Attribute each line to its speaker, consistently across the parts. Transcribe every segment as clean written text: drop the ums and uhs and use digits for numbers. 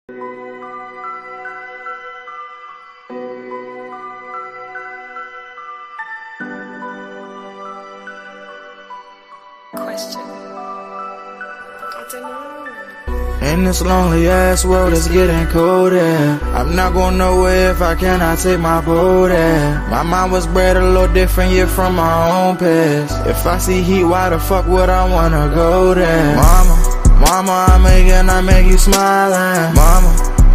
Speaker 1: Question. I don't know.
Speaker 2: In this lonely ass world, it's getting colder. I'm not going nowhere if I cannot take my boat in. My mind was bred a little different, yeah, from my own past. If I see heat, why the fuck would I wanna go there? Mama, I make you smiling.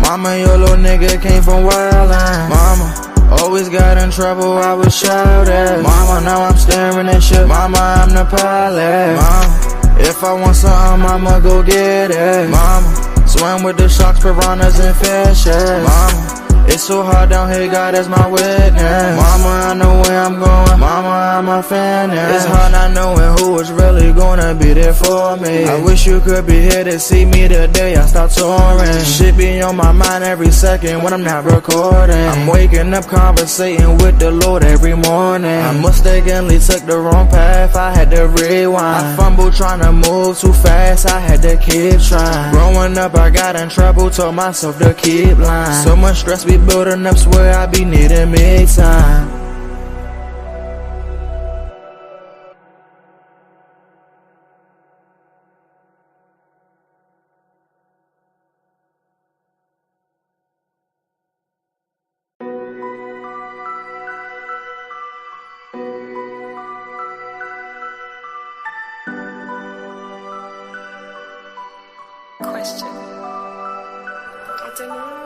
Speaker 2: Mama, your little nigga came from wildin'. Mama, always got in trouble, I was shouted. Mama, now I'm staring at shit. Mama, I'm the pilot. Mama, if I want something, I'ma go get it. Mama, swim with the sharks, piranhas, and fishes. Mama, it's so hard down here, God is my witness. Mama, I know where I'm going. Mama, I'm a fan. It's hard not knowing who is really gonna be there for me. I wish you could be here to see me the day I start touring. Shit be on my mind every second when I'm not recording. I'm waking up conversating with the Lord every morning. I mistakenly took the wrong path, I had to rewind. I fumbled trying to move too fast, I had to keep trying. Growing up I got in trouble, told myself to keep lying. So much stress be building up, swear I be needing me time.
Speaker 1: Question. I don't know.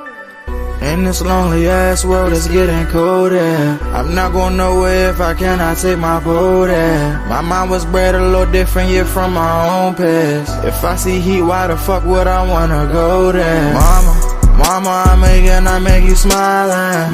Speaker 2: In this lonely ass world, it's getting colder. I'm not going nowhere if I cannot take my boat in. My mind was bred a little different, yeah, from my own past. If I see heat, why the fuck would I wanna go there? Mama, I make you smiling.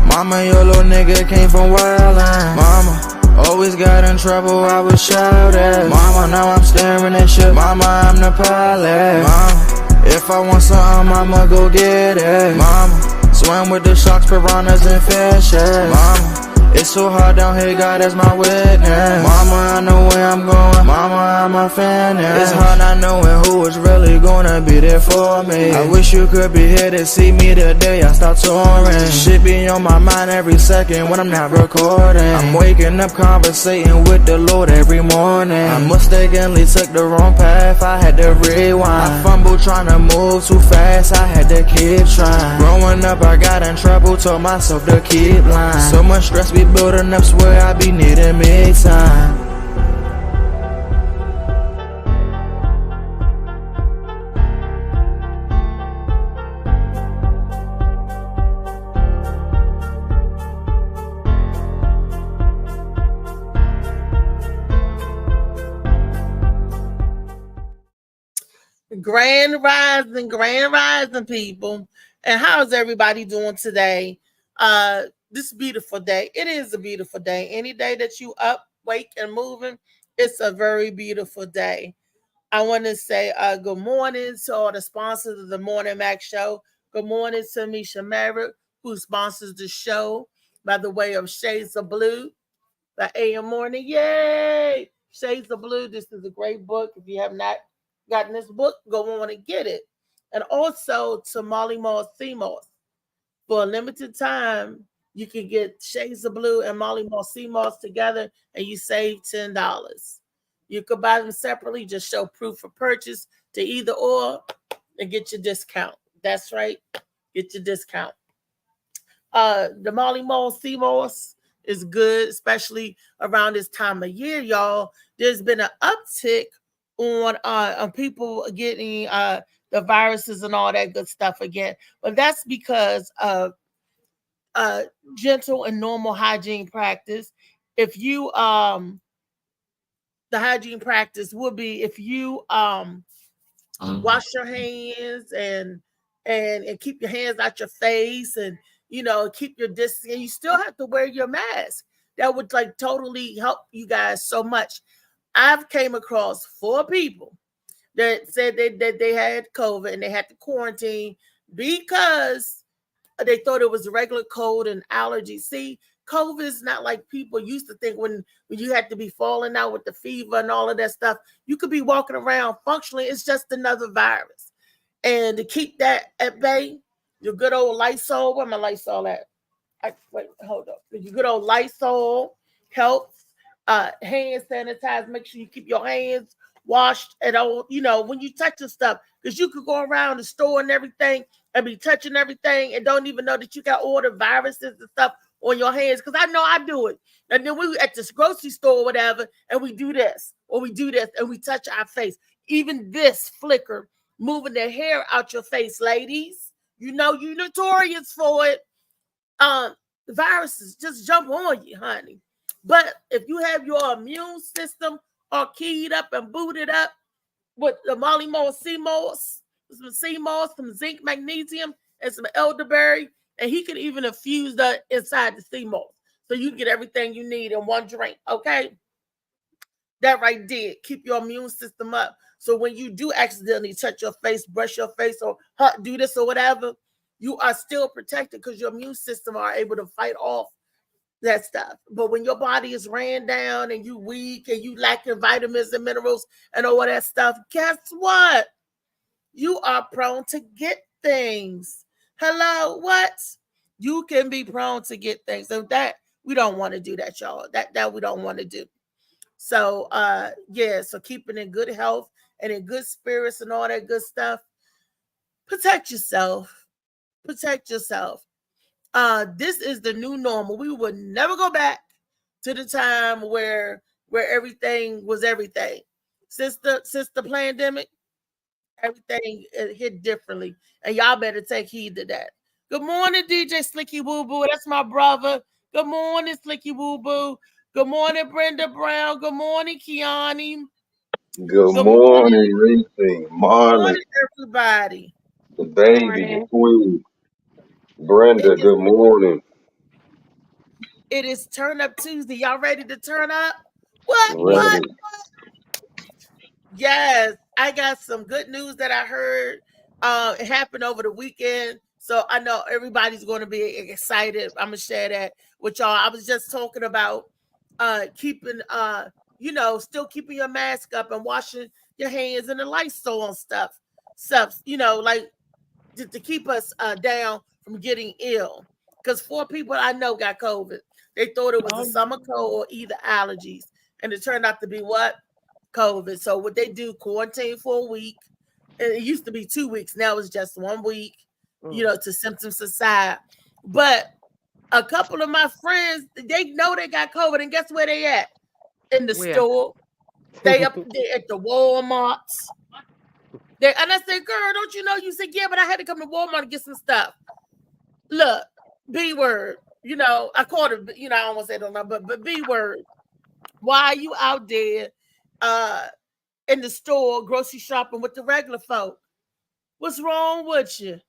Speaker 2: Mama, your little nigga came from wildin'. Mama, always got in trouble, I was shouted. Mama, now I'm staring at shit. Mama, I'm the pilot. Mama, if I want something, I'ma go get it. Mama, swim with the sharks, piranhas, and fishes. Mama, it's so hard down here, God is my witness. Mama, I know where I'm going. Mama, I'm a fan. It's hard not knowing who is really gonna be there for me. I wish you could be here to see me the day I start touring. Shit be on my mind every second when I'm not recording. I'm waking up conversating with the Lord every morning. I mistakenly took the wrong path, I had to rewind. I fumbled trying to move too fast, I had to keep trying. Growing up I got in trouble, told myself to keep lying. So much stress be building up, swear I be needing me time.
Speaker 3: Grand rising, people. And how's everybody doing today? This beautiful day. It is a beautiful day. Any day that you up, wake, and moving, it's a very beautiful day. I want to say good morning to all the sponsors of the Morning Mac Show. Good morning to Misha Merritt, who sponsors the show by the way of Shades of Blue, the AM Morning. Yay! Shades of Blue. This is a great book. If you have not gotten this book, go on and get it. And also to Molly Moss Seymour. For a limited time, you can get Shades of Blue and Molly Moss Seymour together and you save $10. You could buy them separately, just show proof of purchase to either or and get your discount. That's right, get your discount. The Molly Moss Seymour is good, especially around this time of year, y'all. There's been an uptick on people getting the viruses and all that good stuff again, but that's because of gentle and normal hygiene practice. If you the hygiene practice would be if you wash your hands and keep your hands out your face and keep your distance, and you still have to wear your mask. That would like totally help you guys so much. I've came across 4 people that said that they had COVID and they had to quarantine because they thought it was a regular cold and allergy. See, COVID is not like people used to think when you had to be falling out with the fever and all of that stuff. You could be walking around functionally. It's just another virus. And to keep that at bay, your good old Lysol. Where my Lysol at? Wait, hold up. Your good old Lysol helps. Hand sanitize. Make sure you keep your hands washed at all. You know, when you touch the stuff, because you could go around the store and everything and be touching everything and don't even know that you got all the viruses and stuff on your hands. Because I know I do it. And then we at this grocery store or whatever, and we do this or we do this and we touch our face. Even this flicker, moving the hair out your face, ladies. You know you're notorious for it. Viruses just jump on you, honey. But if you have your immune system all keyed up and booted up with the Molly Moss, some sea moss, some zinc, magnesium, and some elderberry, and he can even infuse that inside the sea moss, so you get everything you need in one drink. Okay, that right there, keep your immune system up. So when you do accidentally touch your face, brush your face, or do this or whatever, you are still protected because your immune system are able to fight off that stuff. But when your body is ran down and you weak and you lacking vitamins and minerals and all that stuff, guess what? You are prone to get things. Hello, what? You can be prone to get things. So that we don't want to do that, y'all. That we don't want to do. So yeah, so keeping in good health and in good spirits and all that good stuff. Protect yourself. Protect yourself. This is the new normal. We would never go back to the time where everything was everything. Since the pandemic, everything hit differently, and y'all better take heed to that. Good morning, DJ Slicky Woo Boo. That's my brother. Good morning, Slicky Woo Boo. Good morning, Brenda Brown. Good morning, Kiani.
Speaker 4: Good
Speaker 3: Good
Speaker 4: morning, Reese, Marley,
Speaker 3: morning, everybody.
Speaker 4: the baby, the
Speaker 5: Morning.
Speaker 4: queen,
Speaker 3: It
Speaker 4: Brenda.
Speaker 3: is
Speaker 4: Good morning.
Speaker 3: it is Turn Up Tuesday. Y'all ready to turn up? What?
Speaker 4: Ready.
Speaker 3: Yes, I got some good news that I heard. It happened over the weekend, so I know everybody's going to be excited. I'm gonna share that with y'all. I was just talking about keeping, still keeping your mask up and washing your hands and the Lysol and stuff, like to keep us down from getting ill. Because 4 people I know got COVID. They thought it was a summer cold or either allergies, and it turned out to be what? COVID. So what they do, quarantine for a week. And it used to be 2 weeks. Now it's just 1 week, to symptoms subside. But a couple of my friends, they know they got COVID, and guess where they at? In the store. They up there at the Walmarts. And I said, girl, don't you know? You said, yeah, but I had to come to Walmart to get some stuff. Look, B word. I called it, I almost said it, but B word. Why are you out there in the store grocery shopping with the regular folk? What's wrong with you?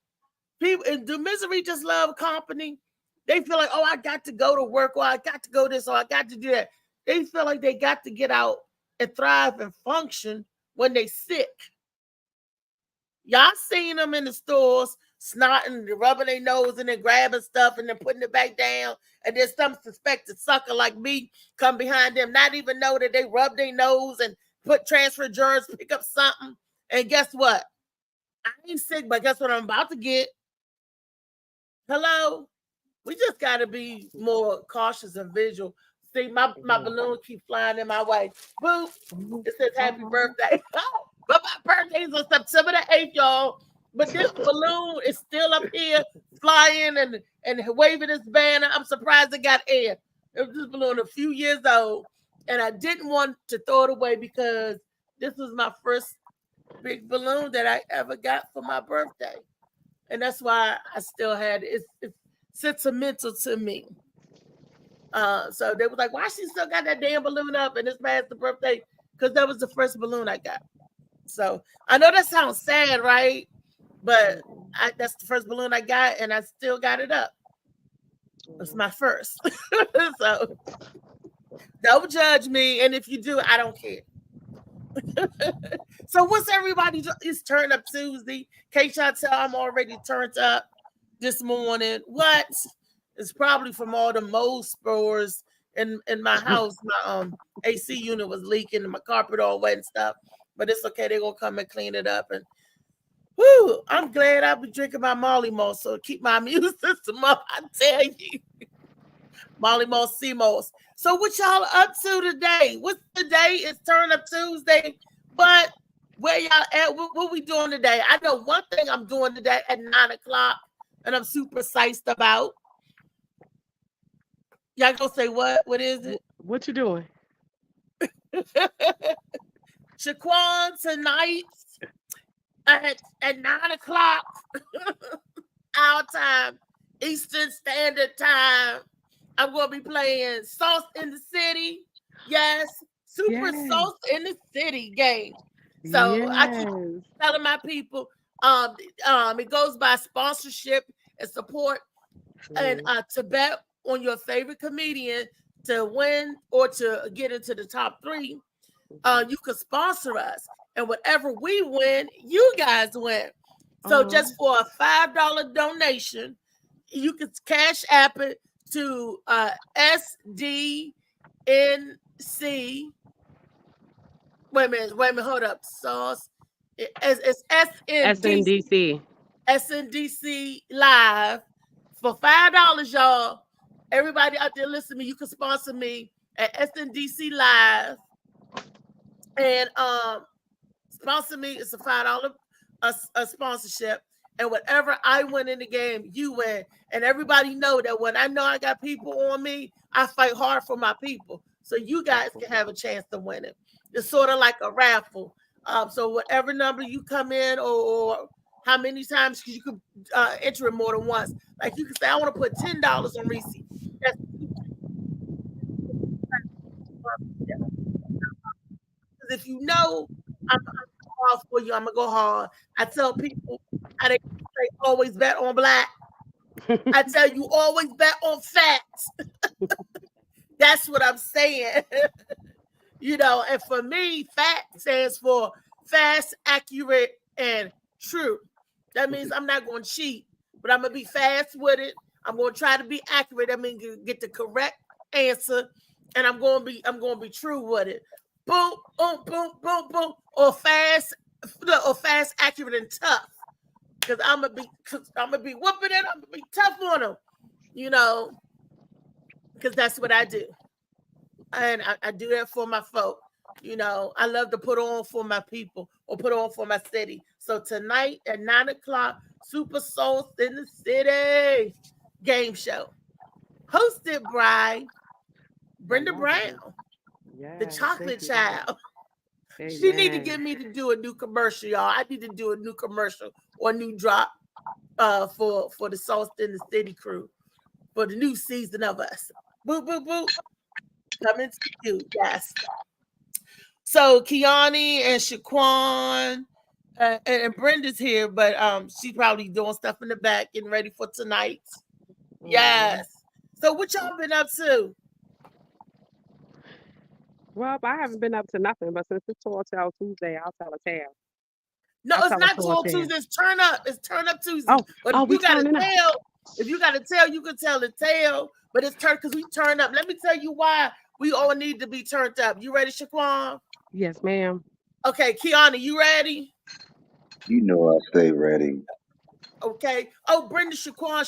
Speaker 3: People, and do misery just love company? They feel like, oh, I got to go to work, or I got to go this, or I got to do that. They feel like they got to get out and thrive and function when they sick. Y'all seen them in the stores snotting, rubbing their nose and then grabbing stuff and then putting it back down. And then some suspected sucker like me come behind them, not even know that they rub their nose and put transfer germs, pick up something. And guess what? I ain't sick, but guess what I'm about to get? Hello? We just got to be more cautious and visual. See, my balloon keep flying in my way. Boop. It says happy birthday. But my birthday is on September the 8th, y'all. But this balloon is still up here flying and waving its banner. I'm surprised it got air. It was this balloon a few years old. And I didn't want to throw it away because this was my first big balloon that I ever got for my birthday. And that's why I still had it. It's sentimental to me. So they was like, why she still got that damn balloon up and it's past the birthday? Because that was the first balloon I got. So I know that sounds sad, right? But that's the first balloon I got, and I still got it up. It's my first. So don't judge me. And if you do, I don't care. So what's everybody? It's Turn Up Tuesday. Can't y'all tell I'm already turned up this morning? What? It's probably from all the mold spores in my house. My AC unit was leaking and my carpet all wet and stuff. But it's okay. They're going to come and clean it up. And Whew, I'm glad I'll be drinking my Molly Moss, so keep my immune system up. I tell you, Molly Moss, CMOS. So what y'all up to today? What's the day? It's Turn Up Tuesday, but where y'all at? What we doing today? I know one thing I'm doing today at 9:00, and I'm super psyched about. Y'all gonna say what? What is it?
Speaker 5: What you doing?
Speaker 3: Shaquan tonight at 9:00 our time, Eastern Standard Time. I'm gonna be playing Sauce in the City. Yes, Super
Speaker 5: Yes.
Speaker 3: Sauce in the City game. So I keep
Speaker 5: Yes.
Speaker 3: telling my people, it goes by sponsorship and support, and to bet on your favorite comedian to win or to get into the top 3. You could sponsor us, and whatever we win, you guys win. So just for a $5 donation, you could cash app it to SDNC. Wait a minute, hold up. Sauce. It's
Speaker 5: SNDC.
Speaker 3: SNDC Live for $5, y'all. Everybody out there listening to me, you can sponsor me at SNDC Live. And sponsor me. It's a $5 a sponsorship, and whatever I win in the game, you win. And everybody know that when I know I got people on me, I fight hard for my people, so you guys can have a chance to win it. It's sort of like a raffle. So whatever number you come in, or how many times, because you could enter it more than once. Like you can say, I want to put $10 on Reese. If you know I'm hard for you, I'm gonna go hard. I tell people, they always bet on black. I tell you, always bet on facts. That's what I'm saying. And for me, fact stands for fast, accurate, and true. That means I'm not going to cheat, but I'm gonna be fast with it. I'm going to try to be accurate. I mean, get the correct answer, and I'm going to be true with it. Boom, boom, boom, boom, boom, or fast, accurate, and tough. Because I'm gonna be whooping it. I'm gonna be tough on them, because that's what I do, and I do that for my folk. I love to put on for my people or put on for my city. So tonight at 9:00, Super Sauce in the City game show, hosted by Brenda Brown. The chocolate child. She need to get me to do a new commercial, y'all. I need to do a new commercial or a new drop for the Sauce in the City crew for the new season of us. Boop, boop, boop. Coming to you, yes. So Kiani and Shaquan and Brenda's here, but she's probably doing stuff in the back, getting ready for tonight. Yes. So what y'all been up to?
Speaker 5: Well, I haven't been up to nothing, but since it's Tall Tale Tuesday, I'll tell a tale.
Speaker 3: No, it's not Tall Tuesday. It's Turn Up. It's Turn Up Tuesday. But if you got to tell, you can tell the tale. But it's turn because we turn up. Let me tell you why we all need to be turned up. You ready, Shaquan?
Speaker 5: Yes, ma'am.
Speaker 3: Okay, Kiana, you ready?
Speaker 4: You know I stay ready.
Speaker 3: Okay. Oh, Brenda, Shaquan,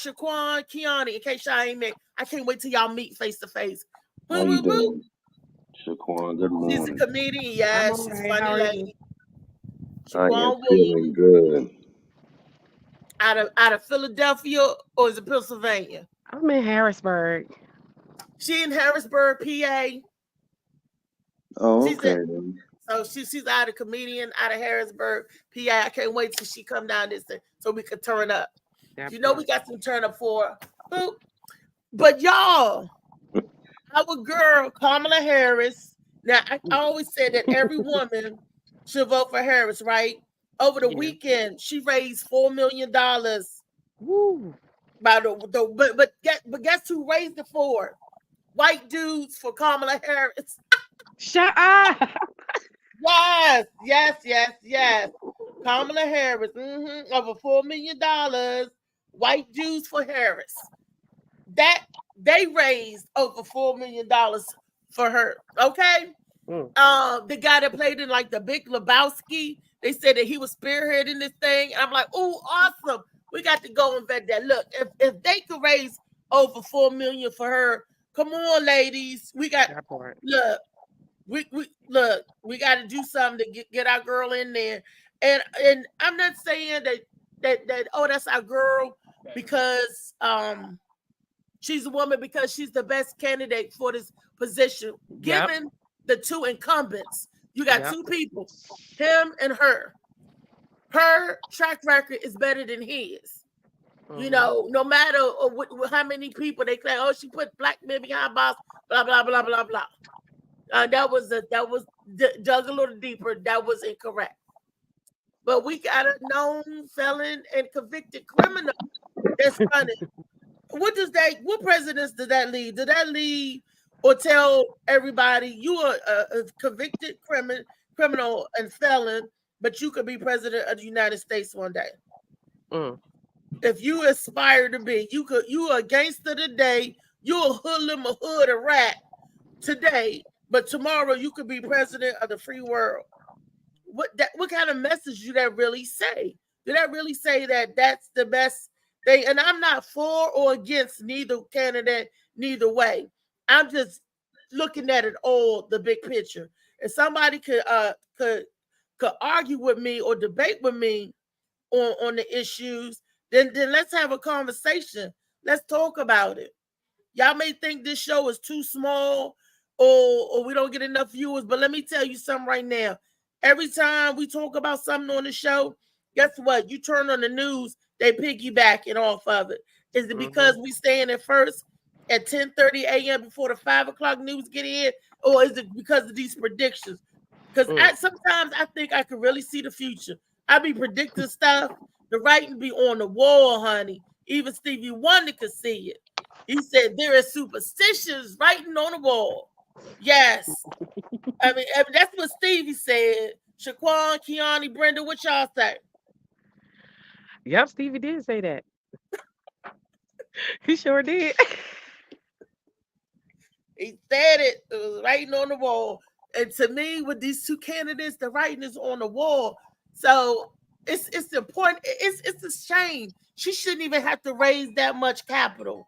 Speaker 3: Kiana. In case y'all ain't met, I can't wait till y'all meet face to face.
Speaker 4: How you doing, Shaquan? Good morning.
Speaker 3: She's a comedian. Yeah, she's a funny lady.
Speaker 4: I am feeling good.
Speaker 3: Out of Philadelphia, or is it Pennsylvania?
Speaker 5: I'm in Harrisburg.
Speaker 3: She in Harrisburg, PA.
Speaker 4: Oh, okay.
Speaker 3: So she's out of comedian out of Harrisburg, PA. I can't wait till she come down this thing so we can turn up. We got some turn up for her. But y'all, our girl Kamala Harris. Now I always say that every woman should vote for Harris, right? Over the weekend, she raised $4 million.
Speaker 5: Woo!
Speaker 3: But guess who raised it for? White dudes for Kamala Harris.
Speaker 5: Shut up!
Speaker 3: Yes. Kamala Harris, over $4 million. White dudes for Harris. That they raised over $4 million for her. Okay, The guy that played in like the Big Lebowski, they said that he was spearheading this thing. And I'm like, oh, awesome. We got to go and vet that. Look, if they could raise over $4 million for her, come on, ladies. We got look. We got to do something to get our girl in there. And I'm not saying that oh, that's our girl because she's a woman, because she's the best candidate for this position. Given the two incumbents, you got two people, him and her. Her track record is better than his. You know, no matter how many people they claim, oh, she put black men behind bars, blah blah blah blah blah. That was dug a little deeper. That was incorrect. But we got a known felon and convicted criminal that's running. What presidents does that lead? Did that lead or tell everybody you are a convicted criminal and felon, but you could be president of the United States one day? If you aspire to be, you are a gangster today, you're a hoodlum, a hood, a rat today, but tomorrow you could be president of the free world. What kind of message do that really say? Did that really say that that's the best thing? And I'm not for or against neither candidate, neither way. I'm just looking at it all, the big picture. If somebody could argue with me or debate with me on the issues, then let's have a conversation. Let's talk about it. Y'all may think this show is too small or we don't get enough viewers, but let me tell you something right now. Every time we talk about something on the show, guess what? You turn on the news, they piggybacking off of it. Is it because we staying at first at 10:30 a.m. before the 5 o'clock news get in, or is it because of these predictions? Because sometimes I think I can really see the future. I be predicting stuff. The writing be on the wall, honey. Even Stevie Wonder could see it. He said there is superstitions writing on the wall. Yes. I mean, that's what Stevie said. Shaquan, Kiani, Brenda, what y'all say?
Speaker 5: Yep, Stevie did say that. He sure did.
Speaker 3: He said it. It was writing on the wall. And to me, with these two candidates, the writing is on the wall. So it's important. It's a shame. She shouldn't even have to raise that much capital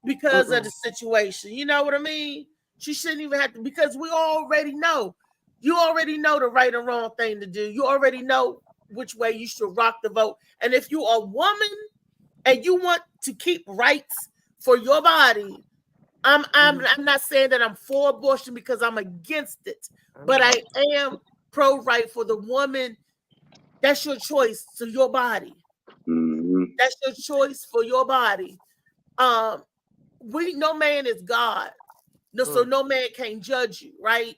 Speaker 3: because of the situation. You know what I mean? She shouldn't even have to, because we already know. You already know the right and wrong thing to do. You already know which way you should rock the vote. And if you're a woman and you want to keep rights for your body, I'm not saying that I'm for abortion because I'm against it, but I am pro-right for the woman. That's your choice to your body. That's your choice for your body. No man is God. So no man can judge you, right?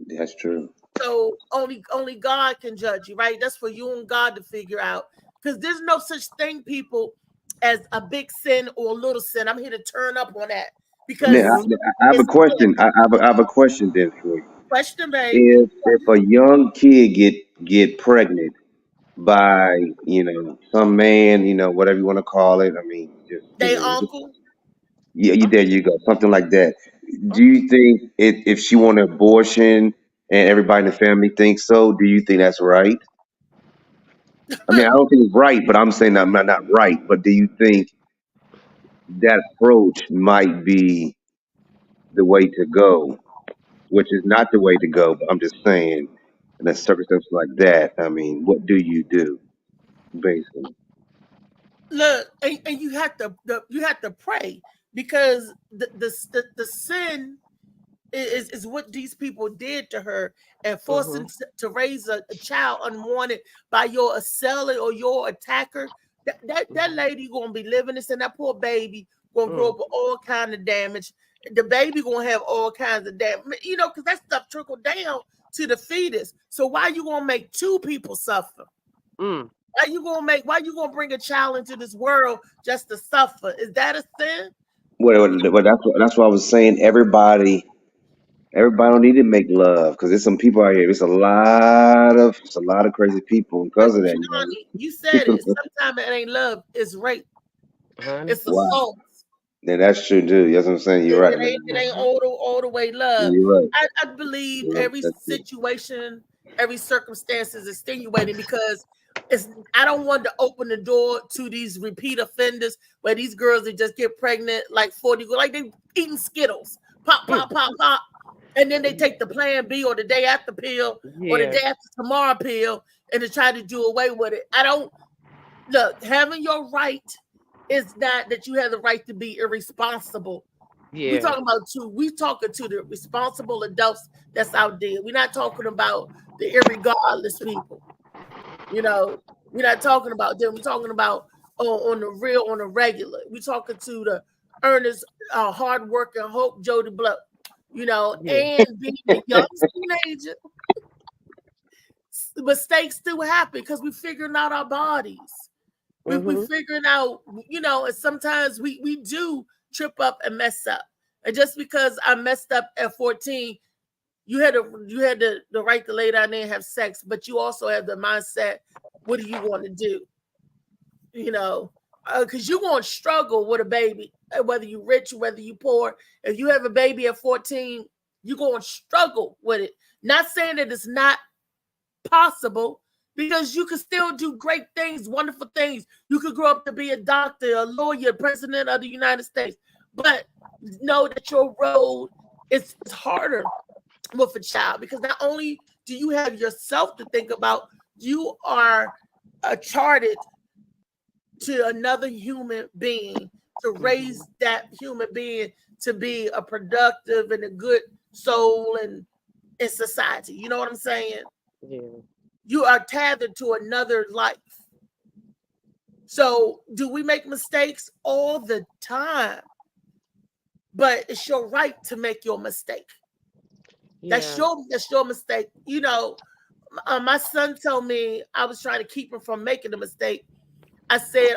Speaker 4: That's true.
Speaker 3: So only God can judge you, right? That's for you and God to figure out. Because there's no such thing, people, as a big sin or a little sin. I'm here to turn up on that. Because
Speaker 4: I have a question. I have a question then for you.
Speaker 3: Question, baby.
Speaker 4: If a young kid get pregnant by some man, whatever you want to call it. I mean, just
Speaker 3: they uncle.
Speaker 4: Yeah, there you go, something like that. Do you think if she want an abortion and everybody in the family thinks so, do you think that's right? I mean, I don't think it's right, but I'm saying I'm not right. But do you think that approach might be the way to go, which is not the way to go? But I'm just saying, in a circumstance like that, I mean, what do you do, basically?
Speaker 3: Look, and you have to pray, because the sin is what these people did to her, and forcing to raise a child unwanted by your assailant or your attacker. That lady gonna be living this, and that poor baby gonna grow up with all kind of damage. The baby gonna have all kinds of damage, because that stuff trickled down to the fetus. So why you gonna make two people suffer? Why you gonna bring a child into this world just to suffer? Is that a sin?
Speaker 4: Well, that's what I was saying. Everybody don't need to make love, because there's some people out here. It's a lot of crazy people because of that.
Speaker 3: You said it. Sometimes it ain't love. It's rape. It's assault.
Speaker 4: Yeah, that's true too. That's what I'm saying. You're right,
Speaker 3: It ain't
Speaker 4: man.
Speaker 3: all the way love.
Speaker 4: You're right.
Speaker 3: I believe
Speaker 4: You're right.
Speaker 3: every
Speaker 4: That's true.
Speaker 3: situation, every circumstance is extenuating because it's. I don't want to open the door to these repeat offenders where these girls that just get pregnant like 40, like they eating Skittles, pop, pop, pop, pop, and then they take the Plan B or the day after pill or the
Speaker 5: Yeah.
Speaker 3: day after tomorrow pill and to try to do away with it. I don't look having your right is not that you have the right to be irresponsible. We
Speaker 5: Yeah.
Speaker 3: talking about we talking to the responsible adults that's out there. We're not talking about the irregardless people. You know, we're not talking about them. We're talking about on the real, on the regular. We're talking to the earnest, hardworking Hope Jody Blow. You know,
Speaker 5: Yeah.
Speaker 3: and being a young teenager, mistakes still happen because we're figuring out our bodies. We're figuring out, you know, and sometimes we do trip up and mess up. And just because I messed up at 14, you had the right to lay down there and have sex, but you also have the mindset, what do you want to do? You know, because you're going to struggle with a baby, whether you're rich, whether you poor. If you have a baby at 14, you're going to struggle with it. Not saying that it's not possible, because you can still do great things, wonderful things. You could grow up to be a doctor, a lawyer, president of the United States. But know that your road is harder with a child because not only do you have yourself to think about, you are charted to another human being to raise that human being to be a productive and a good soul and in society. You know what I'm saying?
Speaker 5: Yeah.
Speaker 3: You are tethered to another life. So, do we make mistakes all the time? But it's your right to make your mistake.
Speaker 5: Yeah.
Speaker 3: That's your mistake. You know, my son told me I was trying to keep him from making a mistake. I said,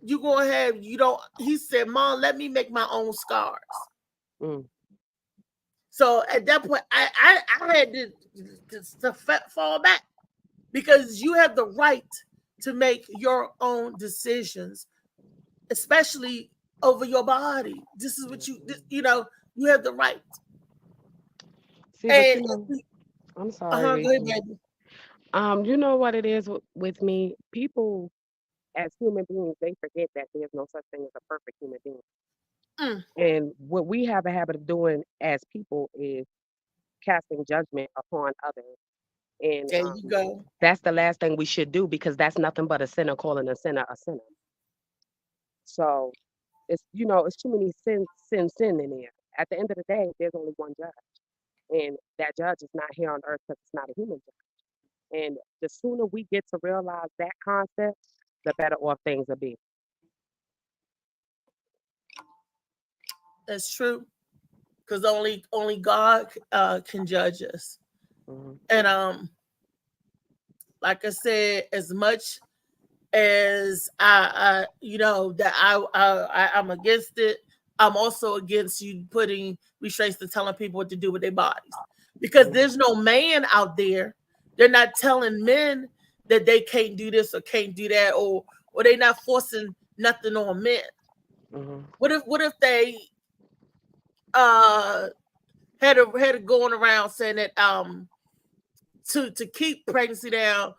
Speaker 3: you go ahead. You don't. He said, "Mom, let me make my own scars."
Speaker 5: Mm.
Speaker 3: So at that point, I had to fall back because you have the right to make your own decisions, especially over your body. This is what you know, you have the right.
Speaker 5: See, but
Speaker 3: And
Speaker 5: you know, I'm
Speaker 3: go
Speaker 5: sorry,
Speaker 3: ahead,
Speaker 5: Rachel.
Speaker 3: baby.
Speaker 5: You know what it is with me? People as human beings, they forget that there's no such thing as a perfect human being.
Speaker 3: Mm,
Speaker 5: And what we have a habit of doing as people is casting judgment upon others. And
Speaker 3: there you go.
Speaker 5: that's the last thing we should do because that's nothing but a sinner calling a sinner a sinner. So it's it's too many sin in there. At the end of the day, there's only one judge, and that judge is not here on earth because it's not a human judge. And the sooner we get to realize that concept, the better off things will be.
Speaker 3: That's true. Because only God can judge us.
Speaker 5: Mhm.
Speaker 3: And like I said, as much as I you know that I'm against it, I'm also against you putting restraints and telling people what to do with their bodies. Because there's no man out there. They're not telling men that they can't do this or can't do that, or they're not forcing nothing on men.
Speaker 5: Mhm.
Speaker 3: What if they had a going around saying that to keep pregnancy down,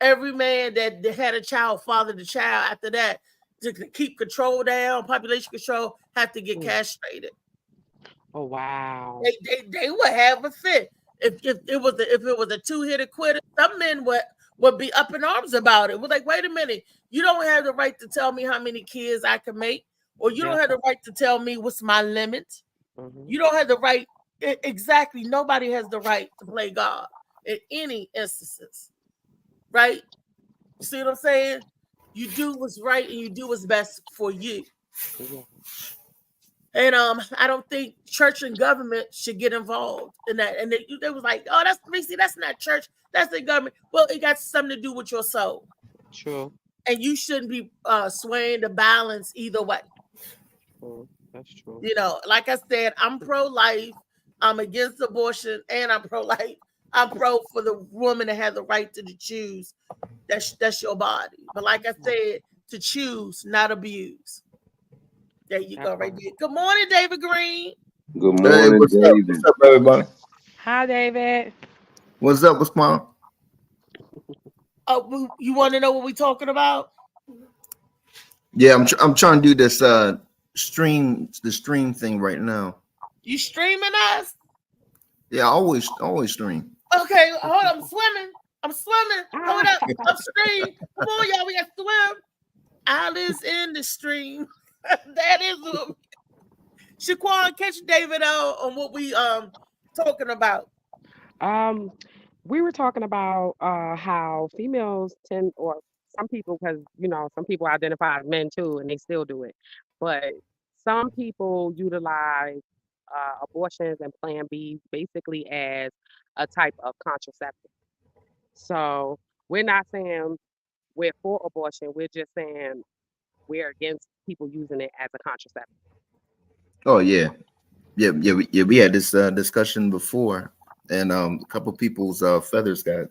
Speaker 3: every man that had a child fathered the child after that to keep control down, population control, have to get
Speaker 5: Mm.
Speaker 3: castrated.
Speaker 5: Oh wow.
Speaker 3: They would have a fit if it was a two-hitter quitter. Some men would be up in arms about it. We're like, wait a minute, you don't have the right to tell me how many kids I can make, or you don't
Speaker 5: Yeah.
Speaker 3: have the right to tell me what's my limit.
Speaker 5: Mhm.
Speaker 3: You don't have the right. Exactly, nobody has the right to play God in any instances, right? You see what I'm saying? You do what's right and you do what's best for you.
Speaker 5: Yeah.
Speaker 3: And I don't think church and government should get involved in that. And they was like, oh, that's not church, that's the government. Well, it got something to do with your soul.
Speaker 5: True.
Speaker 3: And you shouldn't be swaying the balance either way.
Speaker 5: That's true.
Speaker 3: You know, like I said, I'm pro-life, I'm against abortion, and I'm pro-life. I'm pro for the woman to have the right to choose. That's your body. But like I said, to choose, not abuse. There you
Speaker 5: That
Speaker 3: go, right
Speaker 5: part.
Speaker 3: there. Good morning, David Green.
Speaker 4: Good
Speaker 6: Hey,
Speaker 4: morning,
Speaker 6: what's up?
Speaker 4: David.
Speaker 6: What's up, everybody?
Speaker 5: Hi, David.
Speaker 6: What's up? What's going on?
Speaker 3: You want to know what we're talking about?
Speaker 6: Yeah, I'm trying to do this the stream thing right now.
Speaker 3: You streaming us?
Speaker 6: Yeah, I always stream.
Speaker 3: Okay, hold on. I'm swimming. Hold up. Upstream. Come on, y'all. We got to swim. Alice in the stream. That is what Shaquan, catch David on what we talking about.
Speaker 5: We were talking about how females tend, or some people, because some people identify as men too, and they still do it. But some people utilize abortions and Plan B basically as a type of contraceptive. So we're not saying we're for abortion. We're just saying we're against people using it as a contraceptive.
Speaker 6: Oh yeah, we had this discussion before, and a couple people's feathers got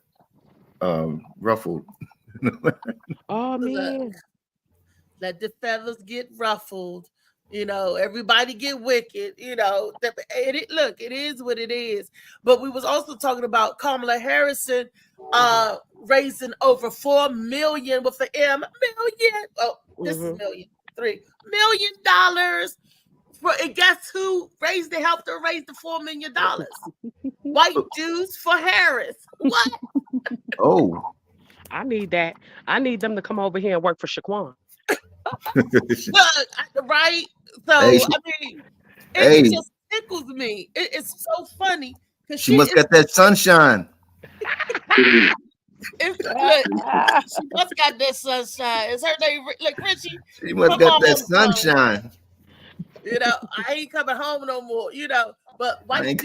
Speaker 6: ruffled.
Speaker 5: Oh man.
Speaker 3: Let the feathers get ruffled. Everybody get wicked. Look, it is what it is. But we was also talking about Kamala Harrison raising over $4 million with the M million. Oh, this is million, $3 million. And guess who helped her raise the $4 million? White Jews for Harris. What?
Speaker 6: Oh,
Speaker 5: I need that. I need them to come over here and work for Shaquan.
Speaker 3: Look, right? So
Speaker 6: Hey,
Speaker 3: it just tickles me. It's so funny because
Speaker 6: she must got that sunshine.
Speaker 3: Look, she must got that sunshine. Is her name like Richie?
Speaker 6: She must got that sunshine.
Speaker 3: I ain't coming home no more. But white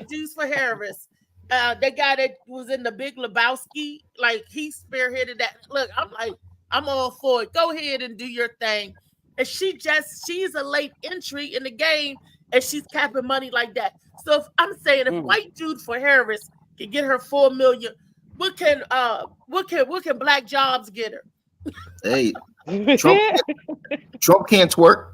Speaker 3: dudes for Harris. That guy that was in the Big Lebowski, like he spearheaded that. Look, I'm like, I'm all for it. Go ahead and do your thing. And she's a late entry in the game, and she's capping money like that. So if I'm saying if white dude for Harris can get her $4 million, what can black jobs get her?
Speaker 6: Hey, Trump can't twerk.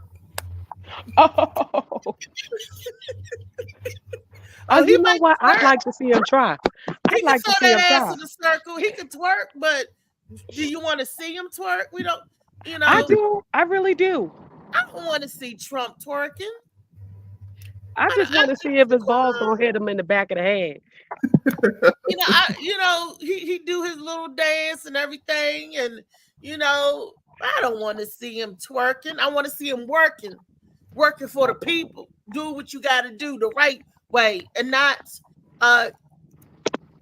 Speaker 5: You know what? I'd like to see him try. I'd like to see him try.
Speaker 3: Ass in the circle. He can twerk, but do you want to see him twerk? We don't.
Speaker 5: I do. I really do.
Speaker 3: I don't want to see Trump twerking.
Speaker 5: I just want to see if his balls gonna hit him in the back of the head.
Speaker 3: He do his little dance and everything, and I don't want to see him twerking. I want to see him working for the people. Do what you got to do the right way, and not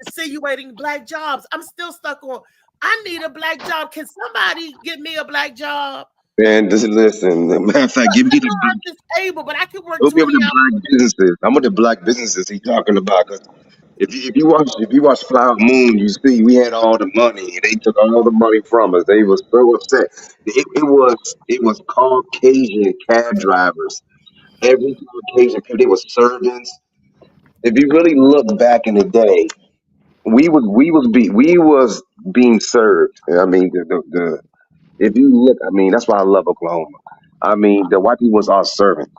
Speaker 3: insinuating black jobs. I'm still stuck on. I need a black job. Can somebody get me a black job?
Speaker 4: Man, listen. Matter of fact, give me the.
Speaker 3: I'm disabled, but I can work.
Speaker 4: Give me the black businesses. I'm with the black businesses he talking about. Cause if you watch Flower Moon, you see we had all the money and they took all the money from us. They was so upset. It was Caucasian cab drivers. Every Caucasian people, they were servants. If you really look back in the day, we was being served. I mean, if you look, I mean, that's why I love Oklahoma. I mean, the white people was our servant.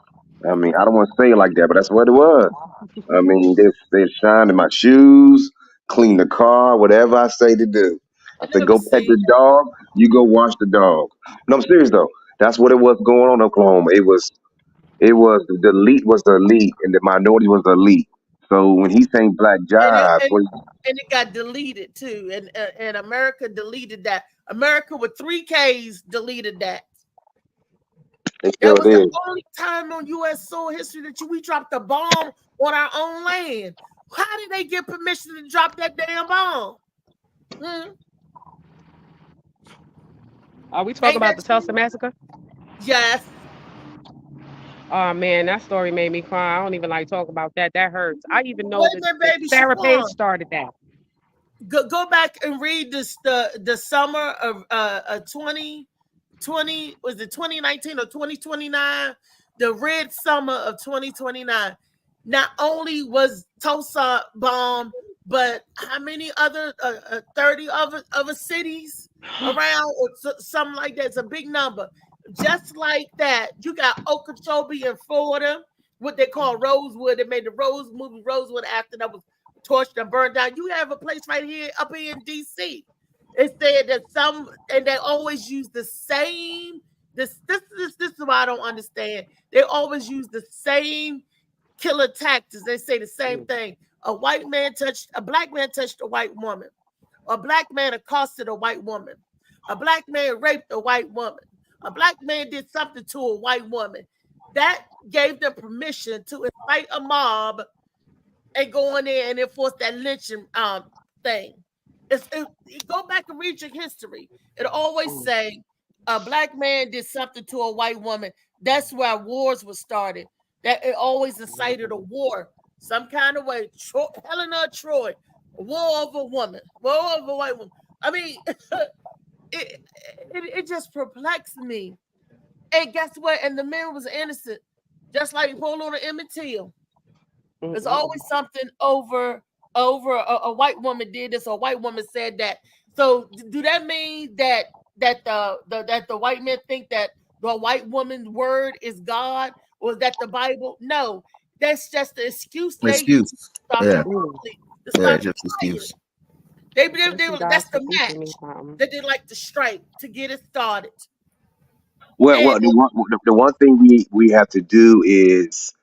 Speaker 4: I mean, I don't want to say it like that, but that's what it was. I mean, they shine in my shoes, clean the car, whatever I say to do. I say, go pet the dog, you go wash the dog. No, I'm serious though. That's what it was going on in Oklahoma. It was the elite was the elite and the minority was the elite. So when he's saying black jobs,
Speaker 3: and it got deleted too, and America deleted that. America with 3 Ks deleted that. That was the only time on U.S. soil history that we dropped a bomb on our own land. How did they get permission to drop that damn bomb?
Speaker 5: Are we talking about the Tulsa massacre?
Speaker 3: Yes.
Speaker 5: Oh man, that story made me cry. I don't even like talk about that. That hurts. I even know that Sarah Page started that.
Speaker 3: Go back and read this the summer of 2020, was it 2019 or 2029? The red summer of 2029. Not only was Tulsa bombed, but how many other 30 other cities around, or something like that? It's a big number. just like that, you got Okeechobee in Florida, what they call Rosewood. They made the movie Rosewood after that was torched and burned down. You have a place right here up here in DC. It said that and they always use the same. This is why I don't understand. They always use the same killer tactics. They say the same thing. A black man touched a white woman. A black man accosted a white woman. A black man raped a white woman. A black man did something to a white woman. That gave them permission to invite a mob and go in there and enforce that lynching thing. Go back and read your history. It always say a black man did something to a white woman. That's where wars were started. That it always incited a war, some kind of way. Helena of Troy, a war over a woman, war over a white woman. I mean, it just perplexed me. And guess what? And the man was innocent, just like hold on to Emmett Till. There's always something over a white woman did this, or a white woman said that. So do that mean that the white men think that the white woman's word is God, or is that the Bible? No, that's just the excuse.
Speaker 6: Excuse. Yeah.
Speaker 3: Yeah,
Speaker 6: just excuse.
Speaker 3: That's the match that they like to strike to get it started.
Speaker 4: Well, the one thing we have to do is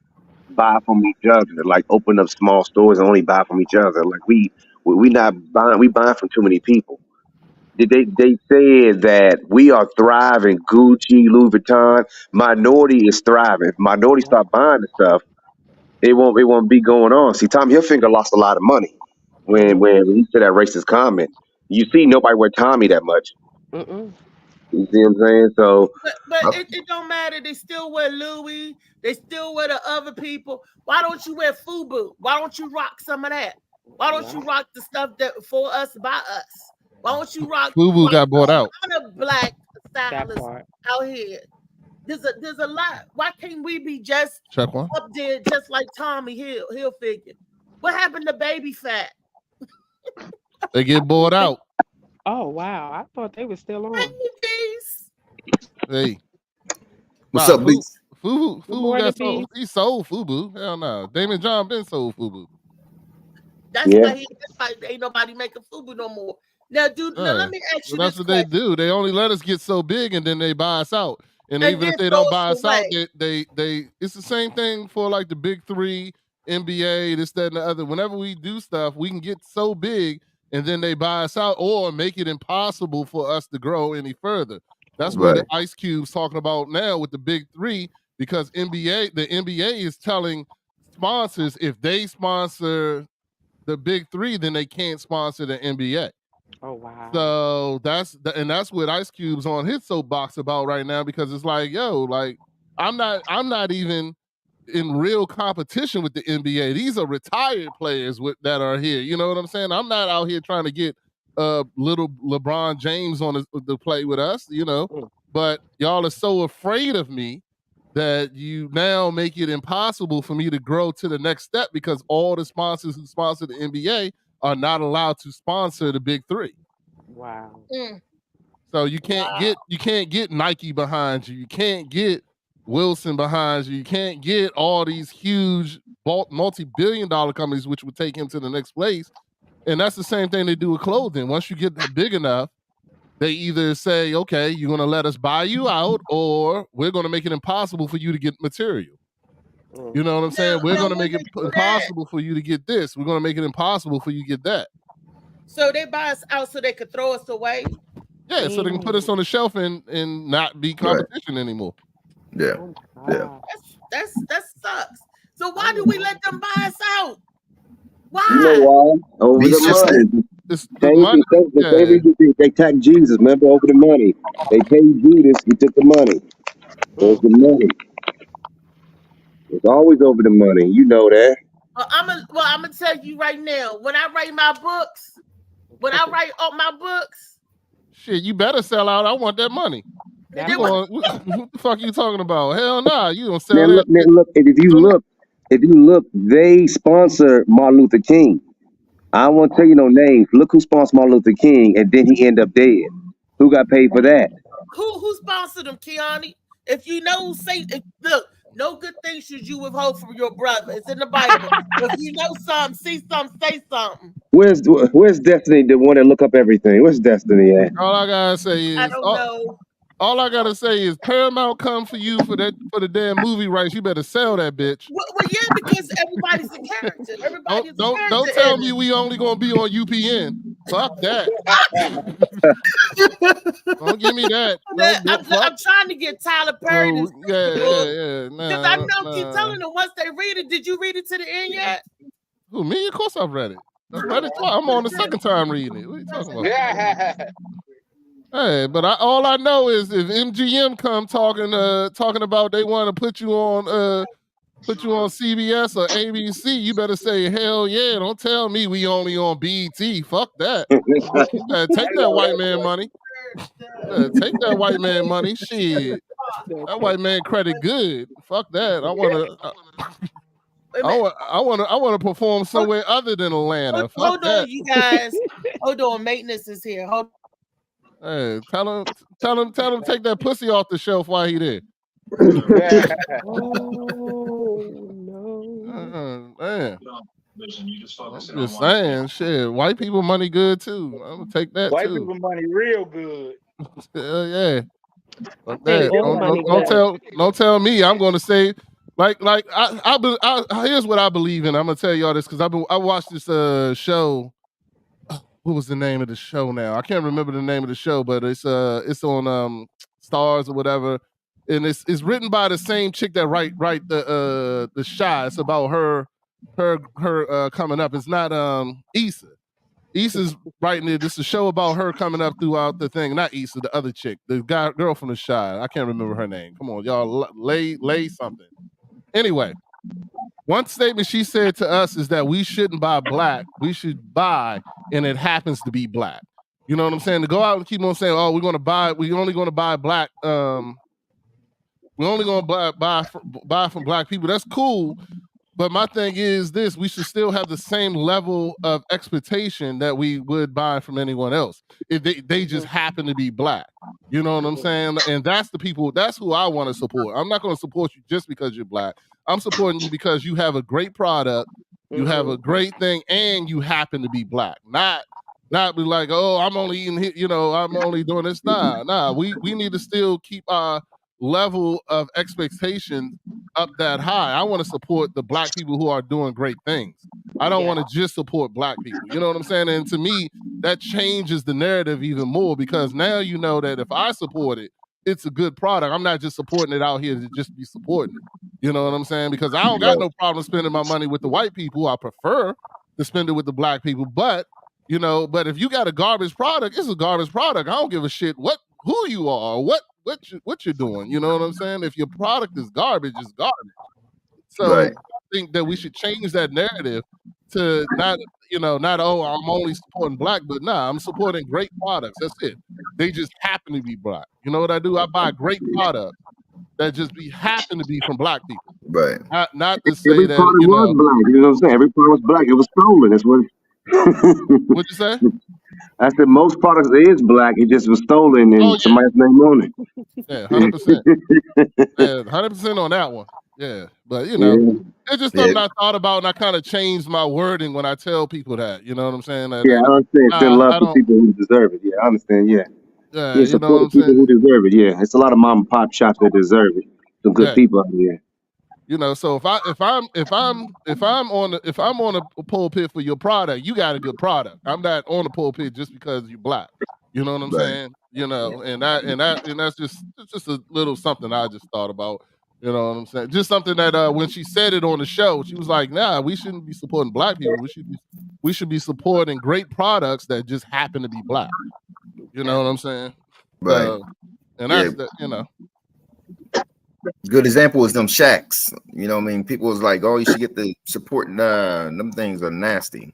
Speaker 4: buy from each other. Like open up small stores and only buy from each other. Like we not buying. We buying from too many people. They said that we are thriving. Gucci, Louis Vuitton. Minority is thriving. If minority start buying the stuff, it won't be going on. See, Tommy Hilfiger lost a lot of money when he said that racist comment. You see, nobody wear Tommy that much. You see what I'm saying? So,
Speaker 3: but it don't matter. They still wear Louis. They still wear the other people. Why don't you wear FUBU? Why don't you rock some of that? Why don't you rock the stuff that for us by us? Why don't you rock?
Speaker 7: FUBU got bought out.
Speaker 3: Black stylists out here. There's a lot. Why can't we be just up there, just like Tommy Hilfiger? What happened to Baby Fat?
Speaker 7: They get bought out.
Speaker 5: Oh wow! I thought they were still on.
Speaker 7: Hey,
Speaker 6: what's up, Beast?
Speaker 7: FUBU got sold. He sold FUBU. Hell no, Damon John been sold FUBU.
Speaker 3: That's why ain't nobody making FUBU no more. Now, dude, let me ask you.
Speaker 7: That's what they do. They only let us get so big, and then they buy us out. And even if they don't buy us out, they it's the same thing for like the big three, NBA, this, that, and the other. Whenever we do stuff, we can get so big, and then they buy us out or make it impossible for us to grow any further. That's what the Ice Cube's talking about now with the big three, because the NBA is telling sponsors if they sponsor the big three, then they can't sponsor the NBA.
Speaker 5: Oh wow!
Speaker 7: So that's what Ice Cube's on his soapbox about right now, because it's like, yo, like I'm not even in real competition with the NBA. These are retired players that are here. You know what I'm saying? I'm not out here trying to get little LeBron James on the play with us. You know, but y'all are so afraid of me that you now make it impossible for me to grow to the next step, because all the sponsors who sponsor the NBA are not allowed to sponsor the big three.
Speaker 5: Wow.
Speaker 7: So you can't get Nike behind you. You can't get Wilson behind you. You can't get all these huge multi-billion-dollar companies, which would take him to the next place. And that's the same thing they do with clothing. Once you get big enough, they either say, okay, you're going to let us buy you out, or we're going to make it impossible for you to get material. You know what I'm saying? We're going to make it impossible for you to get this. We're going to make it impossible for you to get that.
Speaker 3: So they buy us out so they could throw us away?
Speaker 7: Yeah, so they can put us on the shelf and not be competition anymore.
Speaker 6: Yeah.
Speaker 5: Wow.
Speaker 3: That sucks. So why do we let them buy us out? Why?
Speaker 4: You know why? Over the money. They tagged Jesus, remember, over the money. They paid Judas, he took the money. So it's the money. It's always over the money. You know that.
Speaker 3: I'm gonna tell you right now. When I write my books,
Speaker 7: shit, you better sell out. I want that money. What the fuck you talking about? Hell nah, you don't sell that.
Speaker 4: Look, if you look, they sponsor Martin Luther King. I won't tell you no names. Look who sponsored Martin Luther King, and then he ended up dead. Who got paid for that?
Speaker 3: Who sponsored them, Kiani? If you know, look, no good thing should you withhold from your brother. It's in the Bible. If you know something, see something, say something.
Speaker 4: Where's Destiny, the one that look up everything? Where's Destiny at?
Speaker 7: All I gotta say
Speaker 3: I
Speaker 7: is,
Speaker 3: don't know.
Speaker 7: all I gotta say is, Paramount come for you for the damn movie rights. You better sell that bitch.
Speaker 3: Well, yeah, because everybody's a character. Everybody's
Speaker 7: Don't
Speaker 3: a character.
Speaker 7: tell
Speaker 3: in
Speaker 7: me
Speaker 3: it.
Speaker 7: we only gonna be on UPN. Fuck that. Don't give me that.
Speaker 3: I'm trying to get Tyler Perry.
Speaker 7: Oh, yeah.
Speaker 3: Because I know keep telling them once they read it. Did you read it to the end yet?
Speaker 7: Who, me? Of course I've read it. I've read it twice. I'm on the second time reading it. What are you talking about? Hey, but all I know is if MGM come talking about they want to put you on CBS or ABC, you better say hell yeah. Don't tell me we only on BET. Fuck that. Take that white man money. Take that white man money. Shit. That white man credit good. Fuck that. I want to perform somewhere other than Atlanta.
Speaker 3: Hold on, you guys. Hold on, maintenance is here. Hold.
Speaker 7: Hey, tell him, take that pussy off the shelf while he there. Man. I'm just saying, shit. White people money good too. I'm gonna take that
Speaker 8: White
Speaker 7: too.
Speaker 8: people money real good.
Speaker 7: Hell yeah. Fuck that. Don't tell me. I'm gonna say here's what I believe in. I'm gonna tell y'all this because I watched this show. What was the name of the show now? I can't remember the name of the show, but it's on Stars or whatever. And it's written by the same chick that write the Shy. It's about her coming up. It's not Issa. Issa's writing it. It's a show about her coming up throughout the thing. Not Issa, the other chick, the girl from the Shy. I can't remember her name. Come on, y'all, lay something. Anyway, one statement she said to us is that we shouldn't buy black. We should buy, and it happens to be black. You know what I'm saying? To go out and keep on saying, "Oh, we're only going to buy black." We're only going to buy from black people. That's cool. But my thing is this: we should still have the same level of expectation that we would buy from anyone else if they just happen to be black. You know what I'm saying? And that's the people. That's who I want to support. I'm not going to support you just because you're black. I'm supporting you because you have a great product, you have a great thing, and you happen to be black. Not be like, oh, I'm only eating, I'm only doing this. Nah. We need to still keep our level of expectation up that high. I want to support the black people who are doing great things. I don't want to just support black people. You know what I'm saying? And to me, that changes the narrative even more because now you know that if I support it, it's a good product. I'm not just supporting it out here to just be supporting it. You know what I'm saying? Because I don't got no problem spending my money with the white people. I prefer to spend it with the black people. But if you got a garbage product, it's a garbage product. I don't give a shit who you are, what you're doing. You know what I'm saying? If your product is garbage, it's garbage. So I think that we should change that narrative to not, I'm only supporting black, but I'm supporting great products. That's it. They just happen to be black. You know what I do? I buy great products that just happen to be from black people.
Speaker 6: Right.
Speaker 7: Not to say
Speaker 4: every
Speaker 7: that
Speaker 4: product was black. You know what I'm saying? Every product was black. It was stolen. That's what.
Speaker 7: What'd you say?
Speaker 4: I said most products is black. It just was stolen and somebody's name on it.
Speaker 7: Yeah, 100%. 100% on that one. Yeah, but it's just something I thought about, and I kind of changed my wording when I tell people that. You know what I'm saying?
Speaker 4: I understand. Send love to people who deserve it. Yeah, I understand. Yeah, support the people who deserve it. Yeah, it's a lot of mom and pop shops that deserve it. Some good people out here.
Speaker 7: So if I'm on the pulpit for your product, you got a good product. I'm not on the pulpit just because you're black. You know what I'm saying? And that's just a little something I just thought about. You know what I'm saying? Just something that when she said it on the show, she was like, "Nah, we shouldn't be supporting black people. We should be supporting great products that just happen to be black." You know what I'm saying?
Speaker 6: Right.
Speaker 7: And that's
Speaker 6: good example is them shacks. You know what I mean? People was like, "Oh, you should get the support." Them things are nasty.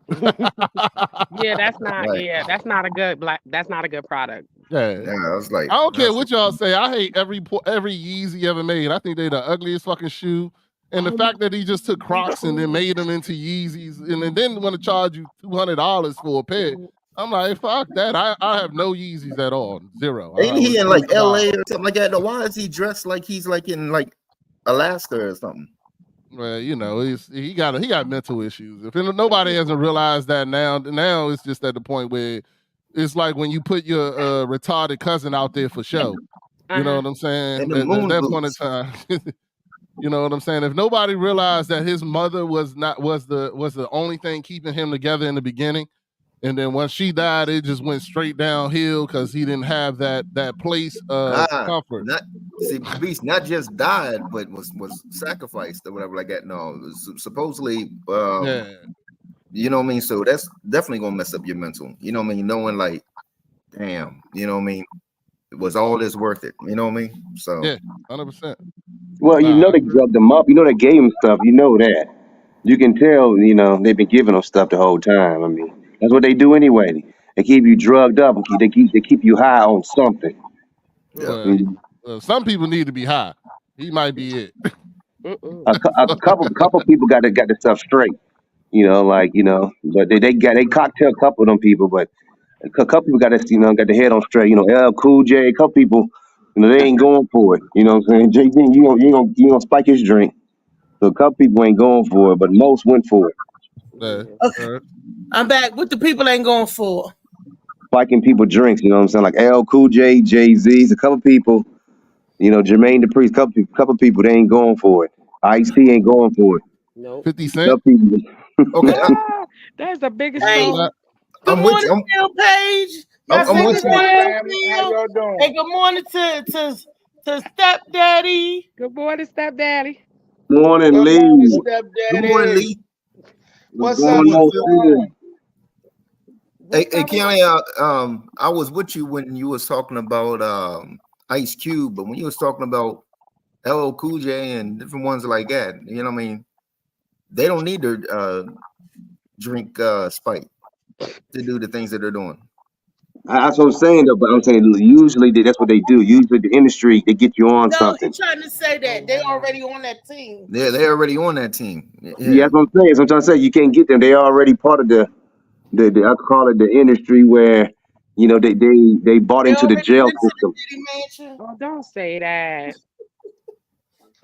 Speaker 5: Yeah, that's not. Right. Yeah, that's not a good That's not a good product.
Speaker 7: Yeah,
Speaker 6: I was like,
Speaker 7: I don't care what y'all say. I hate every Yeezy ever made. I think they're the ugliest fucking shoe. And the fact that he just took Crocs and then made them into Yeezys, and then want to charge you $200 for a pair. I'm like, fuck that. I have no Yeezys at all. Zero.
Speaker 6: Ain't
Speaker 7: I
Speaker 6: he in like
Speaker 7: refuse to buy
Speaker 6: LA
Speaker 7: them.
Speaker 6: or something like that? No, why is he dressed like he's like in like Alaska or something?
Speaker 7: Well, you know, he got mental issues. If nobody hasn't realized that now it's just at the point where it's like when you put your retarded cousin out there for show. You know what I'm saying?
Speaker 6: And the
Speaker 7: At
Speaker 6: moon
Speaker 7: that point in
Speaker 6: boots.
Speaker 7: time, you know what I'm saying? If nobody realized that his mother was the only thing keeping him together in the beginning, and then once she died, it just went straight downhill because he didn't have that place of comfort.
Speaker 6: Beast not just died, but was sacrificed or whatever like that. No, it was supposedly
Speaker 7: Yeah.
Speaker 6: you know what I mean? So that's definitely gonna mess up your mental. You know what I mean? Knowing like, damn, you know what I mean? Was all this worth it? You know what I mean? So
Speaker 7: yeah, 100%.
Speaker 4: Well, you know they drugged them up. You know they gave them stuff. You know that. You can tell. You know they've been giving them stuff the whole time. I mean, that's what they do anyway. They keep you drugged up. And they keep you high on something.
Speaker 7: Well, some people need to be high. He might be it.
Speaker 4: A couple people got the stuff straight. You know, like but they cocktail a couple of them people, but a couple people got the head on straight. You know, LL Cool J. A couple people, they ain't going for it. You know what I'm saying? Jay-Z, you gonna spike his drink. So a couple people ain't going for it, but most went for it.
Speaker 3: Okay. I'm back. What the people ain't going for?
Speaker 4: Spiking people drinks, you know what I'm saying? Like LL Cool J, Jay-Z's, a couple people, Jermaine Dupri, couple people, they ain't going for it. Ice-T ain't going for it.
Speaker 5: Nope.
Speaker 7: 50 Cent?
Speaker 6: Okay.
Speaker 5: That's the biggest
Speaker 3: Hey,
Speaker 5: song.
Speaker 3: good morning, Phil Page.
Speaker 6: I'm with you.
Speaker 3: How y'all doing? Hey, good morning to Stepdaddy.
Speaker 5: Good morning, Stepdaddy.
Speaker 4: Morning, Lee.
Speaker 6: Good morning, Lee.
Speaker 4: What's up?
Speaker 6: Hey, Keanu, I was with you when you was talking about Ice Cube, but when you was talking about LL Cool J and different ones like that, you know what I mean? They don't need to drink Sprite to do the things that they're doing.
Speaker 4: That's what I'm saying, though. But I'm saying usually that's what they do. Usually the industry, they get you on something.
Speaker 3: He's trying to say that they already on that team.
Speaker 6: Yeah, they're already on that team.
Speaker 4: Yeah, that's what I'm saying. So I'm trying to say you can't get them. They already part of the I call it the industry where they bought into the jail system.
Speaker 5: Oh, don't say that.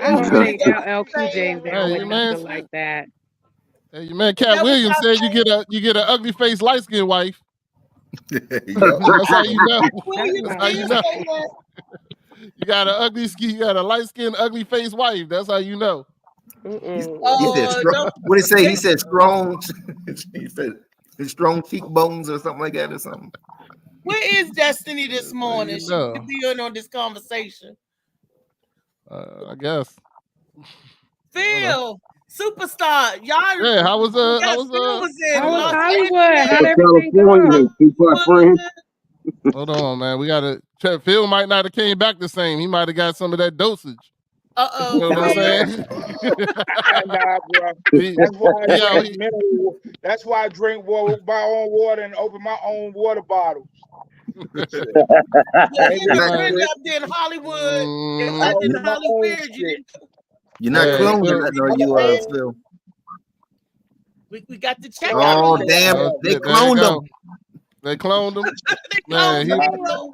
Speaker 5: I don't think LL Cool J is down with nothing like that.
Speaker 7: Hey, your man Cat Williams said you get an ugly face, light skinned wife. That's how you know. That's how you know. You got a light skinned, ugly face wife. That's how you know.
Speaker 6: He said strong. What did he say? He said strong. He said strong cheekbones or something like that or something.
Speaker 3: Where is Destiny this morning? She could be in on this conversation.
Speaker 7: I guess.
Speaker 3: Phil, superstar, y'all.
Speaker 7: Yeah, how was
Speaker 5: Hollywood? How'd everything go?
Speaker 7: Hold on, man. We gotta check. Phil might not have came back the same. He might have got some of that dosage. You know what I'm saying?
Speaker 8: Nah, bro. That's why I drink my own water and open my own water bottles.
Speaker 3: He was up there in Hollywood.
Speaker 6: You're not cloning that, are you, Phil?
Speaker 3: We got to check
Speaker 6: out. Oh, damn. They cloned him.
Speaker 7: They cloned him. Man,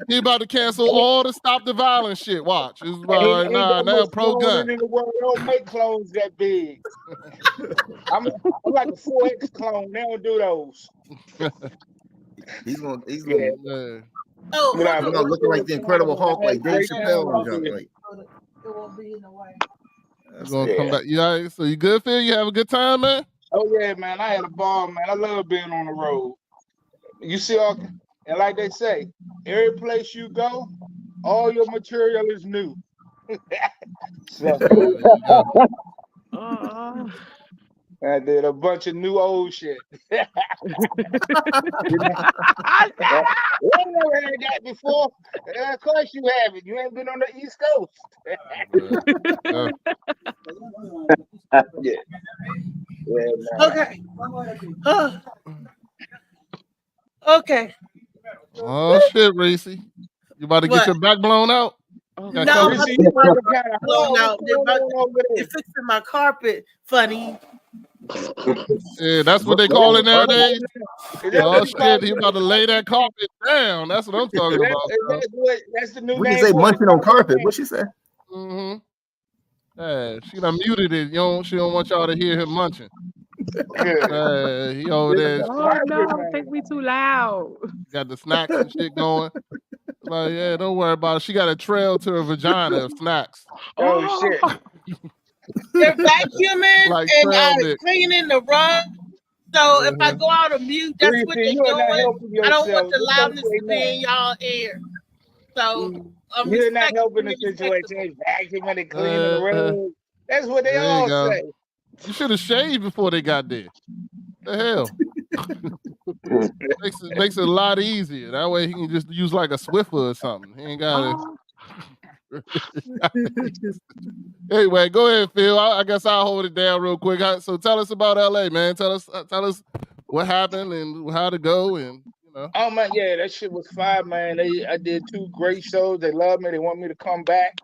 Speaker 7: he about to cancel all the Stop the Violence shit. Watch. It's about now pro gun.
Speaker 8: In the world, they don't make clones that big. I'm like a 4X clone. They don't do those.
Speaker 6: He's gonna looking like the Incredible Hulk, like Dave Chappelle.
Speaker 3: It won't be in the way.
Speaker 7: He's gonna come back. Yeah, so you good, Phil? You have a good time, man?
Speaker 8: Oh yeah, man. I had a ball, man. I love being on the road. You see, and like they say, every place you go, all your material is new. I did a bunch of new old shit. You never heard that before? Of course you haven't. You ain't been on the East Coast.
Speaker 3: Okay.
Speaker 7: Oh shit, Reese. You about to get your back blown out?
Speaker 3: No, they're fixing my carpet. Funny.
Speaker 7: Yeah, that's what they call it nowadays.
Speaker 8: Is that
Speaker 7: Oh
Speaker 8: what you call
Speaker 7: shit, he
Speaker 8: it?
Speaker 7: about to lay that carpet down. That's what I'm talking about.
Speaker 8: That's the new
Speaker 6: What you
Speaker 8: name
Speaker 6: say?
Speaker 8: for it.
Speaker 6: Munching on carpet. What she say?
Speaker 7: Mm-hmm. Yeah, she done muted it. She don't want y'all to hear him munching.
Speaker 8: Yeah.
Speaker 7: He over there
Speaker 8: It's
Speaker 5: Oh
Speaker 8: carpet,
Speaker 5: no,
Speaker 8: man.
Speaker 5: think we too loud.
Speaker 7: got the snacks and shit going. Like, yeah, don't worry about it. She got a trail to her vagina of snacks.
Speaker 8: Oh shit.
Speaker 3: They're vacuuming
Speaker 7: Like
Speaker 3: and
Speaker 7: trail mix.
Speaker 3: cleaning the rug. So if I
Speaker 7: Mhm.
Speaker 3: go out of mute, that's what
Speaker 8: Reese,
Speaker 3: they're
Speaker 8: you are not
Speaker 3: doing.
Speaker 8: helping
Speaker 3: I don't want
Speaker 8: yourself.
Speaker 3: the
Speaker 8: Just don't
Speaker 3: loudness
Speaker 8: say
Speaker 3: to be in
Speaker 8: nothing.
Speaker 3: y'all ear. So I'm
Speaker 8: You're not
Speaker 3: respectful
Speaker 8: helping the
Speaker 3: and
Speaker 8: situation.
Speaker 3: respectable.
Speaker 8: Vacuuming and cleaning the room. That's what they
Speaker 7: There you
Speaker 8: all
Speaker 7: go.
Speaker 8: say.
Speaker 7: You should have shaved before they got there. The hell. makes it a lot easier. That way he can just use like a Swiffer or something. He ain't gotta. Anyway, go ahead, Phil. I guess I'll hold it down real quick. So tell us about LA, man. Tell us what happened and how to go, and you know.
Speaker 8: Oh man, yeah, that shit was fire, man. I did 2 great shows. They love me. They want me to come back.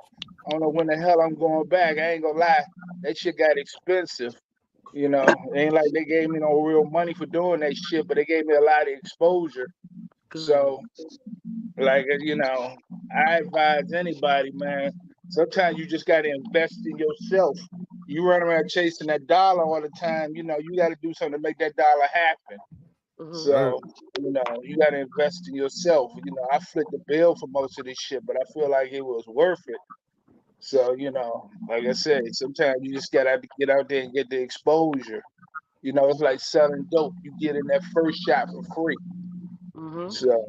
Speaker 8: I don't know when the hell I'm going back. I ain't gonna lie. That shit got expensive. You know, it ain't like they gave me no real money for doing that shit, but they gave me a lot of exposure. So, like, you know, I advise anybody, man. Sometimes you just got to invest in yourself. You run around chasing that dollar all the time. You know, you got to do something to make that dollar happen. So, you know, you got to invest in yourself. You know, I flipped the bill for most of this shit, but I feel like it was worth it. So, you know, like I said, sometimes you just got to get out there and get the exposure. You know, it's like selling dope. You get in that first shot for free. So,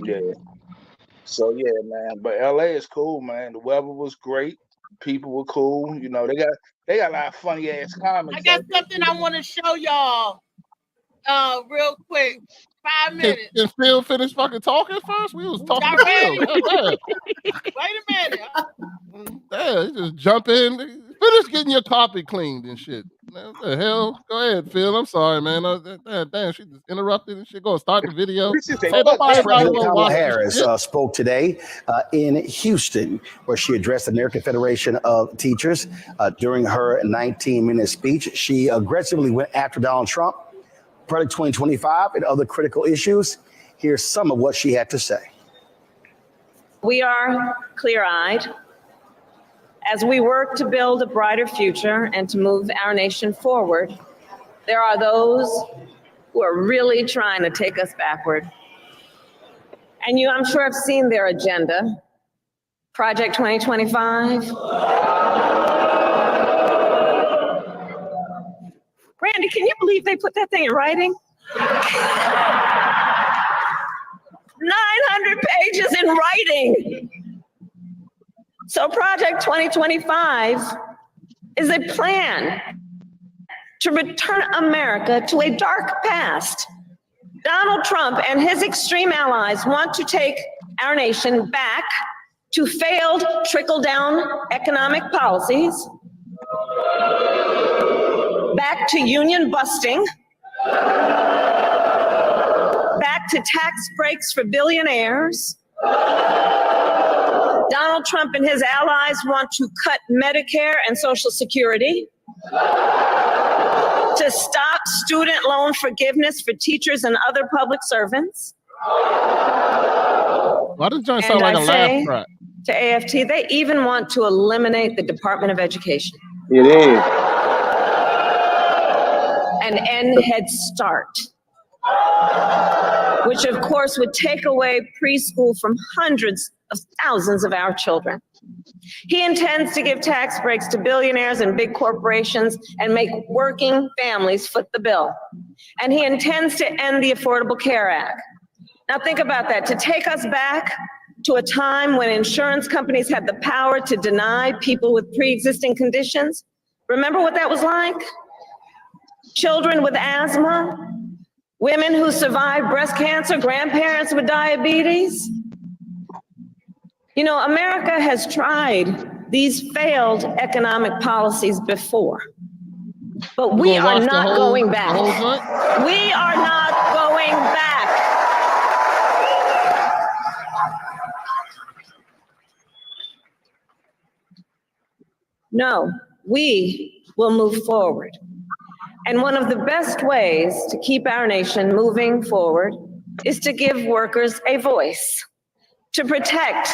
Speaker 8: yeah. So, yeah, man. But LA is cool, man. The weather was great. People were cool. You know, they got a lot of funny ass comments.
Speaker 3: I got something I want to show y'all real quick. 5 minutes.
Speaker 7: Can Phil finish fucking talking first? We was talking
Speaker 3: Y'all
Speaker 7: to
Speaker 3: ready?
Speaker 7: Phil. Goddamn.
Speaker 3: Wait a minute.
Speaker 7: Damn, you just jump in. Finish getting your carpet cleaned and shit. Man, what the hell? Go ahead, Phil. I'm sorry, man. Damn, she just interrupted and shit. Go start the video. Hey, nobody
Speaker 9: President
Speaker 7: want to
Speaker 9: Kamala
Speaker 7: watch this
Speaker 9: Harris
Speaker 7: shit.
Speaker 9: spoke today in Houston, where she addressed the American Federation of Teachers. During her 19-minute speech, she aggressively went after Donald Trump, Project 2025, and other critical issues. Here's some of what she had to say.
Speaker 10: We are clear-eyed as we work to build a brighter future and to move our nation forward. There are those who are really trying to take us backward. And you, I'm sure, have seen their agenda. Project 2025. Randy, can you believe they put that thing in writing? 900 pages in writing. So Project 2025 is a plan to return America to a dark past. Donald Trump and his extreme allies want to take our nation back to failed trickle-down economic policies, back to union busting, back to tax breaks for billionaires. Donald Trump and his allies want to cut Medicare and Social Security, to stop student loan forgiveness for teachers and other public servants.
Speaker 7: Why does John sound like a laugh track?
Speaker 10: To AFT, they even want to eliminate the Department of Education.
Speaker 4: It is.
Speaker 10: And end Head Start, which of course would take away preschool from hundreds of thousands of our children. He intends to give tax breaks to billionaires and big corporations and make working families foot the bill. And he intends to end the Affordable Care Act. Now think about that, to take us back to a time when insurance companies had the power to deny people with pre-existing conditions. Remember what that was like? Children with asthma, women who survived breast cancer, grandparents with diabetes. You know, America has tried these failed economic policies before, but we are not going back. We are not going back. No, we will move forward. And one of the best ways to keep our nation moving forward is to give workers a voice, to protect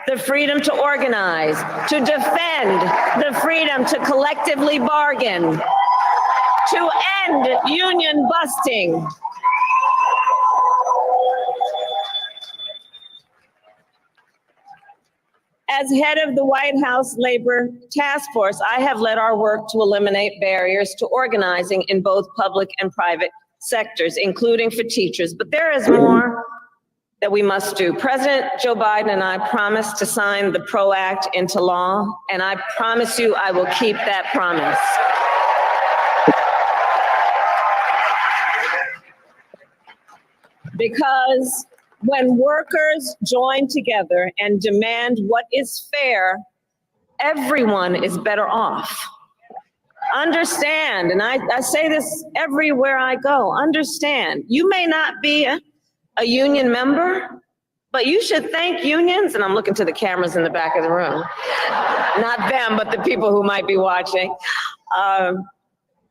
Speaker 10: the freedom to organize, to defend the freedom to collectively bargain, to end union busting. As head of the White House Labor Task Force, I have led our work to eliminate barriers to organizing in both public and private sectors, including for teachers. But there is more that we must do. President Joe Biden and I promised to sign the PRO Act into law, and I promise you I will keep that promise. Because when workers join together and demand what is fair, everyone is better off. Understand, and I say this everywhere I go, understand, you may not be a union member, but you should thank unions, and I'm looking to the cameras in the back of the room, not them, but the people who might be watching.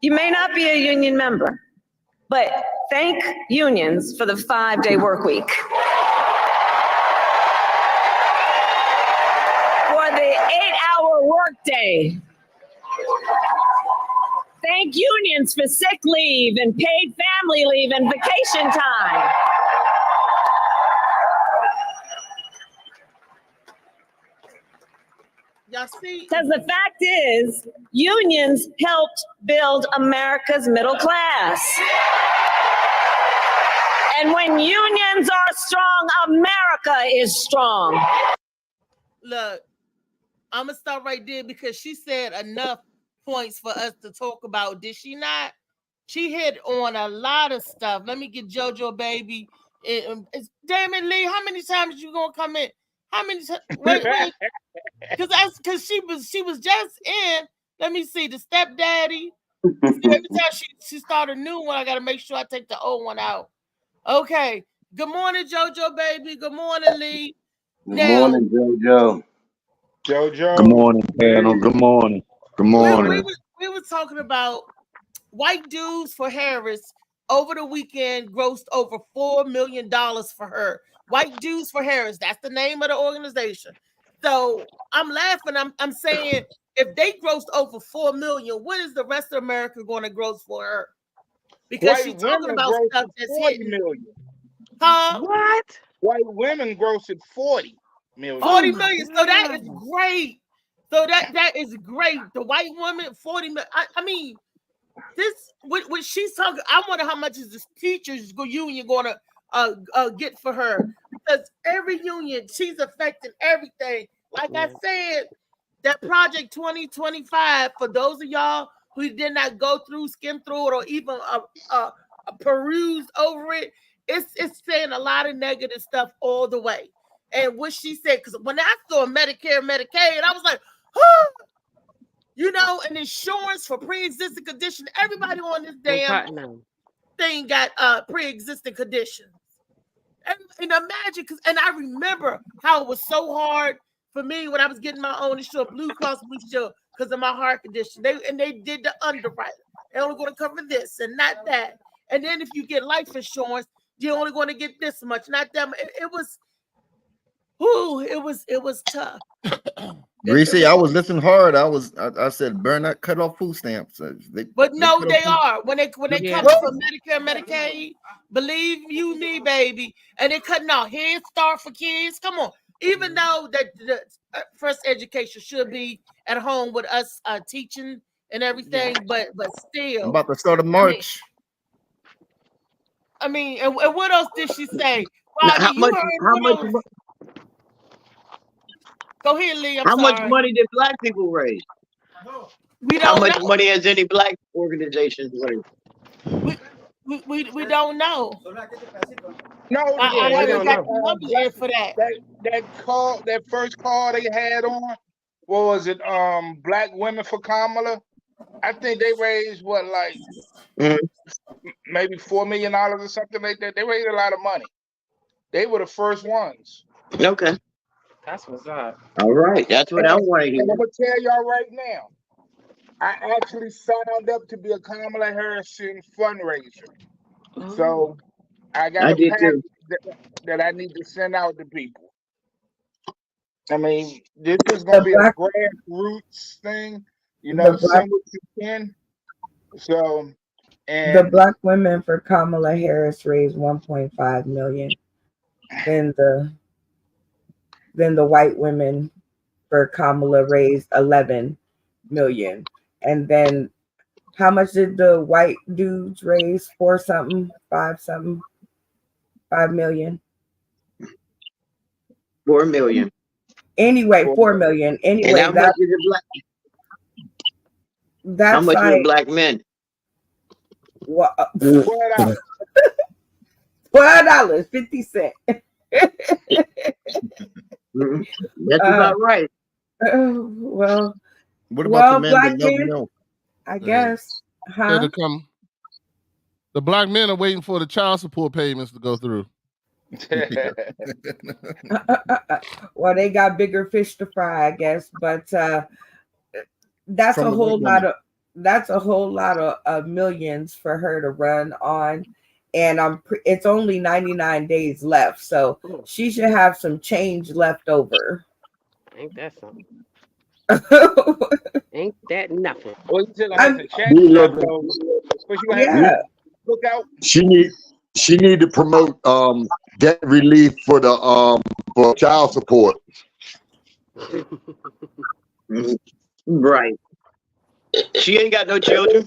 Speaker 10: You may not be a union member, but thank unions for the 5-day work week. For the 8-hour workday. Thank unions for sick leave and paid family leave and vacation time.
Speaker 3: Y'all see?
Speaker 10: Because the fact is, unions helped build America's middle class. And when unions are strong, America is strong.
Speaker 3: Look, I'm going to stop right there because she said enough points for us to talk about. Did she not? She hit on a lot of stuff. Let me get JoJo, baby. Damn it, Lee, how many times you going to come in? How many times? Wait. Because she was just in. Let me see, the stepdaddy. See, every time she start a new one, I got to make sure I take the old one out. Okay. Good morning, JoJo, baby. Good morning, Lee.
Speaker 4: Good morning, JoJo.
Speaker 8: JoJo.
Speaker 11: Good morning, panel. Good morning. Good morning.
Speaker 3: We were talking about white dudes for Harris over the weekend grossed over $4 million for her. White Dudes for Harris. That's the name of the organization. So I'm laughing. I'm saying if they grossed over $4 million, what is the rest of America going to gross for her? Because she's talking about stuff that's hitting.
Speaker 8: Million.
Speaker 3: Huh?
Speaker 5: What?
Speaker 8: White women grossed 40 million.
Speaker 3: 40 million. So that is great. So that is great. The white woman, 40 million. I mean, this what she's talking. I wonder how much is this teachers union going to get for her, because every union, she's affecting everything. Like I said, that Project 2025, for those of y'all who did not go through, skim through it, or even peruse over it, it's saying a lot of negative stuff all the way. And what she said, because when I saw Medicare, Medicaid, I was like, oh, and insurance for pre-existing condition. Everybody on this damn thing got pre-existing conditions. And imagine, and I remember how it was so hard for me when I was getting my own insurance, Blue Cross Blue Shield, because of my heart condition. They did the underwriting. They're only going to cover this and not that. And then if you get life insurance, you're only going to get this much, not that much. It was tough.
Speaker 6: Reese, I was listening hard. I said, burn that cut off food stamps.
Speaker 3: But no, they are. When they come from Medicare, Medicaid, believe you me, baby. And they're cutting out Head Start for kids. Come on. Even though that the first education should be at home with us teaching and everything, but still.
Speaker 6: I'm about to start a march.
Speaker 3: I mean, and what else did she say?
Speaker 12: How much?
Speaker 3: Go ahead, Lee.
Speaker 12: How much money did Black people raise?
Speaker 3: We don't
Speaker 12: How much
Speaker 3: know.
Speaker 12: money has any Black organizations raised?
Speaker 3: We don't know.
Speaker 8: No,
Speaker 3: I haven't got the numbers yet for that.
Speaker 8: That first call they had on, what was it? Black Women for Kamala. I think they raised maybe $4 million or something like that. They raised a lot of money. They were the first ones.
Speaker 12: Okay.
Speaker 5: That's what's up.
Speaker 12: All right. That's what I want to hear.
Speaker 8: And I'm gonna tell y'all right now, I actually signed up to be a Kamala Harris fundraiser. So I got
Speaker 12: I
Speaker 8: a
Speaker 12: did
Speaker 8: package
Speaker 12: too.
Speaker 8: that I need to send out to people. I mean, this is
Speaker 13: The
Speaker 8: gonna be a
Speaker 13: black,
Speaker 8: grassroots thing, you
Speaker 13: the
Speaker 8: know,
Speaker 13: black,
Speaker 8: send what you can. So,
Speaker 13: the
Speaker 8: and
Speaker 13: black women for Kamala Harris raised 1.5 million. Then the white women for Kamala raised 11 million. And then how much did the white dudes raise? 5 million.
Speaker 12: 4 million.
Speaker 13: Anyway, 4 million.
Speaker 12: And
Speaker 13: Anyway,
Speaker 12: how much is it black? How
Speaker 13: that's
Speaker 12: much is
Speaker 13: like
Speaker 12: it black men?
Speaker 13: what,
Speaker 8: $12.
Speaker 13: $12.50.
Speaker 12: That's about right.
Speaker 13: Well,
Speaker 6: What about the men
Speaker 13: black
Speaker 6: that love
Speaker 13: men,
Speaker 6: milk?
Speaker 13: I
Speaker 7: Yeah.
Speaker 13: guess, huh?
Speaker 7: To come. The black men are waiting for the child support payments to go through.
Speaker 13: Well, they got bigger fish to fry, I guess. But that's
Speaker 6: From
Speaker 13: a
Speaker 6: the
Speaker 13: whole
Speaker 6: white
Speaker 13: lot of millions for her to run on, and it's only 99 days left, so she should have some change left over.
Speaker 5: Ain't that something? Ain't that nothing?
Speaker 8: Well, you still
Speaker 13: I'm-
Speaker 8: has a check
Speaker 11: We
Speaker 8: left
Speaker 11: love
Speaker 8: over, but you gonna have
Speaker 13: Yeah.
Speaker 8: to look out.
Speaker 11: She need to promote debt relief for the for child support.
Speaker 12: Right. She ain't got no children.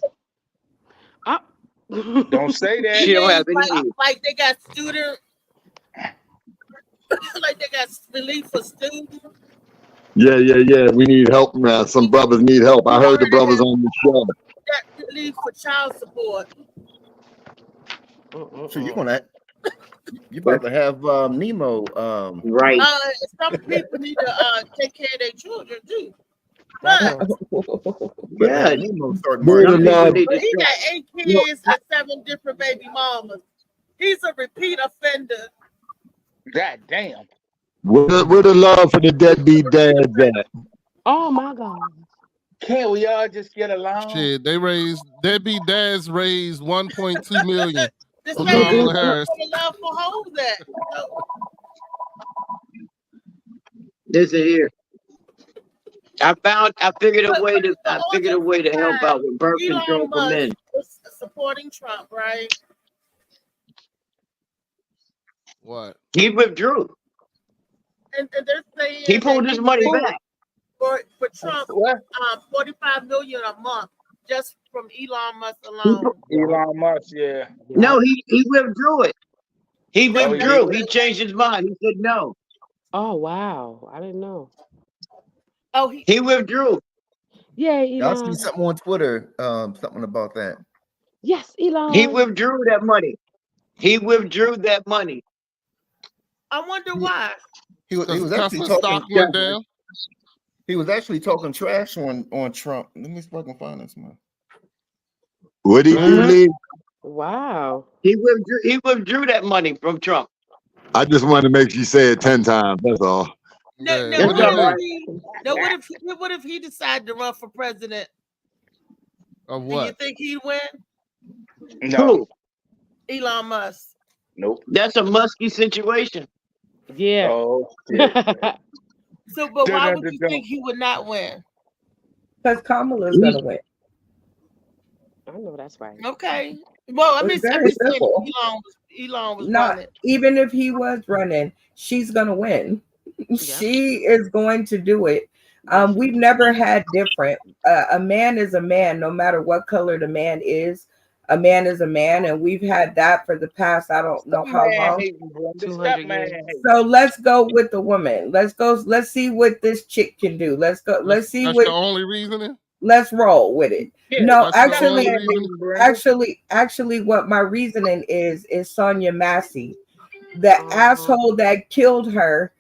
Speaker 8: Don't say that.
Speaker 12: She don't have any
Speaker 3: like,
Speaker 12: needs.
Speaker 3: like they got student, like they got relief for students.
Speaker 11: Yeah. We need help now. Some brothers need help. I heard the brothers on the show.
Speaker 3: That relief for child support.
Speaker 6: So you're about to have Nemo.
Speaker 12: Right.
Speaker 3: Some people need to take care of their children too.
Speaker 12: Yeah.
Speaker 6: Nemo start
Speaker 11: Word of
Speaker 12: Some people
Speaker 11: love.
Speaker 12: need
Speaker 3: But
Speaker 12: to
Speaker 3: he got
Speaker 12: start.
Speaker 3: 8 kids and 7 different baby mamas. He's a repeat offender.
Speaker 8: God damn.
Speaker 11: Where the love for the deadbeat dads at?
Speaker 5: Oh my God.
Speaker 8: Can't we all just get along?
Speaker 7: Shit, deadbeat dads raised 1.2 million
Speaker 3: This
Speaker 7: for
Speaker 3: lady
Speaker 7: Kamala Harris.
Speaker 3: for the love for hoes that.
Speaker 12: Listen here. I figured a way to help out with birth control
Speaker 3: Elon
Speaker 12: for men.
Speaker 3: Musk was supporting Trump, right?
Speaker 7: What?
Speaker 12: He withdrew.
Speaker 3: And they're saying
Speaker 12: He pulled
Speaker 3: that
Speaker 12: his money back.
Speaker 3: for Trump,
Speaker 8: What?
Speaker 3: 45 million a month just from Elon Musk alone.
Speaker 8: Elon Musk, yeah.
Speaker 12: No, he withdrew it. He
Speaker 3: Oh,
Speaker 12: withdrew.
Speaker 3: yeah.
Speaker 12: He changed his mind. He said no.
Speaker 5: Oh wow. I didn't know.
Speaker 3: Oh,
Speaker 12: He withdrew.
Speaker 5: Yeah,
Speaker 6: Y'all see
Speaker 5: Elon.
Speaker 6: something on Twitter? Something about that.
Speaker 5: Yes, Elon.
Speaker 12: He withdrew that money. He withdrew that money.
Speaker 3: I wonder why.
Speaker 6: He was actually
Speaker 7: Tesla
Speaker 6: talking.
Speaker 7: stock went down.
Speaker 6: He was actually talking trash on Trump. Let me see if I can find this man.
Speaker 11: What did you leave?
Speaker 5: Wow.
Speaker 12: He withdrew that money from Trump.
Speaker 11: I just wanted to make sure you say it 10 times. That's all.
Speaker 3: Now,
Speaker 7: Yeah,
Speaker 3: what
Speaker 7: what
Speaker 3: if
Speaker 7: did
Speaker 3: what if he decided to run for president?
Speaker 7: Of
Speaker 3: Do you
Speaker 7: what?
Speaker 3: think he'd win?
Speaker 8: No.
Speaker 3: Elon Musk.
Speaker 8: Nope.
Speaker 12: That's a musky situation.
Speaker 5: Yeah.
Speaker 8: Oh, shit.
Speaker 3: So, but why would you
Speaker 8: Dun-dun-dun-dun.
Speaker 3: think he would not win?
Speaker 13: Because Kamala's gonna win.
Speaker 5: I know that's right.
Speaker 3: Okay. Well,
Speaker 13: It's
Speaker 3: I'm
Speaker 13: very
Speaker 3: just saying
Speaker 13: simple.
Speaker 3: Elon was
Speaker 13: Not
Speaker 3: running.
Speaker 13: even if he was running, she's gonna win. She is going to do it. We've never had different. A man is a man, no matter what color the man is. A man is a man, and we've had that for the past I don't know how long.
Speaker 5: 200 years.
Speaker 13: So let's go with the woman. Let's go. Let's see what this chick can do. Let's go. Let's see
Speaker 7: That's
Speaker 13: what.
Speaker 7: your only reasoning?
Speaker 13: Let's roll with it.
Speaker 8: Yeah,
Speaker 13: No,
Speaker 7: that's your only reasoning?
Speaker 13: actually, what my reasoning is Sonia Massey, the asshole that killed her.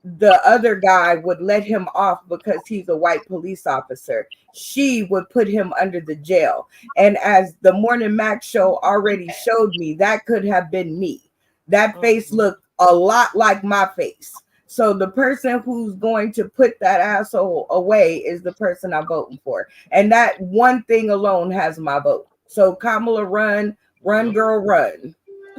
Speaker 13: The other guy would let him off because he's a white police officer. She would put him under the jail. And as the Morning Mac show already showed me, that could have been me. That face looked a lot like my face. So the person who's going to put that asshole away is the person I'm voting for. And that one thing alone has my vote. So Kamala, run, girl, run.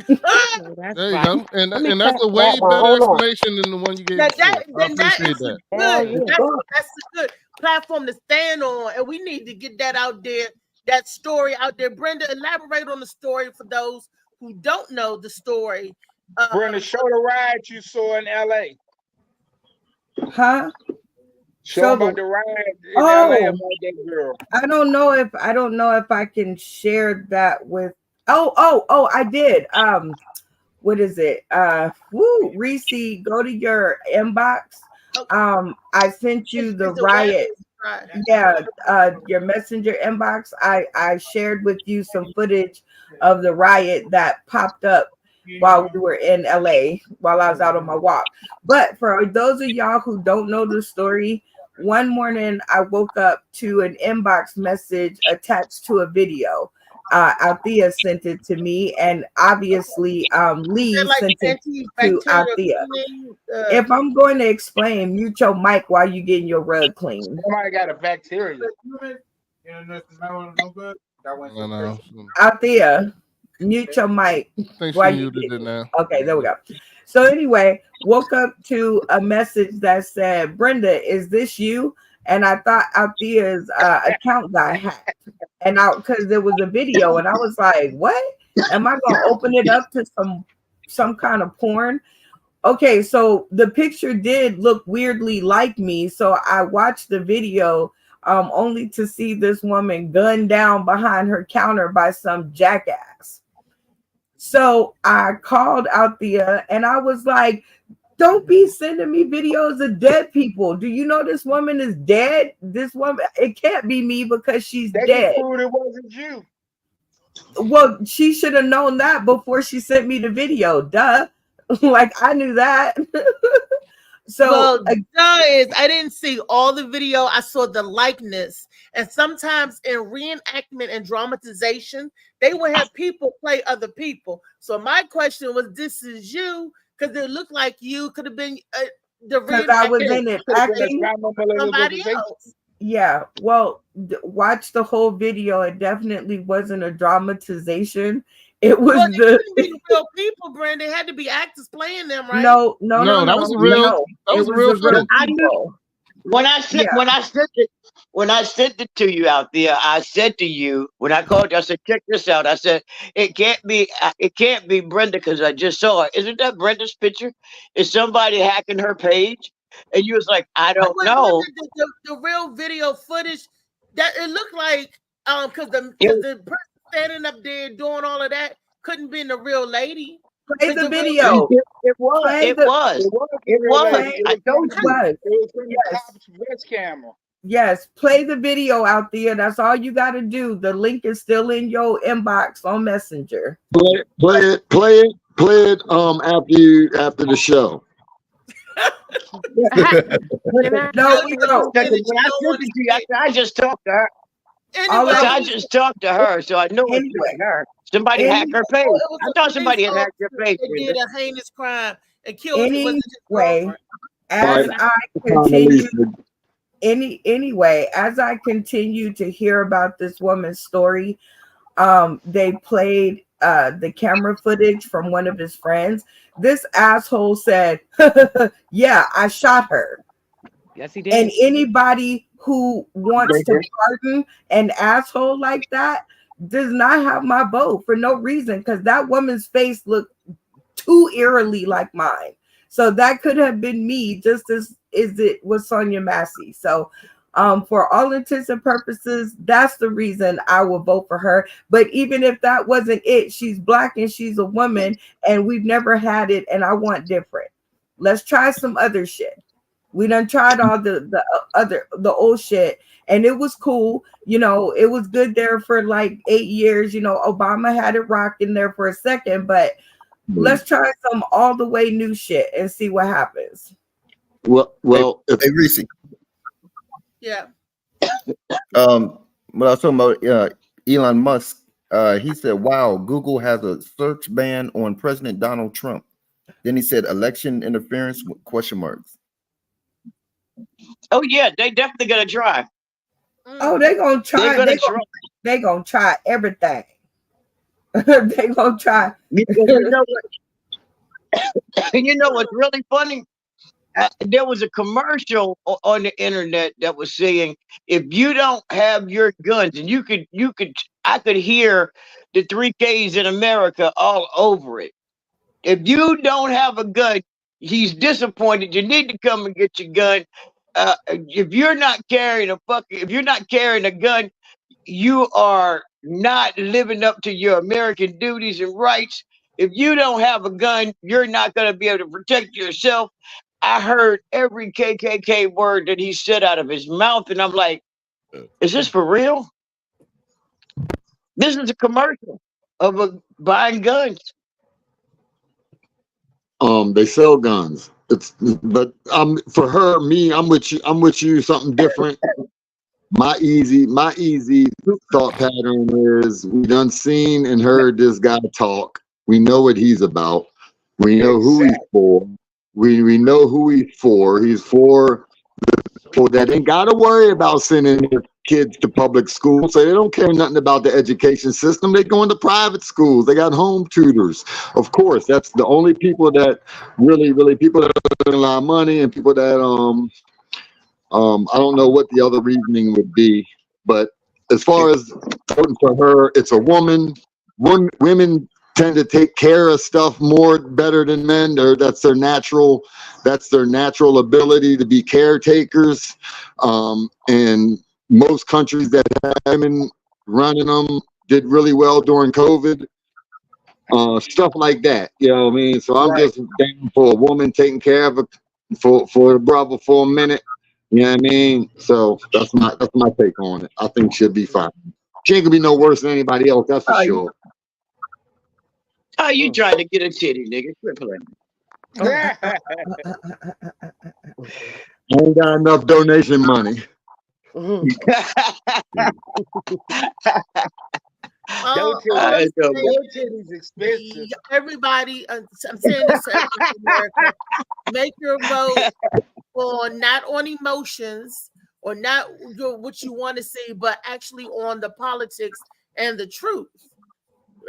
Speaker 7: There you go. And that's a way better explanation than the one you gave before. I appreciate that.
Speaker 3: Good. That's a good platform to stand on, and we need to get that out there. That story out there. Brenda, elaborate on the story for those who don't know the story.
Speaker 8: Brenda, show the ride you saw in LA.
Speaker 13: Huh?
Speaker 8: Show about the ride in LA about that girl.
Speaker 13: I don't know if I can share that with. Oh, I did. What is it? Reese, go to your inbox. I sent you the riot. Yeah, your messenger inbox. I shared with you some footage of the riot that popped up while we were in LA while I was out on my walk. But for those of y'all who don't know the story, one morning I woke up to an inbox message attached to a video. Althea sent it to me, and obviously Lee sent it to Althea. If I'm going to explain, mute your mic while you getting your rug clean.
Speaker 8: Somebody got a bacteria.
Speaker 7: No.
Speaker 13: Althea, mute your mic.
Speaker 7: While you muted it now.
Speaker 13: Okay, there we go. So anyway, woke up to a message that said, "Brenda, is this you?" And I thought Althea's account got hacked, and because there was a video, and I was like, "What? Am I gonna open it up to some kind of porn?" Okay, so the picture did look weirdly like me, so I watched the video, only to see this woman gunned down behind her counter by some jackass. So I called Althea, and I was like, don't be sending me videos of dead people. Do you know this woman is dead? This woman, it can't be me because she's dead.
Speaker 8: It wasn't you.
Speaker 13: Well, she should have known that before she sent me the video. Duh. Like I knew that. So
Speaker 3: I didn't see all the video. I saw the likeness. And sometimes in reenactment and dramatization, they will have people play other people. So my question was, this is you? Because it looked like you could have been the
Speaker 13: because I was in it acting.
Speaker 3: Somebody else.
Speaker 13: Yeah, well, watch the whole video. It definitely wasn't a dramatization. It was
Speaker 3: it couldn't be real people, Brandon. It had to be actors playing them, right?
Speaker 13: No,
Speaker 7: that was real. That was real footage.
Speaker 12: I knew when I sent it to you out there. I said to you when I called you, I said, check this out. I said it can't be Brenda because I just saw it. Isn't that Brenda's picture? Is somebody hacking her page? And you was like, I don't know.
Speaker 3: The real video footage that it looked like because the person standing up there doing all of that couldn't be the real lady.
Speaker 13: Play the video.
Speaker 12: It was. I told you.
Speaker 8: It was from the cop's breast camera.
Speaker 13: Yes, play the video out there. That's all you got to do. The link is still in your inbox on Messenger.
Speaker 11: Play it. After the show.
Speaker 13: No, we don't.
Speaker 12: I just talked to her. I just talked to her, so I know it's her. Somebody hacked her page. I thought somebody had hacked her page.
Speaker 3: They did a heinous crime and killed
Speaker 13: anyway. As I continue to hear about this woman's story, they played the camera footage from one of his friends. This asshole said, "Yeah, I shot her."
Speaker 5: Yes, he did.
Speaker 13: And anybody who wants to pardon an asshole like that does not have my vote for no reason, because that woman's face looked too eerily like mine. So that could have been me, just as it was Sonia Massey. So for all intents and purposes, that's the reason I will vote for her. But even if that wasn't it, she's Black and she's a woman, and we've never had it, and I want different. Let's try some other shit. We done tried all the old shit, and it was cool. You know, it was good there for like 8 years. You know, Obama had it rocking there for a second, but let's try some all the way new shit and see what happens.
Speaker 11: Well,
Speaker 6: hey Reese.
Speaker 3: Yeah.
Speaker 6: What I was talking about, Elon Musk. He said, "Wow, Google has a search ban on President Donald Trump." Then he said election interference with question marks.
Speaker 12: Oh yeah, they definitely gonna try.
Speaker 13: Oh, they gonna try.
Speaker 12: They're gonna try.
Speaker 13: They gonna try everything. They gonna try.
Speaker 12: You know what's really funny? There was a commercial on the internet that was saying, if you don't have your guns, and I could hear the 3Ks in America all over it. If you don't have a gun, he's disappointed. You need to come and get your gun. If you're not carrying a gun, you are not living up to your American duties and rights. If you don't have a gun, you're not going to be able to protect yourself. I heard every KKK word that he said out of his mouth, and I'm like, is this for real? This is a commercial of buying guns.
Speaker 11: They sell guns. But for her, me, I'm with you. Something different. My easy thought pattern is we done seen and heard this guy talk. We know what he's about. We know who he's for. We know who he's for. He's for people that ain't got to worry about sending their kids to public school, so they don't care nothing about the education system. They go into private schools. They got home tutors. Of course, that's the only people that really people that earn a lot of money, and people that I don't know what the other reasoning would be. But as far as voting for her, it's a woman. Women tend to take care of stuff better than men. That's their natural ability to be caretakers. And most countries that have women running them did really well during COVID. Stuff like that. You know what I mean? So I'm just down for a woman taking care of for the brother for a minute. You know what I mean? So that's my take on it. I think she'll be fine. She ain't gonna be no worse than anybody else, that's for sure.
Speaker 12: Oh, you trying to get a titty, nigga? Triple M.
Speaker 11: I ain't got enough donation money.
Speaker 8: Titty's expensive.
Speaker 3: Everybody, I'm saying this to America, make your vote not on emotions or not what you want to see, but actually on the politics and the truth.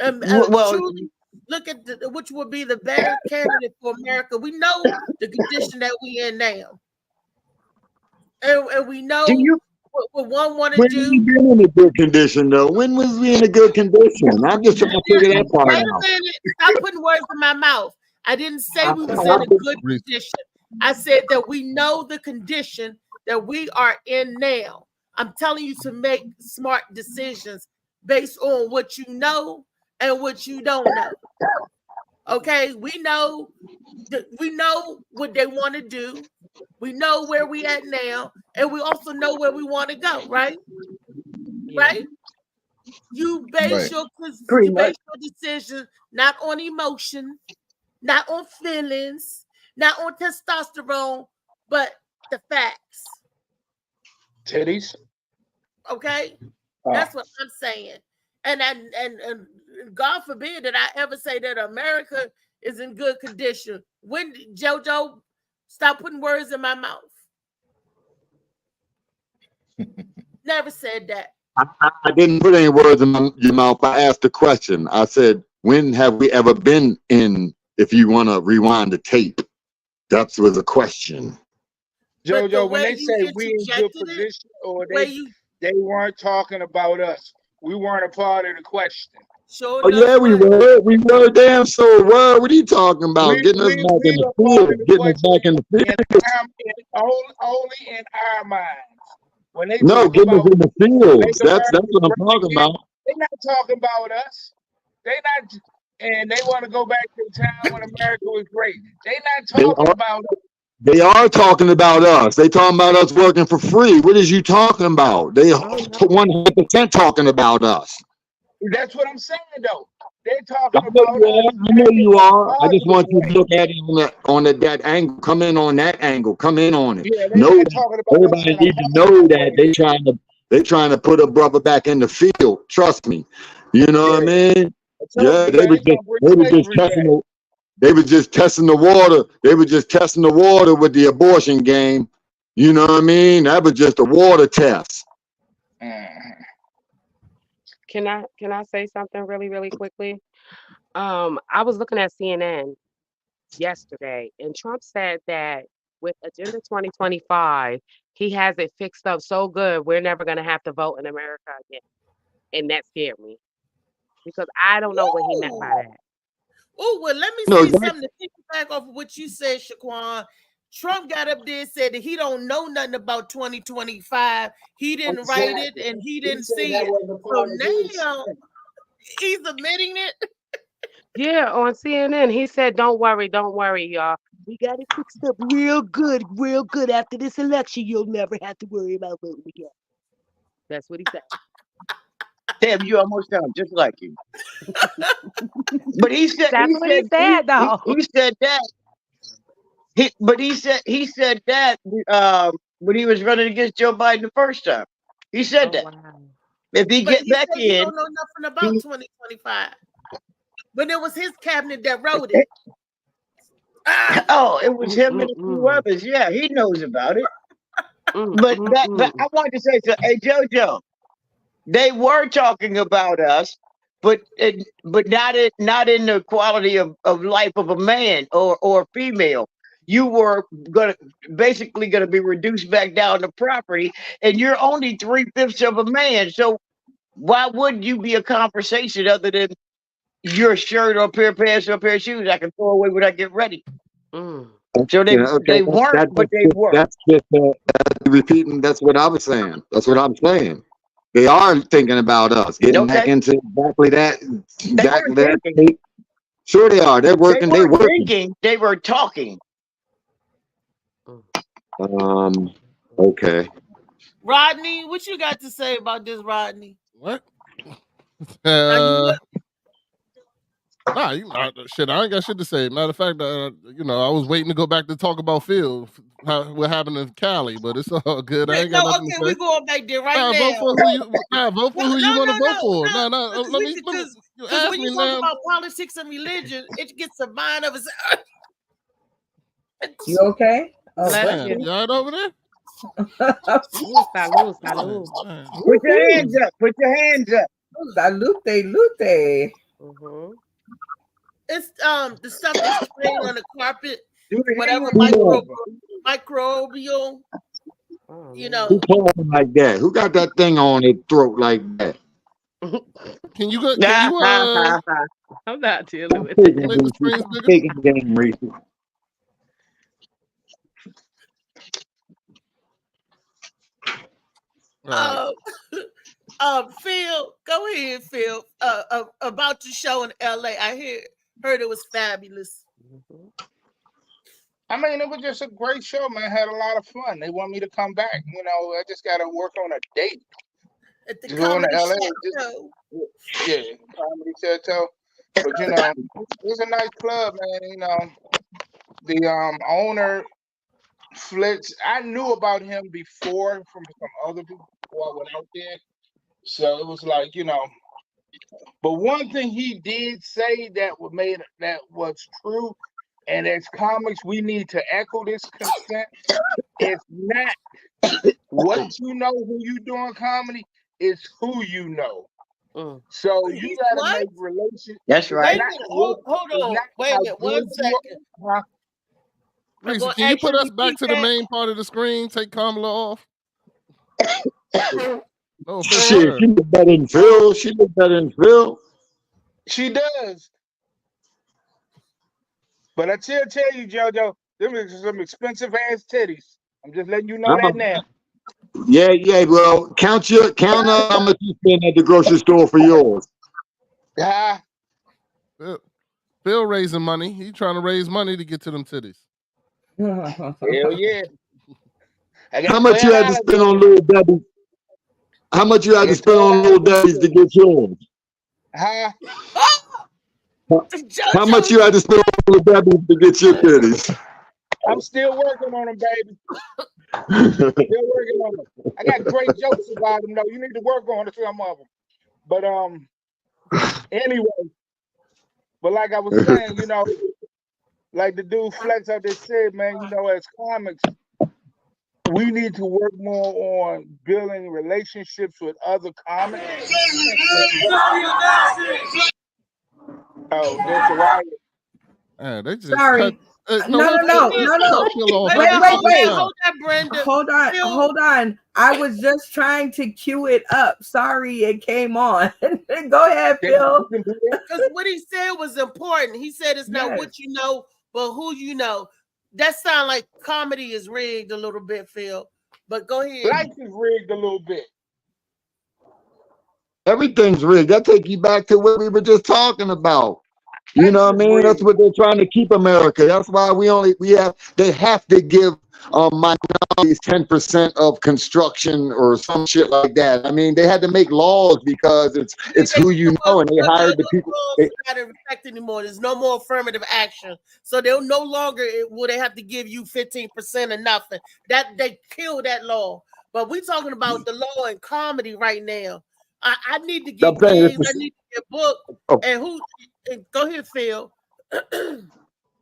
Speaker 3: Truly look at which would be the better candidate for America. We know the condition that we in now, and we know what one want to do.
Speaker 11: When we been in a good condition, though? When was we in a good condition? I'm just trying to figure that part out.
Speaker 3: Wait a minute! Stop putting words in my mouth. I didn't say we was in a good condition. I said that we know the condition that we are in now. I'm telling you to make smart decisions based on what you know and what you don't know. Okay, we know what they want to do. We know where we at now, and we also know where we want to go. Right? Right? You base your decision not on emotion, not on feelings, not on testosterone, but the facts.
Speaker 8: Titties.
Speaker 3: Okay, that's what I'm saying. And God forbid that I ever say that America is in good condition. When JoJo, stop putting words in my mouth. Never said that.
Speaker 11: I didn't put any words in your mouth. I asked a question. I said, when have we ever been in, if you want to rewind the tape? That was a question.
Speaker 8: JoJo, when they say we in good position, or they weren't talking about us. We weren't a part of the question.
Speaker 3: Sure.
Speaker 11: Oh yeah, we were. We were damn so were. What are you talking about? Getting us back in the field. Getting us back in the field.
Speaker 8: Only in our minds. When they
Speaker 11: getting us in the fields. That's what I'm talking about.
Speaker 8: They're not talking about us. They not, and they want to go back to the time when America was great. They not talking about us.
Speaker 11: They are talking about us. They talking about us working for free. What is you talking about? They 100% talking about us.
Speaker 8: That's what I'm saying, though. They're talking about us.
Speaker 11: I know you are. I just want you to look at it on that angle. Come in on that angle. Come in on it.
Speaker 8: Yeah,
Speaker 11: everybody needs to know that they trying to put a brother back in the field. Trust me. You know what I mean? Yeah, they were just testing. They were just testing the water. They were just testing the water with the abortion game. You know what I mean? That was just a water test.
Speaker 5: Can I say something really quickly? I was looking at CNN yesterday, and Trump said that with Agenda 2025, he has it fixed up so good we're never gonna have to vote in America again. And that scared me because I don't know what he meant by that.
Speaker 3: Oh, well, let me
Speaker 11: No,
Speaker 3: say
Speaker 11: that,
Speaker 3: something to piggyback off of what you said, Shaquan. Trump got up there and said that he don't know nothing about 2025. He didn't write it and he didn't see it. So now he's admitting it.
Speaker 5: Yeah, on CNN, he said, don't worry, y'all. We got it fixed up real good. After this election, you'll never have to worry about voting again. That's what he said.
Speaker 12: Damn, you almost sound just like him. But he said
Speaker 5: That's what he said, though.
Speaker 12: he said that. He said that when he was running against Joe Biden the first time. He said that.
Speaker 5: Wow.
Speaker 12: If he
Speaker 3: But
Speaker 12: get
Speaker 3: he
Speaker 12: back
Speaker 3: said he
Speaker 12: in,
Speaker 3: don't know nothing about 2025. But it was his cabinet that wrote it.
Speaker 12: Oh, it was him and a few others. Yeah, he knows about it. But I wanted to say so. Hey, JoJo, they were talking about us, but not in the quality of life of a man or female. You were basically gonna be reduced back down to property, and you're only 3/5 of a man. So why wouldn't you be a conversation other than your shirt or a pair of pants or a pair of shoes I can throw away when I get ready? So they weren't, but they were.
Speaker 11: That's just repeating. That's what I was saying. That's what I'm saying. They are thinking about us getting back into exactly that. Sure, they are. They're working.
Speaker 12: They weren't thinking. They were talking.
Speaker 11: Okay.
Speaker 3: Rodney, what you got to say about this, Rodney?
Speaker 7: What? Shit, I ain't got shit to say. Matter of fact, I was waiting to go back to talk about Phil, what happened in Cali, but it's all good. I ain't got nothing to say.
Speaker 3: We're going back there right now.
Speaker 7: Vote for who you want to vote for. No, let me.
Speaker 3: Because
Speaker 7: You ask
Speaker 3: when
Speaker 7: me
Speaker 3: you
Speaker 7: now.
Speaker 3: talk about politics and religion, it gets a mind of its.
Speaker 13: You okay? Oh,
Speaker 7: Bless you. You all right over there?
Speaker 5: Salud.
Speaker 12: Put your hands up. Put your hands up.
Speaker 13: Salute.
Speaker 3: It's the stuff that's spraying on the carpet, whatever microbial.
Speaker 11: Who talking like that? Who got that thing on their throat like that?
Speaker 7: Can you go?
Speaker 5: I'm not dealing with it.
Speaker 11: Taking game, Reese.
Speaker 3: Phil, go ahead, Phil. About your show in LA, I heard it was fabulous.
Speaker 8: I mean, it was just a great show, man. Had a lot of fun. They want me to come back. I just got to work on a date.
Speaker 3: At the
Speaker 8: Comedy
Speaker 3: Comedy
Speaker 8: Chateau. Yeah, Comedy Chateau. But it's a nice club, man. The owner Flitz, I knew about him before from some other people before I went out there. So it was like, but one thing he did say that was true, and as comics, we need to echo this consent. It's not what you know who you doing comedy, it's who you know. So you gotta make relations.
Speaker 12: That's right.
Speaker 3: Hold on. Wait a minute. 1 second.
Speaker 7: Reese, can you put us back to the main part of the screen? Take Kamala off. No,
Speaker 11: Shit, she look better than Phil.
Speaker 8: She does. But I tell you, JoJo, them is some expensive ass titties. I'm just letting you know that now.
Speaker 11: Yeah. Well, count up how much you spend at the grocery store for yours.
Speaker 7: Phil raising money. He trying to raise money to get to them titties.
Speaker 8: Hell yeah.
Speaker 11: How much you had to spend on Little Debbie? How much you had to spend on Little Debbie's to get yours? How much you had to spend on Little Debbie's to get your titties?
Speaker 8: I'm still working on them, baby. Still working on them. I got great jokes about them, though. You need to work on some of them. But anyway. But like I was saying, like the dude Flex out there said, man, you know, as comics, we need to work more on building relationships with other comics. Oh, there's a riot.
Speaker 7: Man, they just
Speaker 13: Sorry.
Speaker 7: cut.
Speaker 13: No.
Speaker 7: Phil off
Speaker 13: Wait,
Speaker 7: right
Speaker 13: wait, wait.
Speaker 3: Hold that, Brenda.
Speaker 13: Hold on,
Speaker 3: Phil-
Speaker 13: hold on. I was just trying to cue it up. Sorry, it came on. Go ahead, Phil.
Speaker 3: Because what he said was important. He said it's not
Speaker 13: Yes.
Speaker 3: what you know, but who you know. That sounds like comedy is rigged a little bit, Phil. But go ahead.
Speaker 8: Life is rigged a little bit.
Speaker 11: Everything's rigged. That take you back to what we were just talking about. You know what I mean? That's what they're trying to keep America. That's why they have to give minorities 10% of construction or some shit like that. I mean, they had to make laws because it's who you know, and they hired the people.
Speaker 3: It's not in effect anymore. There's no more affirmative action. So they'll no longer will they have to give you 15% or nothing. That they killed that law. But we're talking about the law in comedy right now. I need to get gigs, I need to get booked. And who go ahead, Phil.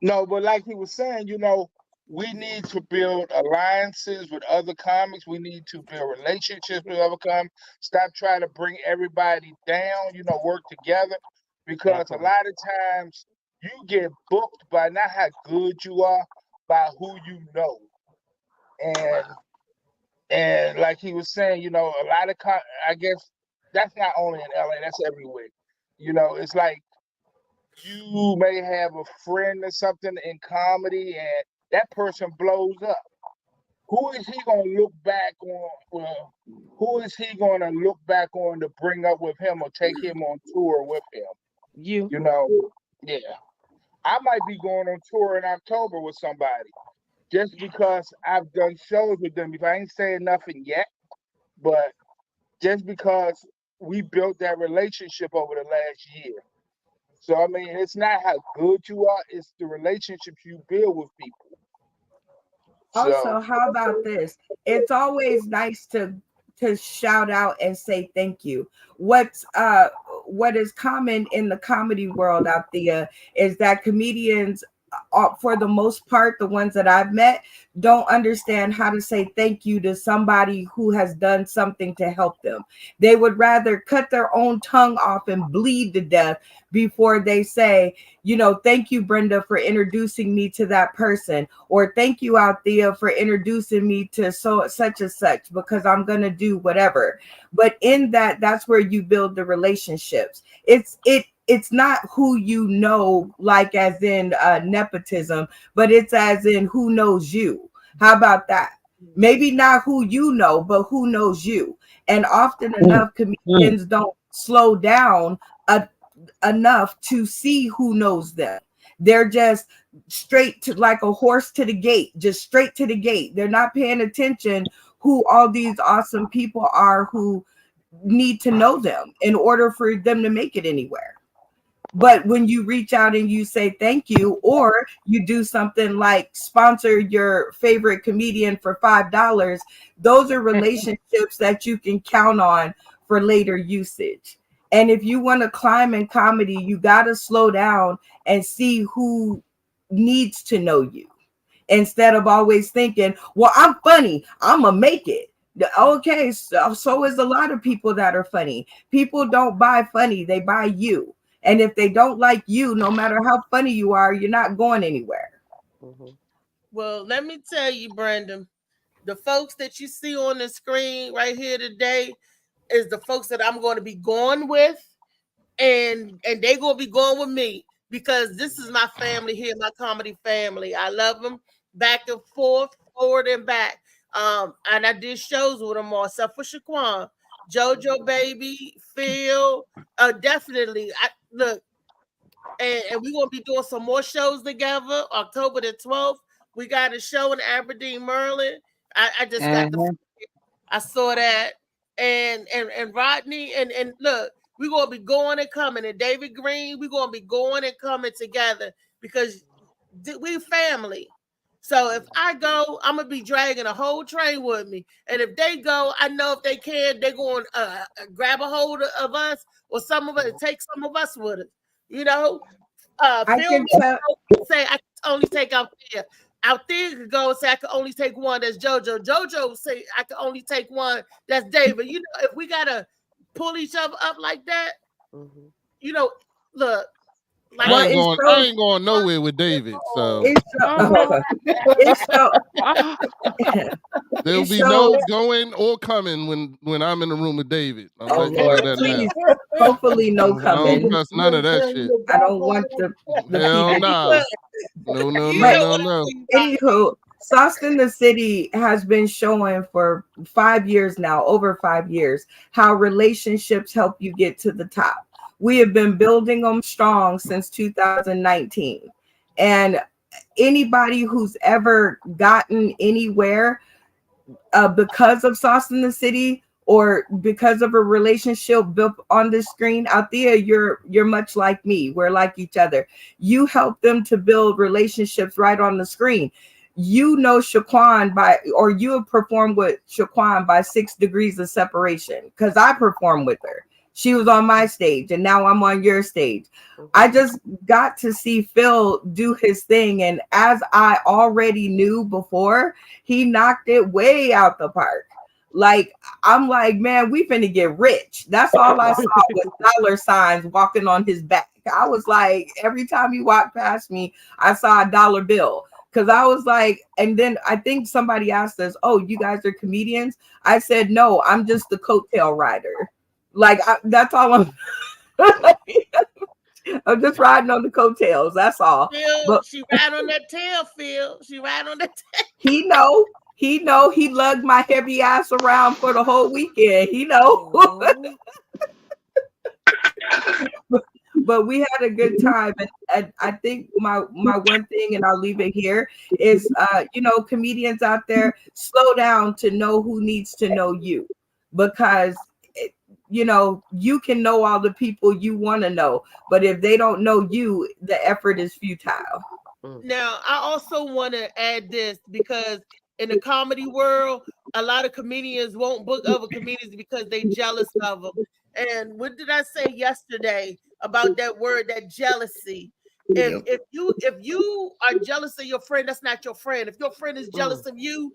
Speaker 8: No, but like he was saying, you know, we need to build alliances with other comics. We need to build relationships with other comics. Stop trying to bring everybody down, you know, work together. Because a lot of times you get booked by not how good you are, by who you know. And like he was saying, you know, a lot of I guess that's not only in LA, that's everywhere. You know, it's like you may have a friend or something in comedy and that person blows up. Who is he going to look back on? Who is he going to look back on to bring up with him or take him on tour with him?
Speaker 5: You
Speaker 8: know, yeah. I might be going on tour in October with somebody just because I've done shows with them. If I ain't saying nothing yet, but just because we built that relationship over the last year. So, I mean, it's not how good you are, it's the relationships you build with people.
Speaker 13: Also, how about this? It's always nice to shout out and say thank you. What is common in the comedy world out there is that comedians, for the most part, the ones that I've met, don't understand how to say thank you to somebody who has done something to help them. They would rather cut their own tongue off and bleed to death before they say, you know, thank you, Brenda, for introducing me to that person, or thank you, Althea, for introducing me to such and such, because I'm gonna do whatever. But in that's where you build the relationships. It's not who you know, like as in nepotism, but it's as in who knows you. How about that? Maybe not who you know, but who knows you. And often enough, comedians don't slow down enough to see who knows them. They're just straight to, like a horse to the gate, just straight to the gate. They're not paying attention who all these awesome people are who need to know them in order for them to make it anywhere. But when you reach out and you say thank you, or you do something like sponsor your favorite comedian for $5, those are relationships that you can count on for later usage. And if you want to climb in comedy, you got to slow down and see who needs to know you, instead of always thinking, well, I'm funny, I'm going to make it. Okay, so is a lot of people that are funny. People don't buy funny, they buy you. And if they don't like you, no matter how funny you are, you're not going anywhere.
Speaker 3: Well, let me tell you, Brandon, the folks that you see on the screen right here today is the folks that I'm going to be going with, and they're going to be going with me, because this is my family here, my comedy family. I love them back and forth, forward and back. And I did shows with them all, except for Shaquan, JoJo Baby, Phil, definitely. Look, and we're going to be doing some more shows together. October the 12th, we got a show in Aberdeen, Maryland. I just got I saw that. And Rodney, and look, we're going to be going and coming. And David Green, we're going to be going and coming together, because we family. So if I go, I'm going to be dragging a whole train with me. And if they go, I know if they can, they're going to grab a hold of us, or some of us, take some of us with us. You know,
Speaker 13: I can
Speaker 3: only take out there. Out there could go and say I could only take one. That's JoJo. JoJo would say I could only take one. That's David. You know, if we gotta pull each other up like that, you know, look. Like
Speaker 7: I ain't going nowhere with David. So there'll be no going or coming when I'm in the room with David.
Speaker 13: Oh Lord, please, hopefully no coming.
Speaker 7: I don't trust none of that shit.
Speaker 13: I don't want the
Speaker 7: Hell
Speaker 13: people.
Speaker 7: No.
Speaker 13: Anywho, Sauce in the City has been showing for 5 years now, over 5 years, how relationships help you get to the top. We have been building them strong since 2019. And anybody who's ever gotten anywhere because of Sauce in the City or because of a relationship built on the screen, out there, you're much like me. We're like each other. You help them to build relationships right on the screen. You know Shaquan or you have performed with Shaquan by 6 degrees of separation because I performed with her. She was on my stage and now I'm on your stage. I just got to see Phil do his thing. And as I already knew before, he knocked it way out the park. Like, I'm like, man, we finna get rich. That's all I saw was dollar signs walking on his back. I was like, every time he walked past me, I saw a dollar bill. Because I was like, and then I think somebody asked us, oh, you guys are comedians? I said, no, I'm just the coattail rider. Like, that's all I'm I'm just riding on the coattails. That's all.
Speaker 3: Phil,
Speaker 13: but
Speaker 3: she ride on that tail, Phil. She ride on that tail.
Speaker 13: He know he lugged my heavy ass around for the whole weekend. He know. But we had a good time. And I think my one thing, and I'll leave it here, is comedians out there, slow down to know who needs to know you. Because you can know all the people you want to know, but if they don't know you, the effort is futile.
Speaker 3: Now, I also want to add this because in the comedy world, a lot of comedians won't book other comedians because they jealous of them. And what did I say yesterday about that word, that jealousy? If you are jealous of your friend, that's not your friend. If your friend is jealous of you,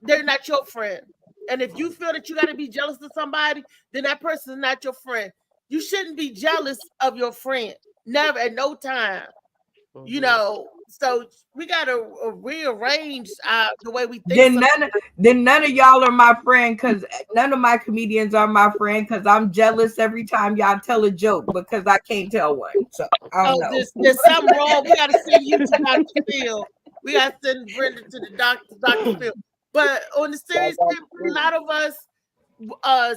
Speaker 3: they're not your friend. And if you feel that you got to be jealous of somebody, then that person is not your friend. You shouldn't be jealous of your friend. Never, at no time. So we got to rearrange the way we think.
Speaker 13: Then none of y'all are my friend because none of my comedians are my friend because I'm jealous every time y'all tell a joke because I can't tell one. So I don't know.
Speaker 3: There's something wrong. We got to send you to Dr. Phil. We got to send Brenda to the Dr. Phil. But on the serious tip, a lot of us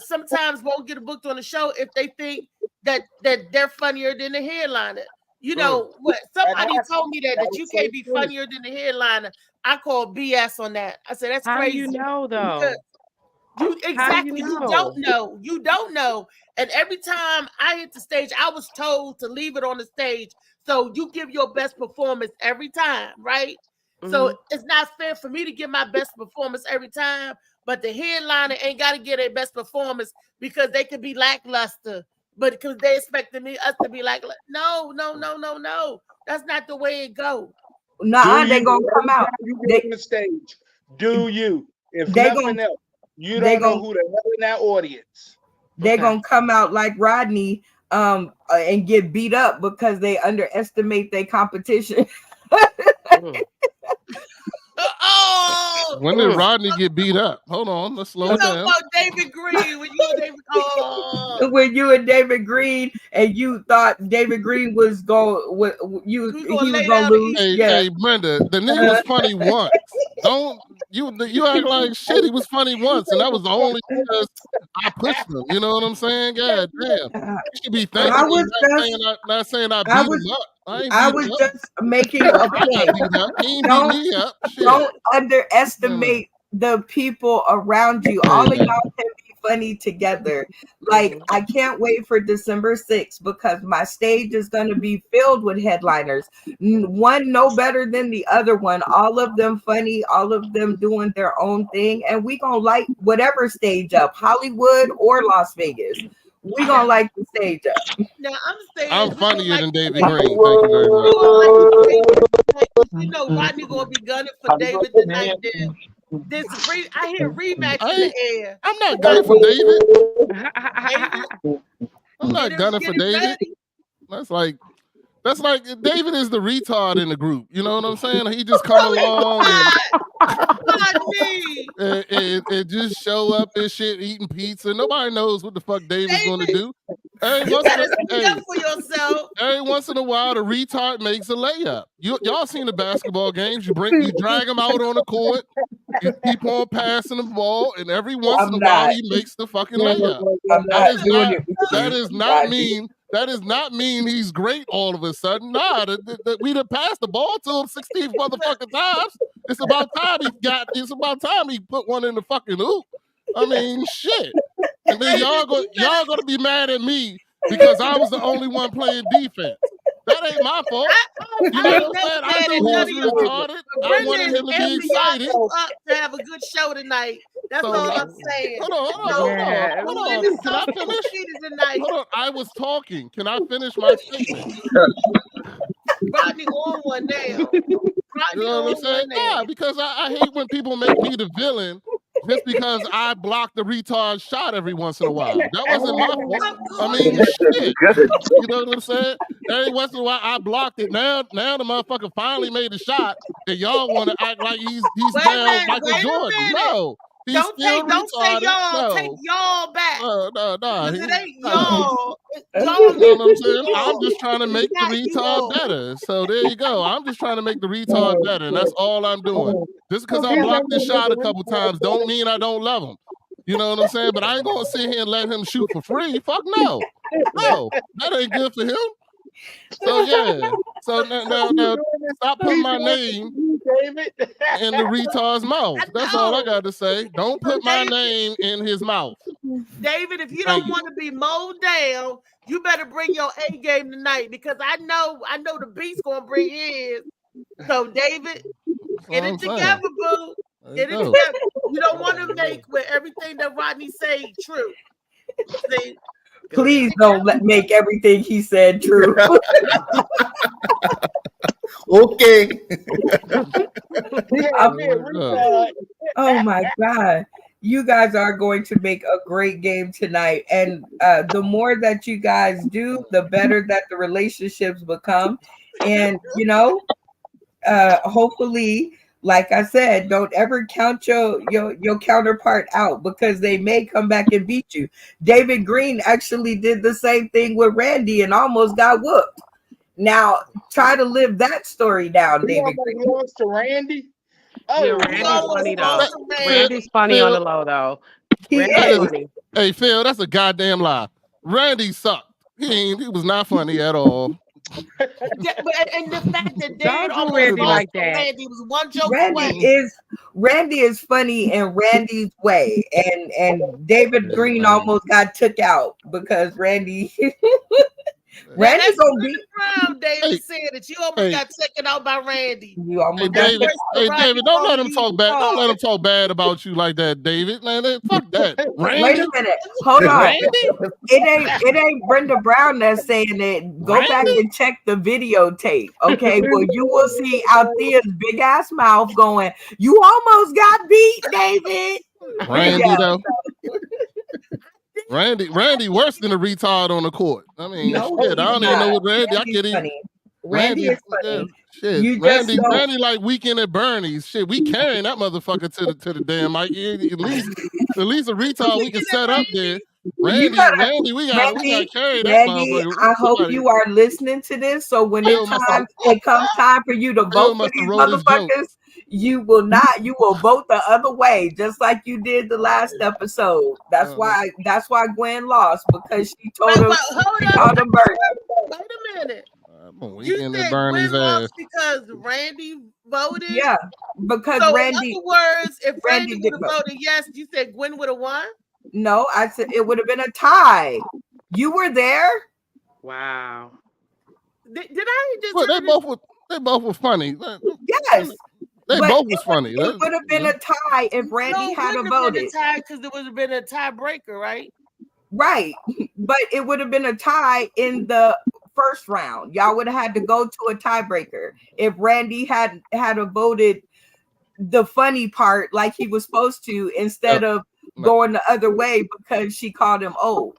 Speaker 3: sometimes won't get booked on the show if they think that they're funnier than the headliner. You know what? Somebody told me that you can't be funnier than the headliner. I call BS on that. I said that's crazy.
Speaker 5: How do you know though?
Speaker 3: You don't know. You don't know. And every time I hit the stage, I was told to leave it on the stage. So you give your best performance every time, right? So it's not fair for me to give my best performance every time, but the headliner ain't got to get their best performance because they could be lackluster, but because they expected us to be like, no. That's not the way it goes.
Speaker 13: Nah, they gonna come out.
Speaker 8: They on the stage. Do you? If they nothing else, you don't know who the hell in that audience.
Speaker 13: They're gonna come out like Rodney, and get beat up because they underestimate their competition.
Speaker 7: When did Rodney get beat up? Hold on, let's slow down.
Speaker 3: About David Green
Speaker 13: when you and David Green, and you thought David Green was going to lose.
Speaker 7: Hey, Brenda, the nigga was funny once. Don't you act like shit. He was funny once, and that was the only because I pushed him. You know what I'm saying? God damn, you should be thanking me, not saying I beat him up.
Speaker 13: I was just making a point. Don't underestimate the people around you. All of y'all can be funny together. Like, I can't wait for December 6th because my stage is going to be filled with headliners. One no better than the other one. All of them funny, all of them doing their own thing. And we going to light whatever stage up, Hollywood or Las Vegas. We gonna light the stage up.
Speaker 3: Now I'm saying
Speaker 7: I'm
Speaker 3: we gonna
Speaker 7: funnier
Speaker 3: like
Speaker 7: than
Speaker 3: the
Speaker 7: David
Speaker 3: stage.
Speaker 7: Green. Thank you very
Speaker 3: We
Speaker 7: much.
Speaker 3: gonna like the stage. You know, Rodney gonna be gunning for David tonight. Then this I hear rematch in the air.
Speaker 7: I'm not gunning for David.
Speaker 3: David,
Speaker 7: I'm not
Speaker 3: get
Speaker 7: gunning for
Speaker 3: him
Speaker 7: David.
Speaker 3: ready.
Speaker 7: That's like David is the retard in the group. You know what I'm saying? He just come along and just show up and shit, eating pizza. Nobody knows what the fuck David's gonna do.
Speaker 3: You gotta speak up for yourself.
Speaker 7: Every once in a while, the retard makes a layup. Y'all seen the basketball games? You drag him out on the court, you keep on passing the ball, and every once in a while he makes the fucking layup. That does not mean he's great all of a sudden. Nah, we done passed the ball to him 16 motherfucking times. It's about time he put one in the fucking hoop. I mean, shit. And then y'all gonna be mad at me because I was the only one playing defense. That ain't my fault. You know what I'm saying? I know he was retarded. I wanted him to be excited.
Speaker 3: Up to have a good show tonight. That's all I'm saying.
Speaker 7: Hold on. Can I finish? Hold on. I was talking. Can I finish my statement?
Speaker 3: Rodney on one now.
Speaker 7: You know what I'm saying? Yeah, because I hate when people make me the villain just because I block the retard shot every once in a while. That wasn't my fault. I mean, shit. You know what I'm saying? Every once in a while I blocked it. Now the motherfucker finally made a shot, and y'all want to act like he's down Michael Jordan. No.
Speaker 3: Don't say y'all.
Speaker 7: No.
Speaker 3: Take y'all back.
Speaker 7: No.
Speaker 3: It ain't y'all.
Speaker 7: You know what I'm saying? I'm just trying to make the retard better. So there you go. I'm just trying to make the retard better, and that's all I'm doing. Just because I blocked this shot a couple times don't mean I don't love him. You know what I'm saying? But I ain't gonna sit here and let him shoot for free. Fuck no. No, that ain't good for him. So yeah. So now stop putting my name in the retard's mouth. That's all I got to say. Don't put my name in his mouth.
Speaker 3: David, if you don't want to be mowed down, you better bring your A game tonight because I know the beat's gonna bring his. So David, get it together, boo. Get it together. You don't want to make with everything that Rodney say true. See?
Speaker 13: Please don't make everything he said true.
Speaker 6: Okay.
Speaker 13: Oh my God. You guys are going to make a great game tonight. And the more that you guys do, the better that the relationships become. And, you know, hopefully, like I said, don't ever count your counterpart out because they may come back and beat you. David Green actually did the same thing with Randy and almost got whooped. Now try to live that story down, David Green.
Speaker 8: Lost to Randy. Oh,
Speaker 5: Yeah, Randy's funny though. Randy's funny on the low though. Randy's funny.
Speaker 7: Hey Phil, that's a goddamn lie. Randy sucked. He was not funny at all.
Speaker 3: Yeah, and the fact that David
Speaker 5: do Randy like that.
Speaker 3: Randy was one joke away.
Speaker 13: Randy is funny in Randy's way, and David Green almost got took out because Randy's gonna be.
Speaker 3: David said that you almost got taken out by Randy.
Speaker 13: You almost
Speaker 7: David, don't let him talk bad. Don't let him talk bad about you like that, David. Man, fuck that. Randy?
Speaker 13: Wait a minute. Hold on.
Speaker 7: Randy?
Speaker 13: It ain't Brenda Brown that's saying it. Go back and check the videotape. Okay. Well, you will see Althea's big ass mouth going, "You almost got beat, David."
Speaker 7: Randy though. Randy worse than a retard on the court. I mean, shit, I don't even know what Randy. I get it.
Speaker 13: Randy is funny.
Speaker 7: Shit, Randy like Weekend at Bernie's. Shit, we carrying that motherfucker to the damn mic. At least a retard we can set up there. Randy, we got to carry that motherfucker.
Speaker 13: I hope you are listening to this. So when it comes time for you to vote for these motherfuckers, you will vote the other way, just like you did the last episode. That's why Gwen lost, because she told him she called him Bernie.
Speaker 3: Wait a minute.
Speaker 7: You said Gwen
Speaker 3: lost because Randy voted?
Speaker 13: Yeah, because
Speaker 3: so
Speaker 13: Randy.
Speaker 3: In other words, if Randy would have voted yes, you said Gwen would have won?
Speaker 13: No, I said it would have been a tie. You were there?
Speaker 5: Wow.
Speaker 3: Did I just?
Speaker 7: Well, they both were funny.
Speaker 13: Yes.
Speaker 7: They both was funny.
Speaker 13: It would have been a tie if Randy had voted.
Speaker 3: Tie because it would have been a tiebreaker, right?
Speaker 13: Right. But it would have been a tie in the first round. Y'all would have had to go to a tiebreaker if Randy had voted the funny part like he was supposed to instead of going the other way because she called him old.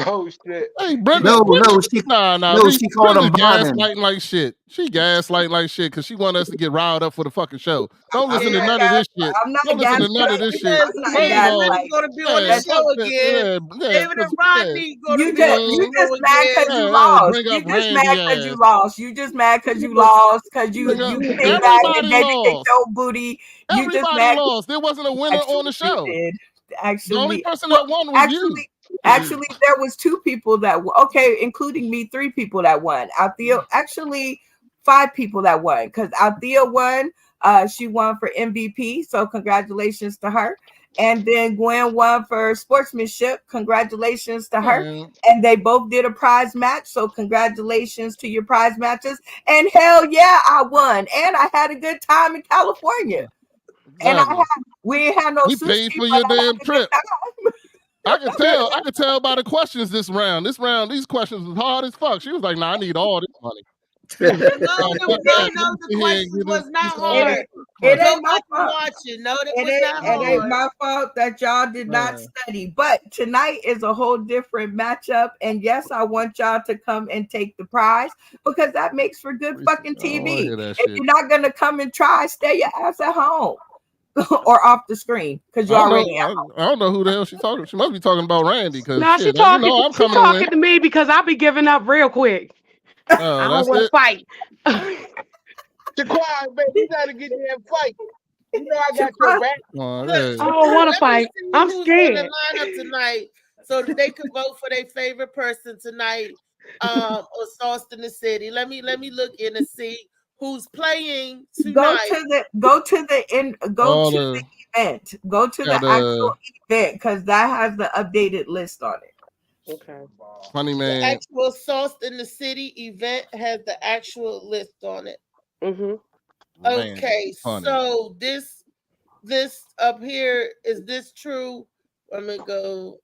Speaker 8: Oh shit!
Speaker 7: Hey, Brenda,
Speaker 6: No,
Speaker 7: she
Speaker 6: called him Brian.
Speaker 7: gaslighting like shit. She gaslighting like shit because she wanted us to get riled up for the fucking show. Don't listen to none of this shit.
Speaker 13: I'm not
Speaker 7: Don't listen to none of this shit.
Speaker 3: David is going to be on the show again. David and Rodney going to be on
Speaker 13: You
Speaker 3: the show
Speaker 13: just mad because you lost. You just mad because you lost. You just mad because you lost because you came back and David kicked your booty. You just
Speaker 7: Everybody
Speaker 13: mad.
Speaker 7: lost. There wasn't a winner on the show.
Speaker 13: Actually,
Speaker 7: the only person that won was you.
Speaker 13: Actually, there was 2 people that okay, including me, 3 people that won. Althea, actually 5 people that won because Althea won. She won for MVP, so congratulations to her. And then Gwen won for sportsmanship. Congratulations to her. And they both did a prize match, so congratulations to your prize matches. And hell yeah, I won, and I had a good time in California. And we ain't had no
Speaker 7: we
Speaker 13: sushi,
Speaker 7: paid for your damn trip. I could tell by the questions this round. These questions was hard as fuck. She was like, "Nah, I need all this money."
Speaker 3: The question was not hard.
Speaker 13: It ain't my fault.
Speaker 3: Watching. No,
Speaker 13: It ain't my fault that y'all did not study. But tonight is a whole different matchup. And yes, I want y'all to come and take the prize because that makes for good fucking TV. If you're not gonna come and try, stay your ass at home. Or off the screen because you already.
Speaker 7: I don't know who the hell she's talking. She must be talking about Randy. Because
Speaker 5: no, she talking to me because I'll be giving up real quick. I don't want to fight.
Speaker 8: Jaquan, baby, you gotta get in that fight. You know I got your back.
Speaker 5: I don't want to fight. I'm scared.
Speaker 3: On the lineup tonight, so that they could vote for their favorite person tonight. Or Sauce in the City. Let me look in and see who's playing tonight.
Speaker 13: Go to the event. Go to the actual event because that has the updated list on it.
Speaker 5: Okay.
Speaker 7: Funny man.
Speaker 3: The actual Sauce in the City event has the actual list on it.
Speaker 5: Mm-hmm.
Speaker 3: Okay, so this up here, is this true? Let me go.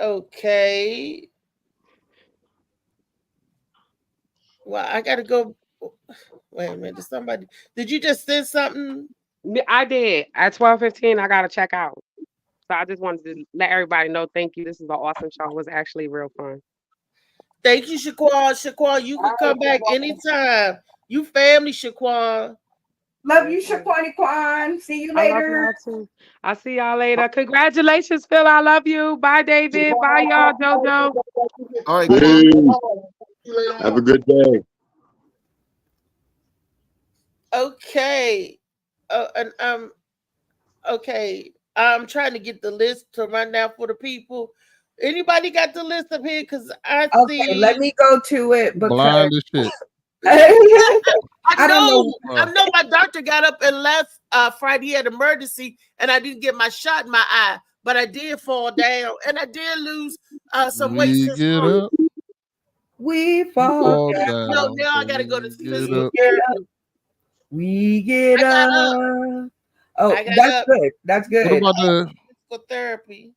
Speaker 3: Okay. Well, I gotta go. Wait a minute. Did you just send something?
Speaker 5: I did. At 12:15, I gotta check out. So I just wanted to let everybody know. Thank you. This is an awesome show. It was actually real fun.
Speaker 3: Thank you, Shaquan. Shaquan, you can come back anytime. You family, Shaquan.
Speaker 13: Love you, Shaquan. See you later.
Speaker 5: I'll see y'all later. Congratulations, Phil. I love you. Bye, David. Bye, y'all. JoJo.
Speaker 6: All right.
Speaker 11: Have a good day.
Speaker 3: Okay. Okay. I'm trying to get the list to run down for the people. Anybody got the list up here? Because I see.
Speaker 13: Let me go to it. Because
Speaker 7: blind as shit.
Speaker 3: I know my doctor got up and left Friday. He had emergency, and I didn't get my shot in my eye, but I did fall down, and I did lose some weight.
Speaker 13: We fall down.
Speaker 3: No, now I gotta go to physical
Speaker 13: therapy. We get up. Oh, that's good. That's good.
Speaker 7: What about the
Speaker 3: physical therapy?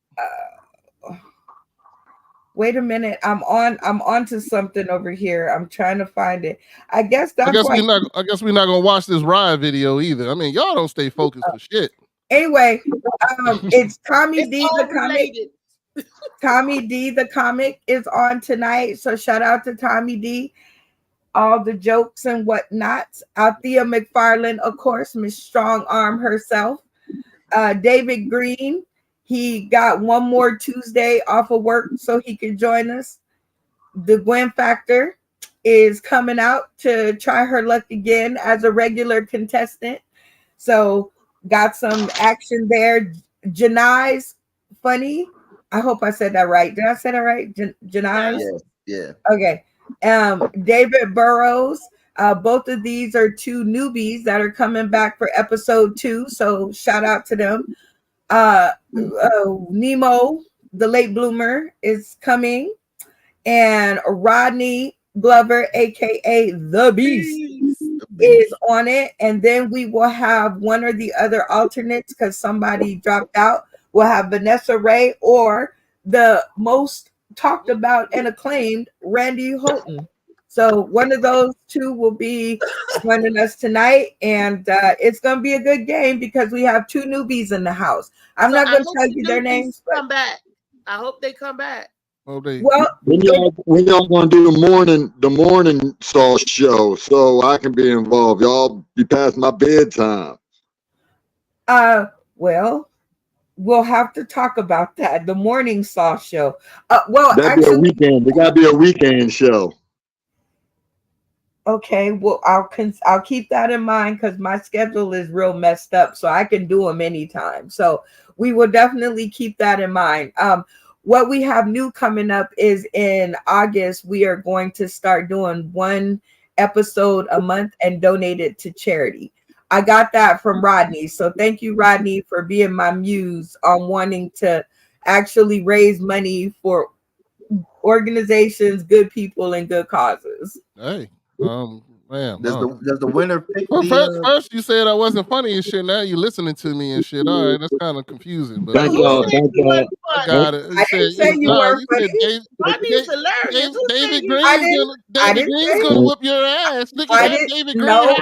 Speaker 13: Wait a minute. I'm on to something over here. I'm trying to find it. I guess we're
Speaker 7: not gonna watch this ride video either. I mean, y'all don't stay focused for shit.
Speaker 13: Anyway, it's Tommy D the comic. Tommy D the comic is on tonight. So shout out to Tommy D. All the jokes and whatnot. Althea McFarland, of course, Miss Strong Arm herself. David Green. He got one more Tuesday off of work so he can join us. The Gwen Factor is coming out to try her luck again as a regular contestant. So got some action there. Janai's funny. I hope I said that right. Did I say that right? Janai's?
Speaker 6: Yeah.
Speaker 13: Okay. David Burrows. Both of these are 2 newbies that are coming back for episode 2. So shout out to them. Nemo, the late bloomer, is coming, and Rodney Glover, aka the Beast, is on it, and then we will have one or the other alternates because somebody dropped out. We'll have Vanessa Ray or the most talked about and acclaimed Randy Holton. So one of those two will be joining us tonight, and it's going to be a good game because we have two newbies in the house. I'm not going to tell you their names.
Speaker 3: Come back. I hope they come back.
Speaker 13: Well,
Speaker 11: when y'all gonna do the morning sauce show so I can be involved? Y'all be past my bedtime.
Speaker 13: Well, we'll have to talk about that. The morning sauce show. Well,
Speaker 11: That'd
Speaker 13: actually,
Speaker 11: be a weekend. It gotta be a weekend show.
Speaker 13: okay. Well, I'll keep that in mind because my schedule is real messed up, so I can do them anytime. So we will definitely keep that in mind. What we have new coming up is in August, we are going to start doing one episode a month and donate it to charity. I got that from Rodney. So thank you, Rodney, for being my muse on wanting to actually raise money for organizations, good people, and good causes.
Speaker 7: Hey, man.
Speaker 6: Does the winner pick
Speaker 7: Well,
Speaker 6: the
Speaker 7: first you said I wasn't funny and shit. Now you listening to me and shit. All right, that's kind of confusing. But
Speaker 11: Thank y'all. Thank y'all.
Speaker 7: I got it.
Speaker 13: I didn't say you weren't funny.
Speaker 3: Rodney's hilarious.
Speaker 7: David Green's gonna whoop your ass. Look at that, David Green.
Speaker 13: No,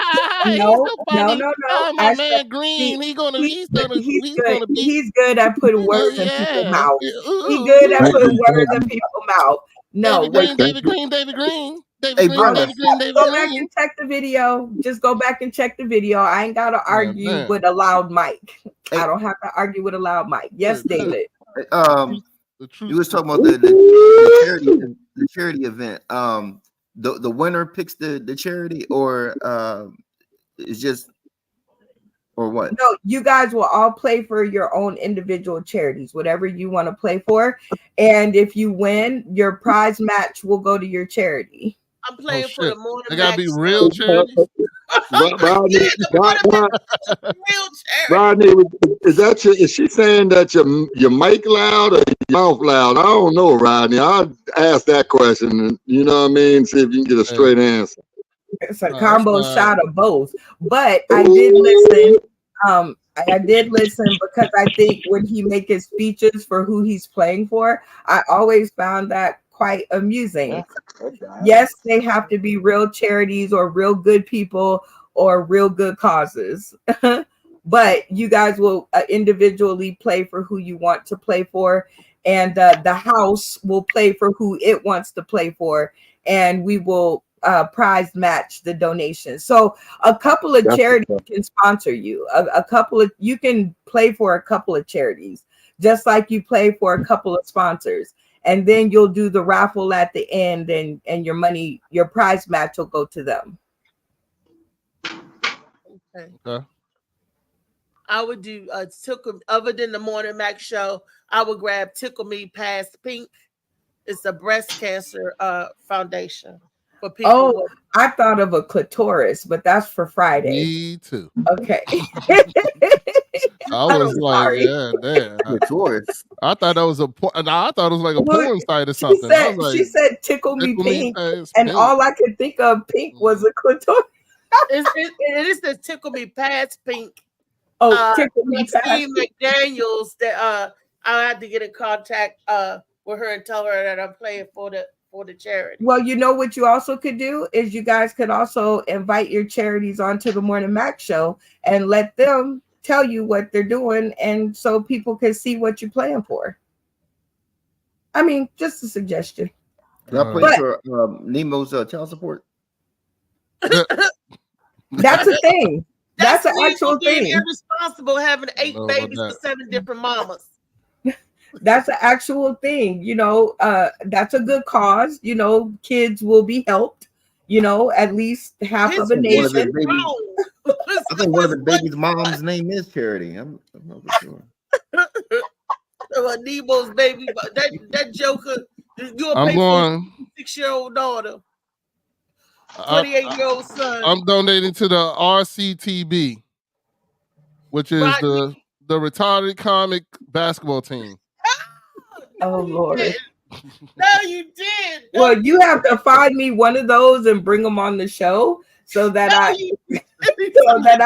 Speaker 7: He's
Speaker 13: no,
Speaker 7: so funny.
Speaker 13: no.
Speaker 7: Oh, my man Green. He's gonna
Speaker 13: He's
Speaker 7: beat.
Speaker 13: good at putting words in people's mouth.
Speaker 7: Ooh.
Speaker 13: He's good at putting words in people's mouth. No,
Speaker 7: David Green. David Green.
Speaker 13: Go back and check the video. Just go back and check the video. I ain't gotta argue with a loud mic. I don't have to argue with a loud mic. Yes, David.
Speaker 6: You was talking about the charity event. The winner picks the charity, or it's just, or what?
Speaker 13: No, you guys will all play for your own individual charities, whatever you want to play for. And if you win, your prize match will go to your charity.
Speaker 3: I'm playing for the morning.
Speaker 7: They gotta be real charity.
Speaker 11: Rodney, is she saying that your mic loud or your mouth loud? I don't know, Rodney. I'll ask that question, and you know what I mean? See if you can get a straight answer.
Speaker 13: It's a combo shot of both. But I did listen. I did listen because I think when he make his speeches for who he's playing for, I always found that quite amusing. Yes, they have to be real charities or real good people or real good causes. But you guys will individually play for who you want to play for, and the house will play for who it wants to play for, and we will prize match the donation. So a couple of charities can sponsor you. You can play for a couple of charities, just like you play for a couple of sponsors. And then you'll do the raffle at the end, and your money, your prize match will go to them.
Speaker 3: Okay. I would do Tickle, other than the Morning Mac show, I would grab Tickle Me Past Pink. It's a breast cancer foundation for people.
Speaker 13: Oh, I thought of a clitoris, but that's for Friday.
Speaker 7: Me too.
Speaker 13: Okay.
Speaker 7: I was like,
Speaker 13: sorry.
Speaker 7: yeah, damn. I thought that was I thought it was like a porn site or something.
Speaker 13: She said tickle me pink, and all I could think of pink was a clitoris.
Speaker 3: It is the Tickle Me Past Pink.
Speaker 13: Oh, Tickle Me Past
Speaker 3: Steve McDaniels. That I had to get in contact with her and tell her that I'm playing for the charity.
Speaker 13: Well, you know what you also could do is you guys could also invite your charities onto the Morning Mac show and let them tell you what they're doing, and so people can see what you're playing for. I mean, just a suggestion.
Speaker 6: Can I play for Nemo's child support?
Speaker 13: That's a thing. That's an actual thing.
Speaker 3: Irresponsible having 8 babies with 7 different mamas.
Speaker 13: That's an actual thing. You know, that's a good cause. You know, kids will be helped. You know, at least half of a nation.
Speaker 6: I think one of the baby's mom's name is Charity. I'm not sure.
Speaker 3: Nemo's baby, that Joker.
Speaker 7: I'm going
Speaker 3: 6-year-old daughter, 28-year-old son.
Speaker 7: I'm donating to the RCTB, which is the retarded comic basketball team.
Speaker 13: Oh Lord.
Speaker 3: No, you did.
Speaker 13: Well, you have to find me one of those and bring them on the show so that
Speaker 3: No,
Speaker 13: I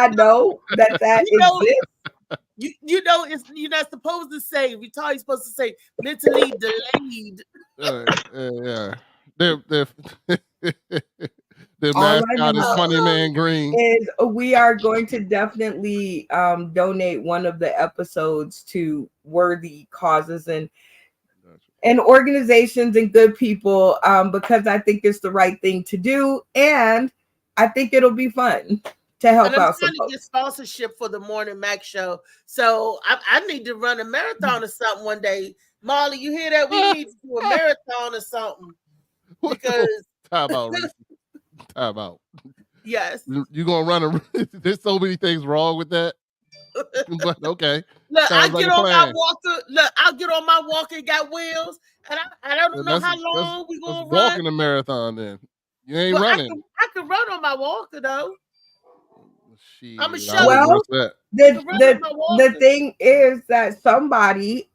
Speaker 13: know that
Speaker 3: you know,
Speaker 13: exists.
Speaker 3: you know, it's you're not supposed to say retarded. You're supposed to say mentally delayed.
Speaker 7: Yeah. Their
Speaker 13: All I
Speaker 7: mascot is
Speaker 13: know
Speaker 7: Funny Man Green.
Speaker 13: is we are going to definitely donate one of the episodes to worthy causes and organizations and good people, because I think it's the right thing to do, and I think it'll be fun to help
Speaker 3: And I'm
Speaker 13: out some
Speaker 3: trying to
Speaker 13: folks.
Speaker 3: get sponsorship for the Morning Mac show. So I need to run a marathon or something one day. Molly, you hear that? We need to do a marathon or something. Because
Speaker 7: Time out, Reese. Time out.
Speaker 3: yes.
Speaker 7: You gonna run a there's so many things wrong with that. But okay.
Speaker 3: Look, I
Speaker 7: Sounds like
Speaker 3: get
Speaker 7: a
Speaker 3: on my
Speaker 7: plan.
Speaker 3: walker. Look, I'll get on my walker, got wheels, and I don't
Speaker 7: Then
Speaker 3: know
Speaker 7: let's
Speaker 3: how long we gonna
Speaker 7: walk
Speaker 3: run.
Speaker 7: in a marathon then. You ain't
Speaker 3: But
Speaker 7: running.
Speaker 3: I can run on my walker though. I'm a
Speaker 7: Shit,
Speaker 3: show
Speaker 7: I wouldn't
Speaker 3: you.
Speaker 7: risk that.
Speaker 13: The thing is that somebody,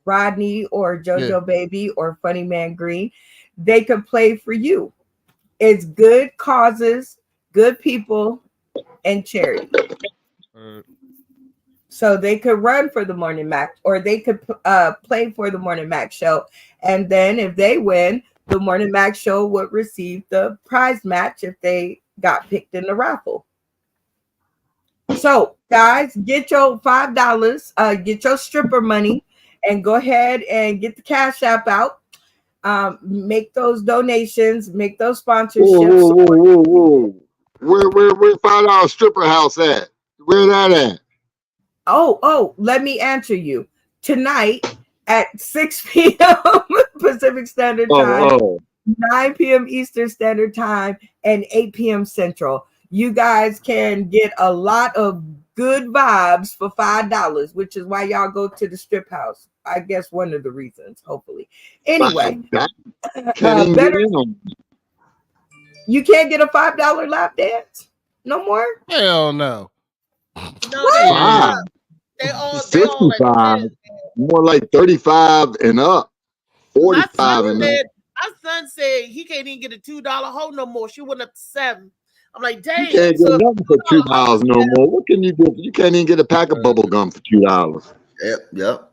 Speaker 13: Rodney or JoJo Baby or Funny Man Green, they could play for you. It's good causes, good people, and charity. So they could run for the Morning Mac, or they could play for the Morning Mac show. And then if they win, the Morning Mac show would receive the prize match if they got picked in the raffle. So guys, get your $5, get your stripper money, and go ahead and get the Cash App out. Make those donations, make those sponsorships.
Speaker 11: Whoa. Where $5 stripper house at? Where that at?
Speaker 13: Oh, let me answer you. Tonight at 6 p.m. Pacific Standard Time, 9 p.m. Eastern Standard Time, and 8 p.m. Central. You guys can get a lot of good vibes for $5, which is why y'all go to the strip house. I guess one of the reasons, hopefully. Anyway, you can't get a $5 lap dance no more.
Speaker 7: Hell no.
Speaker 3: No, they all
Speaker 11: 55, more like 35 and up, 45 and up.
Speaker 3: My son said he can't even get a $2 hole no more. She went up to $7. I'm like, dang.
Speaker 11: You can't get nothing for $2 no more. What can you do? You can't even get a pack of bubble gum for $2.
Speaker 6: Yep.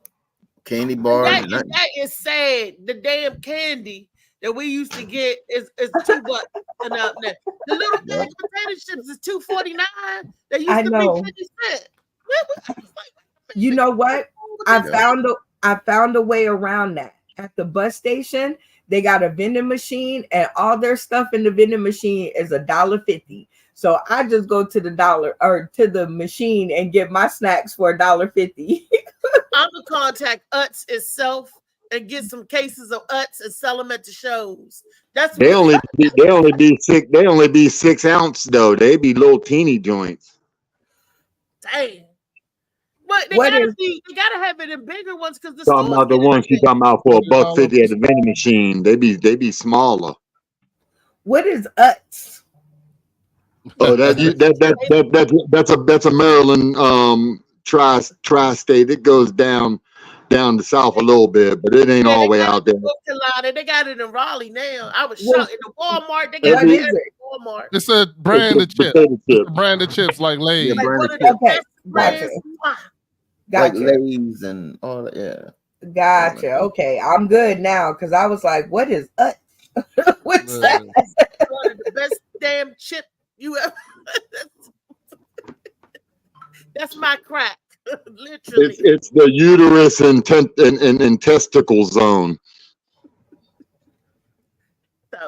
Speaker 6: Candy bars.
Speaker 3: That is sad. The damn candy that we used to get is $2 and up there. The little bag of potato chips is $2.49. They used
Speaker 13: I
Speaker 3: to
Speaker 13: know.
Speaker 3: be 50 cents.
Speaker 13: You know what? I found a way around that. At the bus station, they got a vending machine, and all their stuff in the vending machine is $1.50. So I just go to the machine and get my snacks for $1.50.
Speaker 3: I'm gonna contact Utz itself and get some cases of Utz and sell them at the shows. That's
Speaker 11: They only be 6 ounce though. They be little teeny joints.
Speaker 3: Damn. But they gotta have it in bigger ones because the
Speaker 11: Talking about the ones you talking about for $1.50 at the vending machine. They be smaller.
Speaker 13: What is Utz?
Speaker 11: Oh, that's a Maryland tri-state. It goes down the south a little bit, but it ain't all the way out there.
Speaker 3: They got it in Raleigh now. I was shocked. In the Walmart, they got
Speaker 11: What
Speaker 3: it
Speaker 11: is
Speaker 3: at
Speaker 11: it?
Speaker 3: Walmart.
Speaker 7: It's a brand of chips. It's a brand of chips like Lay's.
Speaker 13: Okay, gotcha.
Speaker 6: Like Lay's and all that. Yeah.
Speaker 13: Gotcha. Okay, I'm good now because I was like, "What is Utz? What's that?"
Speaker 3: One of the best damn chip you ever. That's my crack. Literally.
Speaker 11: It's the uterus and testicle zone.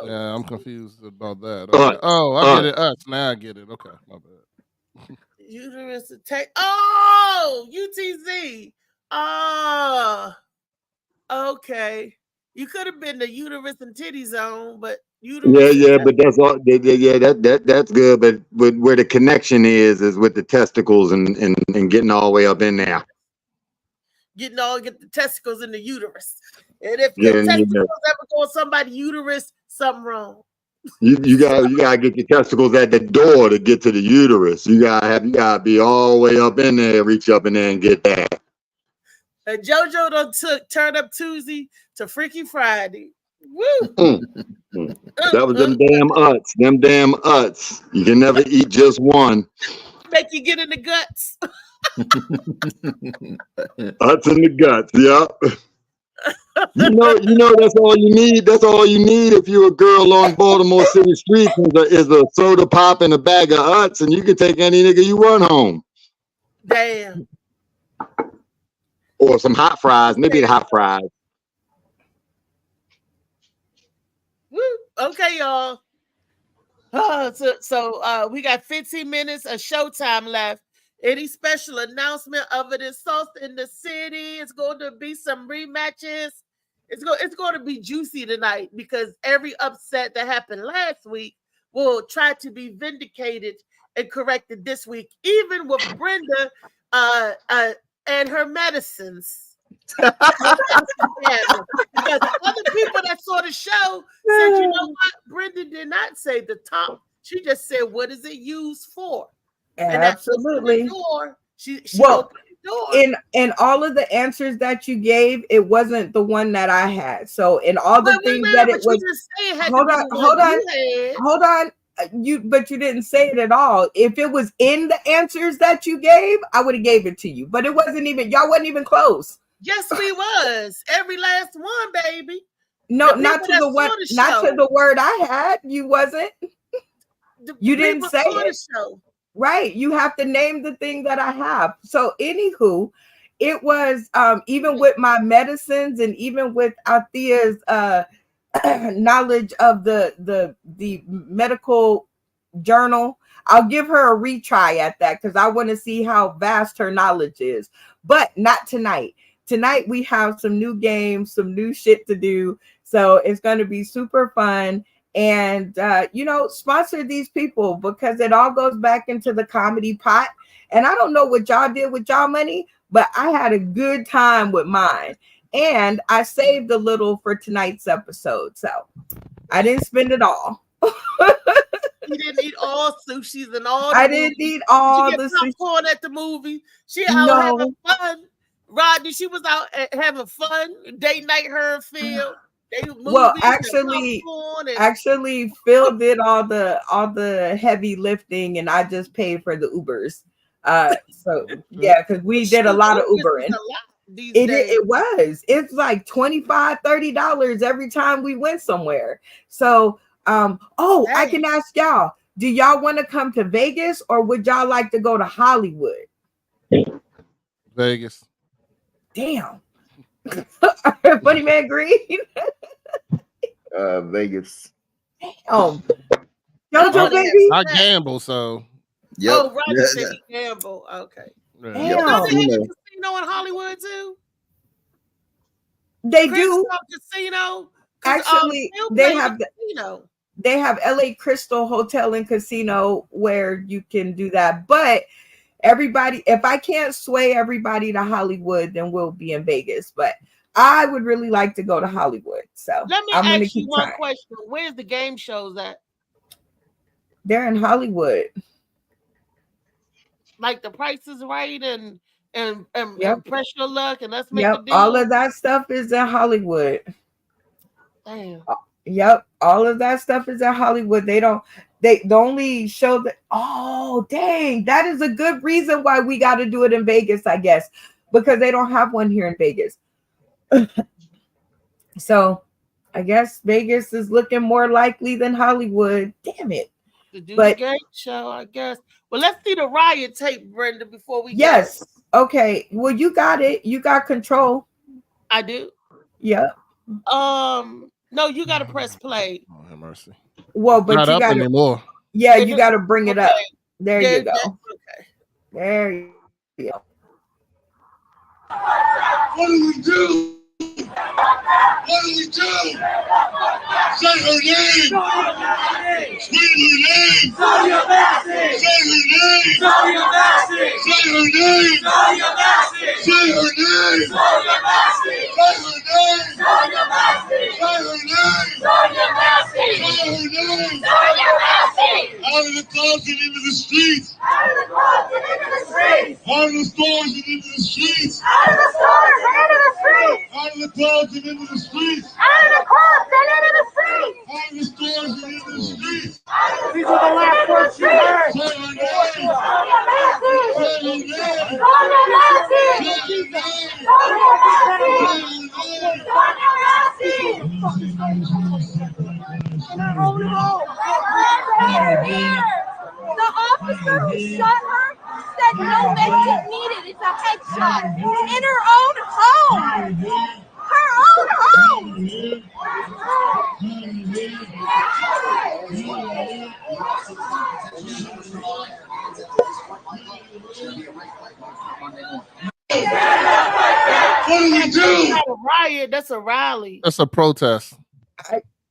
Speaker 7: Yeah, I'm confused about that. Okay. I get it. Us. Now I get it. Okay, my bad.
Speaker 3: Uterus attack. Oh, UTZ. Oh, okay. You could have been the uterus and titty zone, but uterus.
Speaker 11: Yeah, but that's all. That's good. But where the connection is with the testicles and getting all the way up in there.
Speaker 3: Get the testicles in the uterus. And if your testicles ever go in somebody's uterus, something wrong.
Speaker 11: You gotta get your testicles at the door to get to the uterus. You gotta be all the way up in there, reach up in there and get that.
Speaker 3: And JoJo done turned up Tuesday to Freaky Friday. Woo!
Speaker 11: That was them damn uts. Them damn uts. You can never eat just one.
Speaker 3: Make you get in the guts.
Speaker 11: Uts in the guts. Yep. You know that's all you need. That's all you need if you're a girl on Baltimore City streets is a soda pop and a bag of uts, and you can take any nigga you want home.
Speaker 3: Damn.
Speaker 11: Or some hot fries. Maybe the hot fries.
Speaker 3: Woo. Okay, y'all. So we got 15 minutes of showtime left. Any special announcement other than Sauce in the City? It's going to be some rematches. It's going to be juicy tonight because every upset that happened last week will try to be vindicated and corrected this week, even with Brenda and her medicines. Because other people that saw the show said, you know what? Brenda did not say the top. She just said, what is it used for?
Speaker 13: Absolutely.
Speaker 3: She
Speaker 13: well,
Speaker 3: opened the door.
Speaker 13: In all of the answers that you gave, it wasn't the one that I had. So in all the things that it was, hold on. But you didn't say it at all. If it was in the answers that you gave, I would have gave it to you. But it wasn't even. Y'all wasn't even close.
Speaker 3: Yes, we was. Every last one, baby.
Speaker 13: No, not to the one. Not to the word I had. You wasn't. You didn't say it. Right. You have to name the thing that I have. So anywho, it was even with my medicines and even with Althea's knowledge of the medical journal, I'll give her a retry at that because I want to see how vast her knowledge is. But not tonight. Tonight we have some new games, some new shit to do. So it's going to be super fun. And, sponsor these people because it all goes back into the comedy pot. And I don't know what y'all did with y'all money, but I had a good time with mine. And I saved a little for tonight's episode. So I didn't spend it all.
Speaker 3: You didn't eat all sushis and all.
Speaker 13: I didn't eat all
Speaker 3: the popcorn at the movie. She out having fun. Rodney, she was out having fun. Date night, her and Phil.
Speaker 13: Well, actually, Phil did all the heavy lifting, and I just paid for the Ubers. So yeah, because we did a lot of Ubering. It was. It's like $25-$30 every time we went somewhere. So I can ask y'all: do y'all want to come to Vegas, or would y'all like to go to Hollywood?
Speaker 7: Vegas.
Speaker 13: Damn. Funny Man Green.
Speaker 6: Vegas.
Speaker 13: Damn. Jojo, baby.
Speaker 7: I gamble, so.
Speaker 6: Yep.
Speaker 3: Oh, Roger said he gamble. Okay.
Speaker 13: Damn.
Speaker 3: They have a casino in Hollywood too.
Speaker 13: They do.
Speaker 3: Casino.
Speaker 13: Actually, they have
Speaker 3: casino.
Speaker 13: They have LA Crystal Hotel and Casino where you can do that, but everybody, if I can't sway everybody to Hollywood, then we'll be in Vegas. But I would really like to go to Hollywood. So
Speaker 3: let me ask you one question. Where's the game shows at?
Speaker 13: They're in Hollywood.
Speaker 3: Like The Price is Right and Press Your Luck and Let's Make a Deal.
Speaker 13: All of that stuff is in Hollywood.
Speaker 3: Damn.
Speaker 13: Yep. All of that stuff is in Hollywood. They only show that. Oh, dang. That is a good reason why we got to do it in Vegas, I guess, because they don't have one here in Vegas. So I guess Vegas is looking more likely than Hollywood. Damn it.
Speaker 3: To do the game show, I guess. Well, let's see the riot tape, Brenda, before we
Speaker 13: go. Okay. Well, you got it. You got control.
Speaker 3: I do.
Speaker 13: Yeah.
Speaker 3: No, you got to press play.
Speaker 7: Oh, have mercy.
Speaker 13: Well, but
Speaker 7: not
Speaker 13: you
Speaker 7: up
Speaker 13: got
Speaker 7: anymore.
Speaker 13: Yeah, you got to bring it up. There
Speaker 3: Yeah,
Speaker 13: you go.
Speaker 3: okay.
Speaker 13: There you go.
Speaker 14: What do we do? What do we do? Say her name. Scream her name. Say her name. Say her name. Say her name. Out of the closet into the streets. Out of the stores and into the streets. Out of the clouds and into the streets. Out of the on the stores and in the streets.
Speaker 15: These are the last words she heard.
Speaker 14: Say her name. Say her name. Say
Speaker 15: The officer who shot her said no medicine needed. It's a headshot in her own home. Her own home.
Speaker 14: What do we do?
Speaker 3: That's not a riot. That's a rally.
Speaker 7: That's a protest.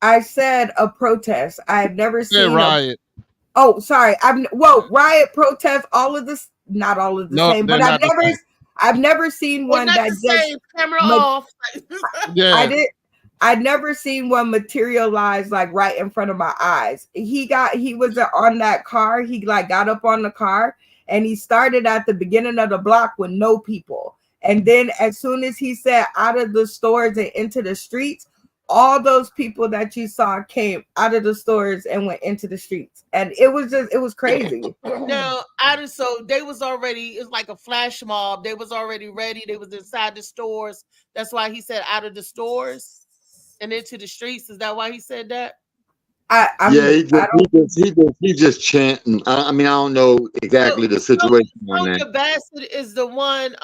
Speaker 13: I said a protest. I've never
Speaker 7: Say
Speaker 13: seen
Speaker 7: riot.
Speaker 13: Oh, sorry. Riot, protest, all of this, not all of the same,
Speaker 7: they're
Speaker 13: but
Speaker 7: not the same.
Speaker 13: I've never seen
Speaker 3: Well,
Speaker 13: one
Speaker 3: not
Speaker 13: that
Speaker 3: the
Speaker 13: just
Speaker 3: same. Camera off.
Speaker 7: Yeah.
Speaker 13: I'd never seen one materialize like right in front of my eyes. He was on that car. He like got up on the car and he started at the beginning of the block with no people. And then as soon as he said out of the stores and into the streets, all those people that you saw came out of the stores and went into the streets. And it was crazy.
Speaker 3: Now, so they was already, it's like a flash mob. They was already ready. They was inside the stores. That's why he said out of the stores and into the streets. Is that why he said that?
Speaker 11: He just chanting. I mean, I don't know exactly the situation on that.
Speaker 3: Sonia Bassett is the one.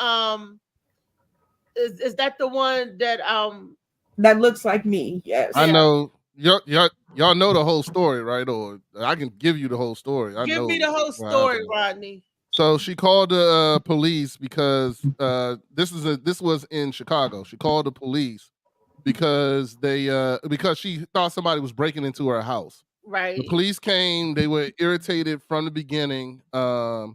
Speaker 3: Is that the one that
Speaker 13: that looks like me? Yes,
Speaker 7: I know. Y'all know the whole story, right? Or I can give you the whole story.
Speaker 3: Give me the whole story, Rodney.
Speaker 7: So she called the police because this was in Chicago. She called the police because she thought somebody was breaking into her house.
Speaker 3: Right.
Speaker 7: The police came. They were irritated from the beginning. They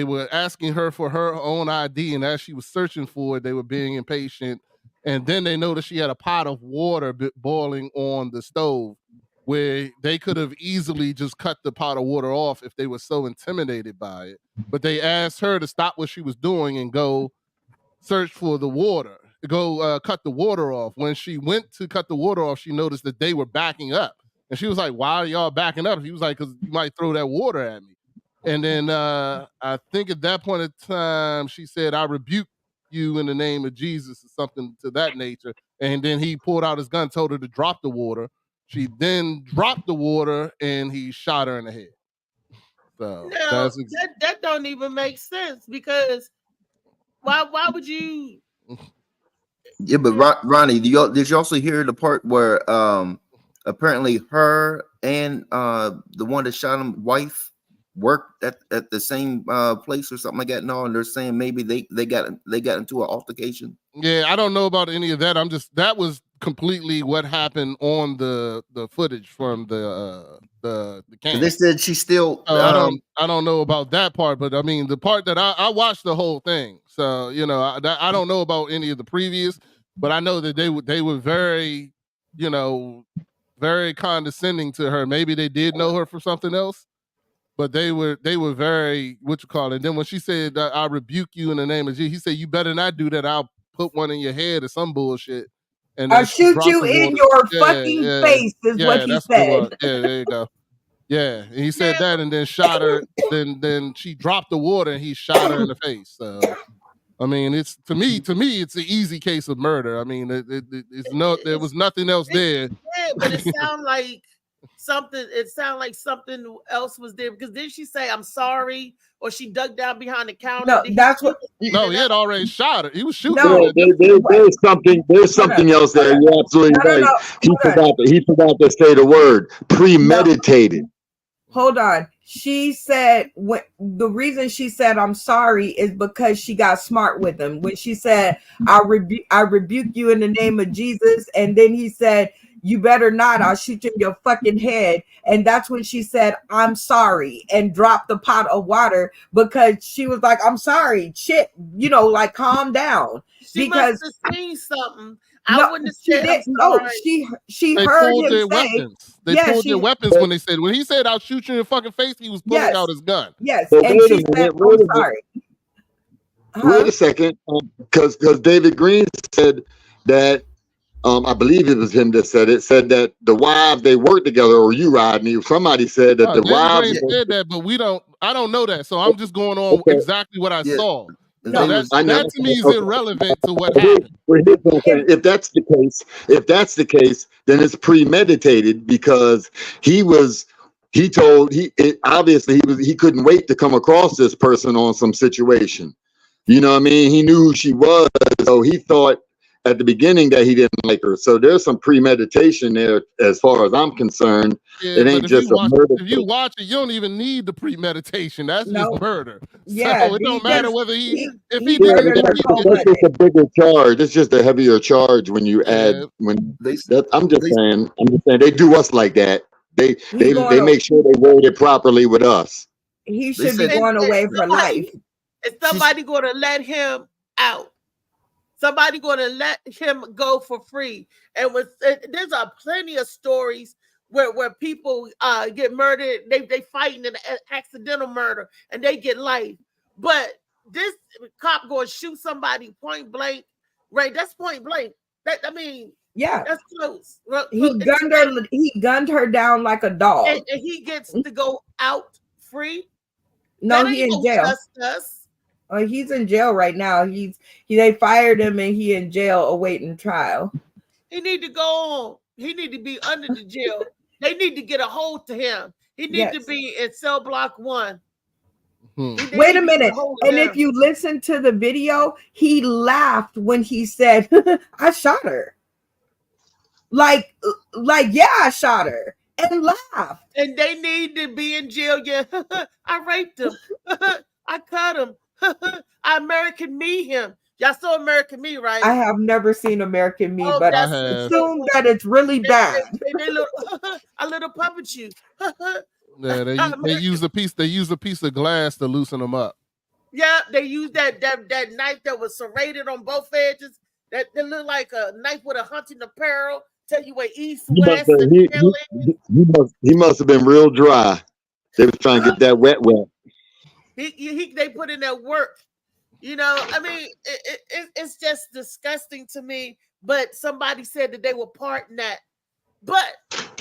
Speaker 7: were asking her for her own ID, and as she was searching for it, they were being impatient. And then they noticed she had a pot of water boiling on the stove, where they could have easily just cut the pot of water off if they were so intimidated by it. But they asked her to stop what she was doing and go search for the water, cut the water off. When she went to cut the water off, she noticed that they were backing up. And she was like, "Why are y'all backing up?" He was like, "Because you might throw that water at me." And then I think at that point in time, she said, "I rebuke you in the name of Jesus," or something to that nature. And then he pulled out his gun, told her to drop the water. She then dropped the water and he shot her in the head. So
Speaker 3: no, that don't even make sense, because why would you?
Speaker 6: Yeah, but Ronnie, did you also hear the part where apparently her and the one that shot him wife worked at the same place or something like that? No, and they're saying maybe they got into an altercation.
Speaker 7: Yeah, I don't know about any of that. That was completely what happened on the footage from the camp.
Speaker 6: They said she's still.
Speaker 7: I don't know about that part, but I mean the part that I watched the whole thing. So I don't know about any of the previous, but I know that they were very, very condescending to her. Maybe they did know her for something else. But they were very, and then when she said, "I rebuke you in the name of Jesus," he said, "You better not do that. I'll put one in your head or some bullshit. And
Speaker 13: I'll shoot you in your fucking face," is what he said.
Speaker 7: Yeah, there you go. Yeah, and he said that, and then shot her. Then she dropped the water, and he shot her in the face. So, I mean, it's to me, it's an easy case of murder. I mean, there was nothing else there.
Speaker 3: Yeah, but it sounded like something else was there, because didn't she say, "I'm sorry," or she dug down behind the counter?
Speaker 13: No, that's what.
Speaker 7: No, he had already shot her. He was shooting.
Speaker 11: No, there's something else there. You're absolutely right. He forgot to say the word premeditated.
Speaker 13: Hold on. She said the reason she said "I'm sorry" is because she got smart with him. When she said, I rebuke you in the name of Jesus," and then he said, "You better not, I'll shoot you in your fucking head." And that's when she said, "I'm sorry," and dropped the pot of water, because she was like, "I'm sorry, shit, like calm down."
Speaker 3: She
Speaker 13: because
Speaker 3: must have seen something. I wouldn't have said.
Speaker 13: She
Speaker 7: They
Speaker 13: heard
Speaker 7: pulled
Speaker 13: him
Speaker 7: their
Speaker 13: say,
Speaker 7: weapons. They pulled their weapons when he said, "I'll shoot you in your fucking face." He was pulling out his gun.
Speaker 13: Yes,
Speaker 11: But
Speaker 13: and
Speaker 11: wait
Speaker 13: she
Speaker 11: a
Speaker 13: said,
Speaker 11: minute,
Speaker 13: "I'm sorry."
Speaker 11: Wait a second, because David Green said that I believe it was him that said it. Said that the wives they worked together, or you, Rodney. Somebody said that the
Speaker 7: David
Speaker 11: wives.
Speaker 7: Blaine said that, but I don't know that. So I'm just going on exactly what I saw. So that to me is irrelevant to what happened.
Speaker 11: If that's the case, then it's premeditated because obviously he couldn't wait to come across this person on some situation. You know what I mean? He knew who she was, so he thought at the beginning that he didn't like her. So there's some premeditation there as far as I'm concerned.
Speaker 7: Yeah,
Speaker 11: it ain't just a murder.
Speaker 7: If you watch it, you don't even need the premeditation. That's just murder.
Speaker 13: Yeah,
Speaker 7: so it don't matter whether
Speaker 11: It's just a bigger charge. It's just a heavier charge when you add I'm just saying they do us like that. They make sure they word it properly with us.
Speaker 13: He should be going away for life.
Speaker 3: Is somebody going to let him out? Somebody going to let him go for free? And there's plenty of stories where people get murdered. They fighting an accidental murder and they get life. But this cop going to shoot somebody point blank, right? That's point blank.
Speaker 13: Yeah,
Speaker 3: that's close.
Speaker 13: He gunned her down like a dog,
Speaker 3: and he gets to go out free.
Speaker 13: No, he in jail. Oh, he's in jail right now. They fired him and he in jail awaiting trial.
Speaker 3: He need to go on. He need to be under the jail. They need to get a hold to him. He need to be in cell block 1.
Speaker 13: Wait a minute. And if you listen to the video, he laughed when he said, I shot her. Like, yeah, I shot her. And laughed.
Speaker 3: And they need to be in jail. Yeah, I raped him. I cut him. I American Me him. Y'all saw American Me, right?
Speaker 13: I have never seen American Me, but I assume that it's really bad.
Speaker 3: They look a little puppet you.
Speaker 7: Yeah, they use a piece of glass to loosen them up.
Speaker 3: Yeah, they use that knife that was serrated on both edges. That looked like a knife with a hunting apparel. Tell you where east, west,
Speaker 11: he must have been real dry. They was trying to get that wet.
Speaker 3: They put in that work. You know, I mean, it's just disgusting to me. But somebody said that they were pardon that. But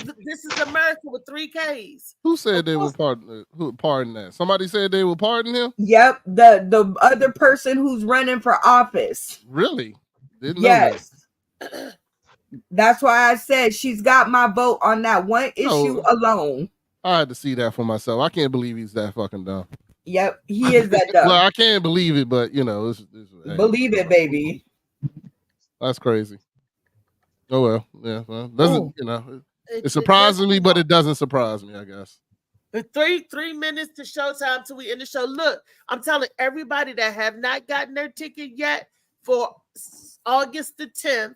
Speaker 3: this is America with 3 Ks.
Speaker 7: Who said they were pardon that? Somebody said they will pardon him?
Speaker 13: Yep, the other person who's running for office.
Speaker 7: Really? Didn't
Speaker 13: know that. That's why I said she's got my vote on that one issue alone.
Speaker 7: I had to see that for myself. I can't believe he's that fucking dumb.
Speaker 13: Yep, he is that dumb.
Speaker 7: Well, I can't believe it, but you know,
Speaker 13: believe it, baby.
Speaker 7: That's crazy. Oh well, yeah. Well, doesn't it surprises me, but it doesn't surprise me, I guess.
Speaker 3: The 3 minutes to showtime till we end the show. Look, I'm telling everybody that have not gotten their ticket yet for August the 10th,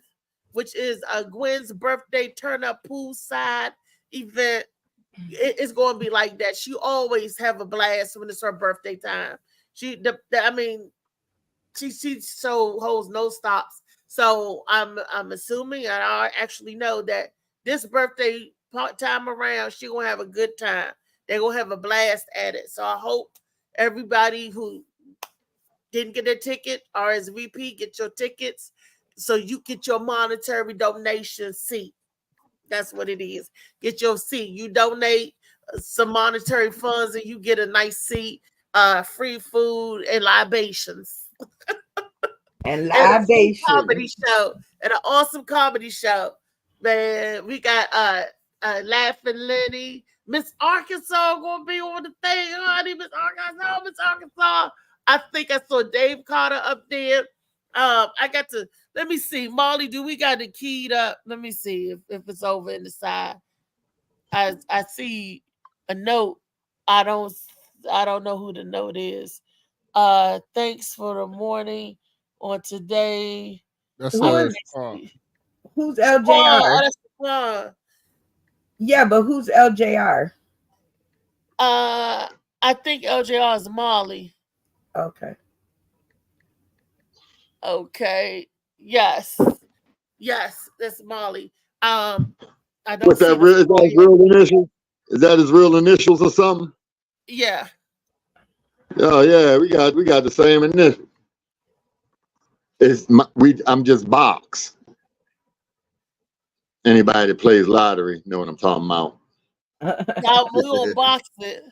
Speaker 3: which is Gwen's birthday turn up poolside event. It's going to be like that. She always have a blast when it's her birthday time. She so holds no stops. So I'm assuming, and I actually know that this birthday time around, she gonna have a good time. They're gonna have a blast at it. So I hope everybody who didn't get their ticket, RSVP, get your tickets so you get your monetary donation seat. That's what it is. Get your seat. You donate some monetary funds and you get a nice seat, free food and libations.
Speaker 13: And libations.
Speaker 3: An awesome comedy show. Man, we got Laughing Lenny. Miss Arkansas gonna be on the thing, honey. Miss Arkansas. I think I saw Dave Carter up there. Let me see. Molly, do we got it keyed up? Let me see if it's over in the side. I see a note. I don't know who the note is. Thanks for the morning on today.
Speaker 13: Who's LJR? Yeah, but who's LJR?
Speaker 3: I think LJR is Molly. Okay. Yes, that's Molly. I don't.
Speaker 11: What's that? Is that his real initials? Is that his real initials or something?
Speaker 3: Yeah.
Speaker 11: Oh yeah, we got the same initials. I'm just Box. Anybody that plays lottery know what I'm talking about.
Speaker 3: Now we're gonna box it.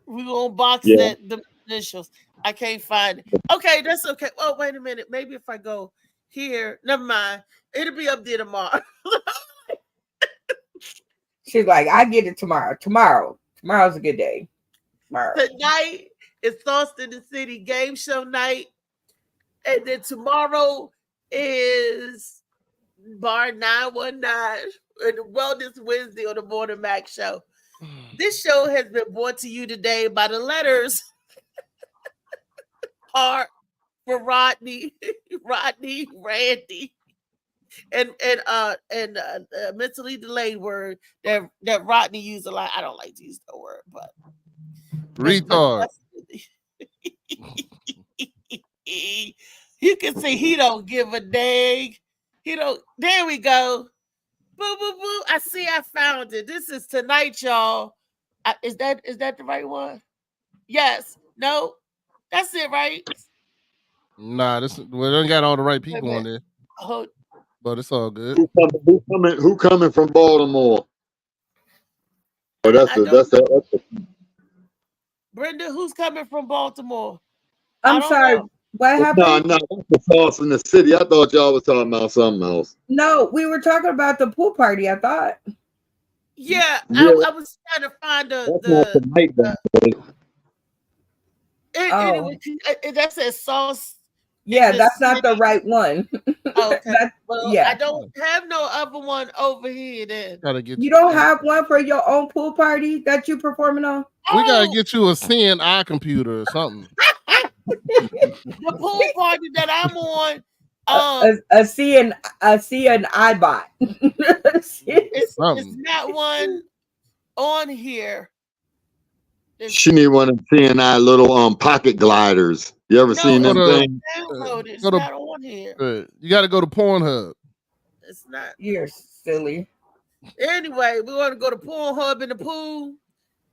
Speaker 3: We're gonna box
Speaker 11: Yeah.
Speaker 3: that the initials. I can't find it. Okay, that's okay. Oh, wait a minute. Maybe if I go here, never mind. It'll be up there tomorrow.
Speaker 13: She's like, I get it tomorrow. Tomorrow's a good day. Tomorrow.
Speaker 3: Tonight is Sauce in the City game show night. And then tomorrow is Bar 919 and Wellness Wednesday on the Morning Mac Show. This show has been brought to you today by the letters Heart for Rodney, Randy, and mentally delayed word that Rodney used a lot. I don't like to use the word, but
Speaker 7: retard.
Speaker 3: You can see he don't give a dang. He don't. There we go. Boo, boo, boo. I see. I found it. This is tonight, y'all. Is that the right one? Yes. No. That's it, right?
Speaker 7: Nah, we don't got all the right people on there,
Speaker 3: Oh,
Speaker 7: but it's all good.
Speaker 11: Who coming from Baltimore? Oh, that's
Speaker 3: Brenda, who's coming from Baltimore?
Speaker 13: I'm sorry. What happened?
Speaker 11: No, that's the Sauce in the City. I thought y'all was talking about something else.
Speaker 13: No, we were talking about the pool party, I thought.
Speaker 3: Yeah,
Speaker 11: Yeah.
Speaker 3: I was trying to find
Speaker 11: That's not tonight,
Speaker 3: anyway, that says Sauce.
Speaker 13: Yeah, that's not the right one.
Speaker 3: Okay. Well,
Speaker 13: yeah.
Speaker 3: I don't have no other one over here then.
Speaker 7: Gotta get
Speaker 13: You don't have one for your own pool party that you performing on?
Speaker 7: We gotta get you a CNI computer or something.
Speaker 3: The pool party that I'm on,
Speaker 13: a CNI bot.
Speaker 3: it's not one on here.
Speaker 11: She need one of CNI little pocket gliders. You ever seen them things?
Speaker 3: It's not on here.
Speaker 7: You got to go to Pornhub.
Speaker 3: It's not.
Speaker 13: You're silly.
Speaker 3: Anyway, we're going to go to Pornhub in the pool.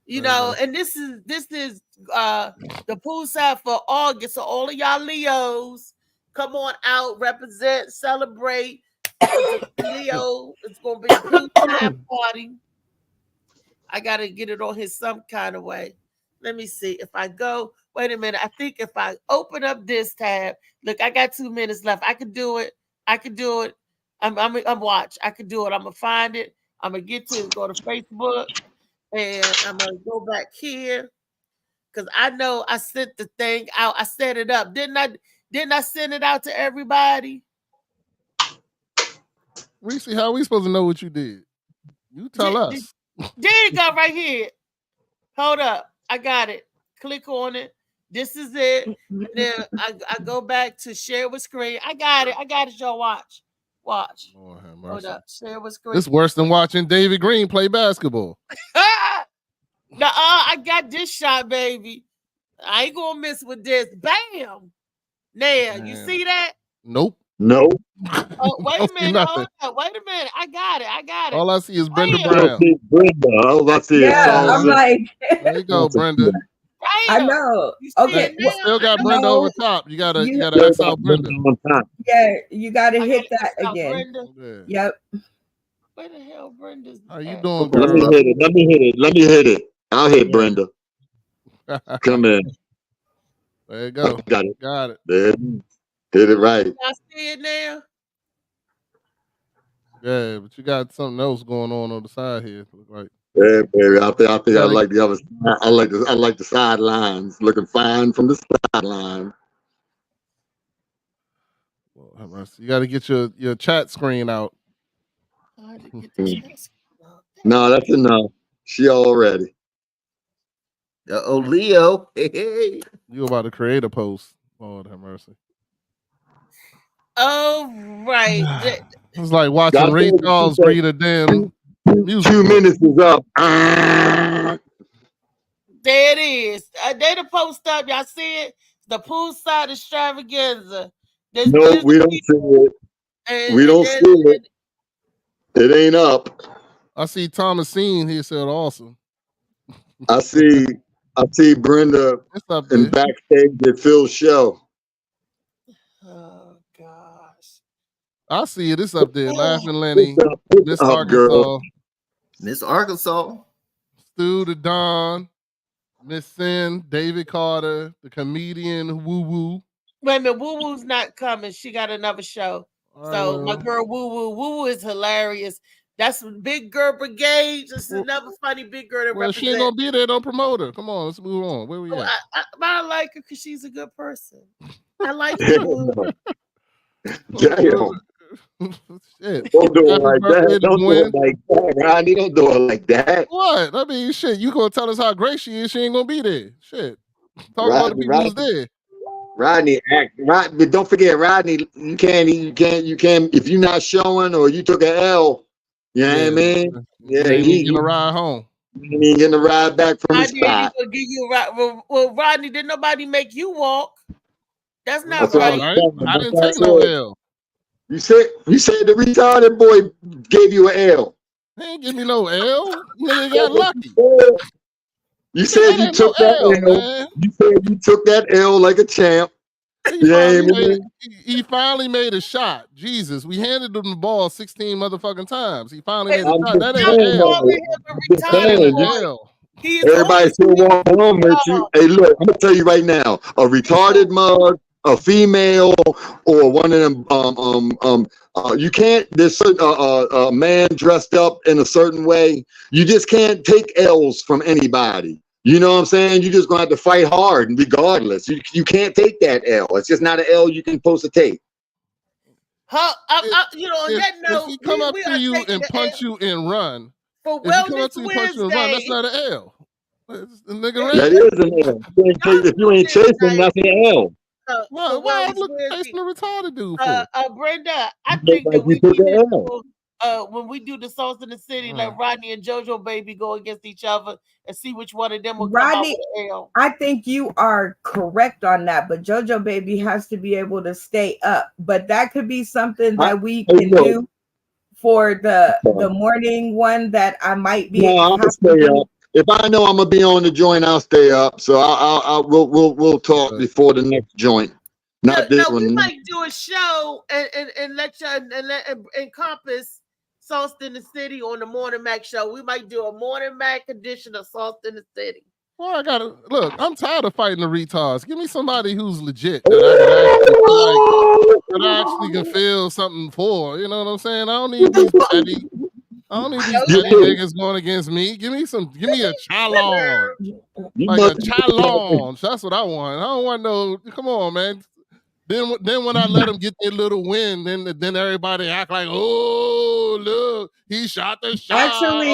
Speaker 3: You know, and this is the pool side for August. So all of y'all Leos, come on out, represent, celebrate. Leo, it's gonna be a pool side party. I gotta get it on here some kind of way. Let me see if I go. Wait a minute. I think if I open up this tab, look, I got 2 minutes left. I could do it. I'm watch. I could do it. I'm gonna find it. I'm gonna get to it. Go to Facebook. And I'm gonna go back here because I know I sent the thing out. I set it up. Didn't I send it out to everybody?
Speaker 7: Reese, how are we supposed to know what you did? You tell us.
Speaker 3: There you go, right here. Hold up. I got it. Click on it. This is it. Then I go back to share with screen. I got it, y'all. Watch. Hold up. Share with screen.
Speaker 7: It's worse than watching David Green play basketball.
Speaker 3: I got this shot, baby. I ain't gonna miss with this. Bam. Now, you see that?
Speaker 7: Nope.
Speaker 11: No.
Speaker 3: Oh, wait a minute. Hold up. Wait a minute. I got it.
Speaker 7: All I see is Brenda
Speaker 3: Bam.
Speaker 7: Brown.
Speaker 11: All I see is
Speaker 13: I'm like,
Speaker 7: there you go, Brenda.
Speaker 13: I know. Okay,
Speaker 7: You still got Brenda over top. You gotta X out Brenda.
Speaker 13: Yeah, you gotta hit that again.
Speaker 7: Yeah.
Speaker 13: Yep.
Speaker 3: Where the hell Brenda's?
Speaker 7: How you doing,
Speaker 11: Let
Speaker 7: girl?
Speaker 11: me hit it. I'll hit Brenda. Come in.
Speaker 7: There you go.
Speaker 11: Got it.
Speaker 7: Got it.
Speaker 11: There. Did it right.
Speaker 3: I see it now.
Speaker 7: Yeah, but you got something else going on the side here. Look like.
Speaker 11: Yeah, baby. I think I like the other. I like the sidelines. Looking fine from the sideline.
Speaker 7: Well, you got to get your chat screen out.
Speaker 11: No, that's enough. She already.
Speaker 6: Leo. Hey.
Speaker 7: You about to create a post. Lord have mercy.
Speaker 3: Oh, right.
Speaker 7: It's like watching Ray Charles read a damn music.
Speaker 11: 2 minutes is up.
Speaker 3: There it is. They the post up. Y'all see it? The poolside extravaganza.
Speaker 11: No, we don't see it. We don't see it. It ain't up.
Speaker 7: I see Thomasine. He said awesome.
Speaker 11: I see Brenda in backstage at Phil's show.
Speaker 3: Oh gosh.
Speaker 7: I see it. It's up there. Laughing Lenny,
Speaker 11: What's
Speaker 7: Miss
Speaker 11: up, girl?
Speaker 7: Arkansas,
Speaker 6: Miss Arkansas.
Speaker 7: Stu the Don, Miss Sin, David Carter, the comedian Woo Woo.
Speaker 3: Wait a minute, Woo Woo's not coming. She got another show.
Speaker 7: All right,
Speaker 3: So my
Speaker 7: well,
Speaker 3: girl Woo Woo is hilarious. That's Big Girl Brigade. This is another funny big girl that
Speaker 7: well, she ain't
Speaker 3: represents.
Speaker 7: gonna be there. Don't promote her. Come on, let's move on. Where we
Speaker 3: Oh,
Speaker 7: at?
Speaker 3: I like her because she's a good person. I like her.
Speaker 11: Damn.
Speaker 7: Shit.
Speaker 11: Don't do it
Speaker 7: Happy
Speaker 11: like
Speaker 7: birthday
Speaker 11: that.
Speaker 7: to
Speaker 11: Don't do
Speaker 7: Gwen.
Speaker 11: it like that, Rodney. Don't do it like that.
Speaker 7: What? I mean, shit. You gonna tell us how great she is? She ain't gonna be there. Shit. Talk about the people who's there.
Speaker 11: Rodney, but don't forget, Rodney. You can't. If you're not showing or you took an L, you know what I mean? Yeah,
Speaker 7: ain't
Speaker 11: he
Speaker 7: getting a ride home.
Speaker 11: He ain't getting a ride back from the
Speaker 3: I did. He
Speaker 11: spot.
Speaker 3: gonna give you a ride. Well, Rodney, did nobody make you walk? That's not
Speaker 11: That's what
Speaker 3: right.
Speaker 11: I'm saying.
Speaker 7: I
Speaker 11: That's
Speaker 7: didn't
Speaker 11: what I
Speaker 7: take no
Speaker 11: said.
Speaker 7: L.
Speaker 11: You said the retarded boy gave you an L.
Speaker 7: He ain't give me no L. Nigga got lucky.
Speaker 11: You said you
Speaker 7: ain't
Speaker 11: took
Speaker 7: no
Speaker 11: that
Speaker 7: L,
Speaker 11: L.
Speaker 7: man.
Speaker 11: You said you took that L like a champ.
Speaker 7: He finally made a shot. Jesus, we handed him the ball 16 motherfucking times. He finally made a
Speaker 11: I'm
Speaker 7: shot.
Speaker 11: just
Speaker 7: That
Speaker 11: saying,
Speaker 7: ain't an L.
Speaker 11: though. I'm just saying,
Speaker 7: L.
Speaker 11: everybody still walk home with you. Hey, look, I'm gonna tell you right now: a retarded mug, a female, or one of them. You can't. There's a man dressed up in a certain way. You just can't take L's from anybody. You know what I'm saying? You're just gonna have to fight hard, regardless. You can't take that L. It's just not an L you can supposed to take.
Speaker 3: You know, on that note,
Speaker 7: If he come up
Speaker 3: we
Speaker 7: to
Speaker 3: are
Speaker 7: you
Speaker 3: taking
Speaker 7: and
Speaker 3: the
Speaker 7: punch
Speaker 3: L
Speaker 7: you and run,
Speaker 3: for
Speaker 7: if he come up
Speaker 3: Wellness
Speaker 7: to you, punch you and run, that's
Speaker 3: Wednesday.
Speaker 7: not an L. The nigga ran.
Speaker 11: That is an L. If you ain't chasing, that's an L.
Speaker 7: Why I'm chasing the retarded dude for?
Speaker 3: Brenda, I
Speaker 11: You
Speaker 3: think
Speaker 11: look
Speaker 3: that
Speaker 11: like
Speaker 3: we
Speaker 11: you took
Speaker 3: need
Speaker 11: an
Speaker 3: to
Speaker 11: L.
Speaker 3: when we do the Sauce in the City, let Rodney and JoJo Baby go against each other and see which one of them will come out
Speaker 13: Rodney,
Speaker 3: with an L.
Speaker 13: I think you are correct on that, but JoJo Baby has to be able to stay up. But that could be something that we can do for the morning one that I might be.
Speaker 11: No, I'm gonna stay up. If I know I'm gonna be on the joint, I'll stay up. So we'll talk before the next joint. Not this
Speaker 3: We
Speaker 11: one.
Speaker 3: might do a show and let you and encompass Sauce in the City on the Morning Mac show. We might do a Morning Mac edition of Sauce in the City.
Speaker 7: Well, I gotta look. I'm tired of fighting the retards. Give me somebody who's legit that I actually can feel something for. You know what I'm saying? I don't need these petty. I don't need these petty niggas going against me. Give me a challenge. Like a challenge. That's what I want. I don't want no. Come on, man. Then when I let them get their little win, then everybody act like, oh look, he shot the shot.
Speaker 13: Actually,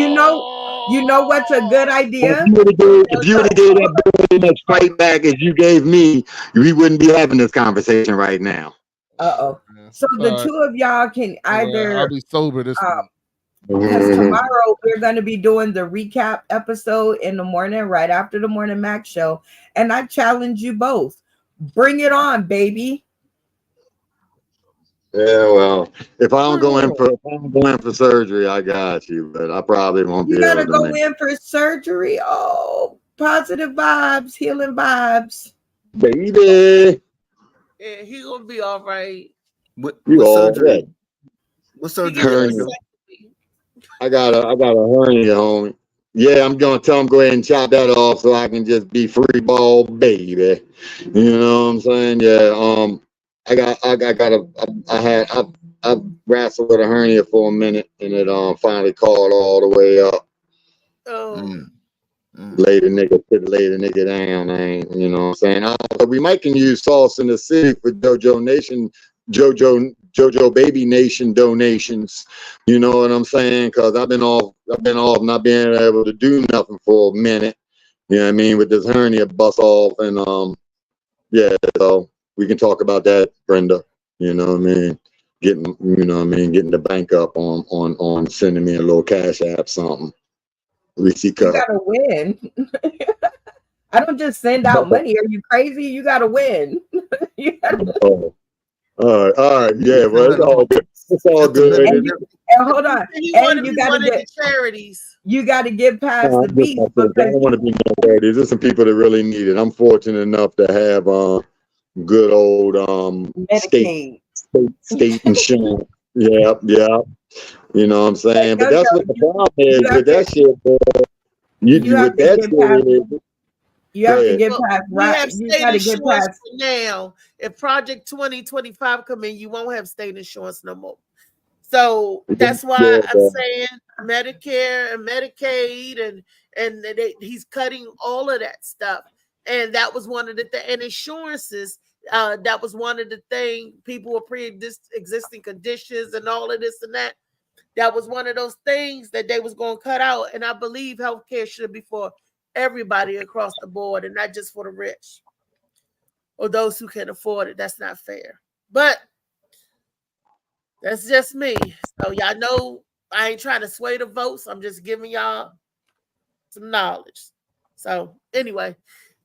Speaker 13: you know what's a good idea?
Speaker 11: If you would have gave that boy the next fight back as you gave me, we wouldn't be having this conversation right now.
Speaker 13: So the two of y'all can either
Speaker 7: I'll be sober this week.
Speaker 13: Because tomorrow we're going to be doing the recap episode in the morning, right after the Morning Mac show, and I challenge you both. Bring it on, baby.
Speaker 11: Yeah, well, if I don't go in for surgery, I got you, but I probably won't be
Speaker 13: You
Speaker 11: able
Speaker 13: gotta
Speaker 11: to
Speaker 13: go
Speaker 11: make
Speaker 13: in for surgery. Oh, positive vibes, healing vibes.
Speaker 11: baby.
Speaker 3: Yeah, he gonna be all right.
Speaker 6: What
Speaker 11: all
Speaker 6: surgery?
Speaker 11: right.
Speaker 6: What surgery?
Speaker 11: Hernia. I got a hernia, homie. Yeah, I'm gonna tell him go ahead and chop that off so I can just be free ball, baby. You know what I'm saying? Yeah. I wrestled with a hernia for a minute, and it finally caught all the way up. Lay the nigga down. I ain't, you know what I'm saying? We might can use Sauce in the City for JoJo Nation, JoJo Baby Nation donations. You know what I'm saying? Because I've been off not being able to do nothing for a minute. You know what I mean? With this hernia bust off, and yeah, so we can talk about that, Brenda. You know what I mean? Getting the bank up on sending me a little cash app something.
Speaker 13: You gotta win. I don't just send out money. Are you crazy? You gotta win.
Speaker 11: All right, yeah, well, it's all good. It's all good.
Speaker 13: And hold on, and you gotta get
Speaker 3: charities.
Speaker 13: You gotta get past the beat.
Speaker 11: I don't want to be no charities. There's some people that really need it. I'm fortunate enough to have good old
Speaker 13: Medicaid.
Speaker 11: state insurance. Yeah. You know what I'm saying? But that's what the problem is with that shit, boy. You
Speaker 13: have
Speaker 11: with
Speaker 13: to
Speaker 11: that
Speaker 13: get
Speaker 11: shit.
Speaker 13: past- You have to get
Speaker 3: Well,
Speaker 13: past
Speaker 3: we have
Speaker 13: right. You
Speaker 3: state
Speaker 13: got to get
Speaker 3: insurance
Speaker 13: past.
Speaker 3: for now. If Project 2025 come in, you won't have state insurance no more. So that's why I'm saying Medicare and Medicaid and he's cutting all of that stuff. And that was one of the and insurances. That was one of the things. People with pre-existing conditions and all of this and that. That was one of those things that they was going to cut out. And I believe healthcare should be for everybody across the board and not just for the rich or those who can afford it. That's not fair. But that's just me. So y'all know I ain't trying to sway the votes. I'm just giving y'all some knowledge. So anyway,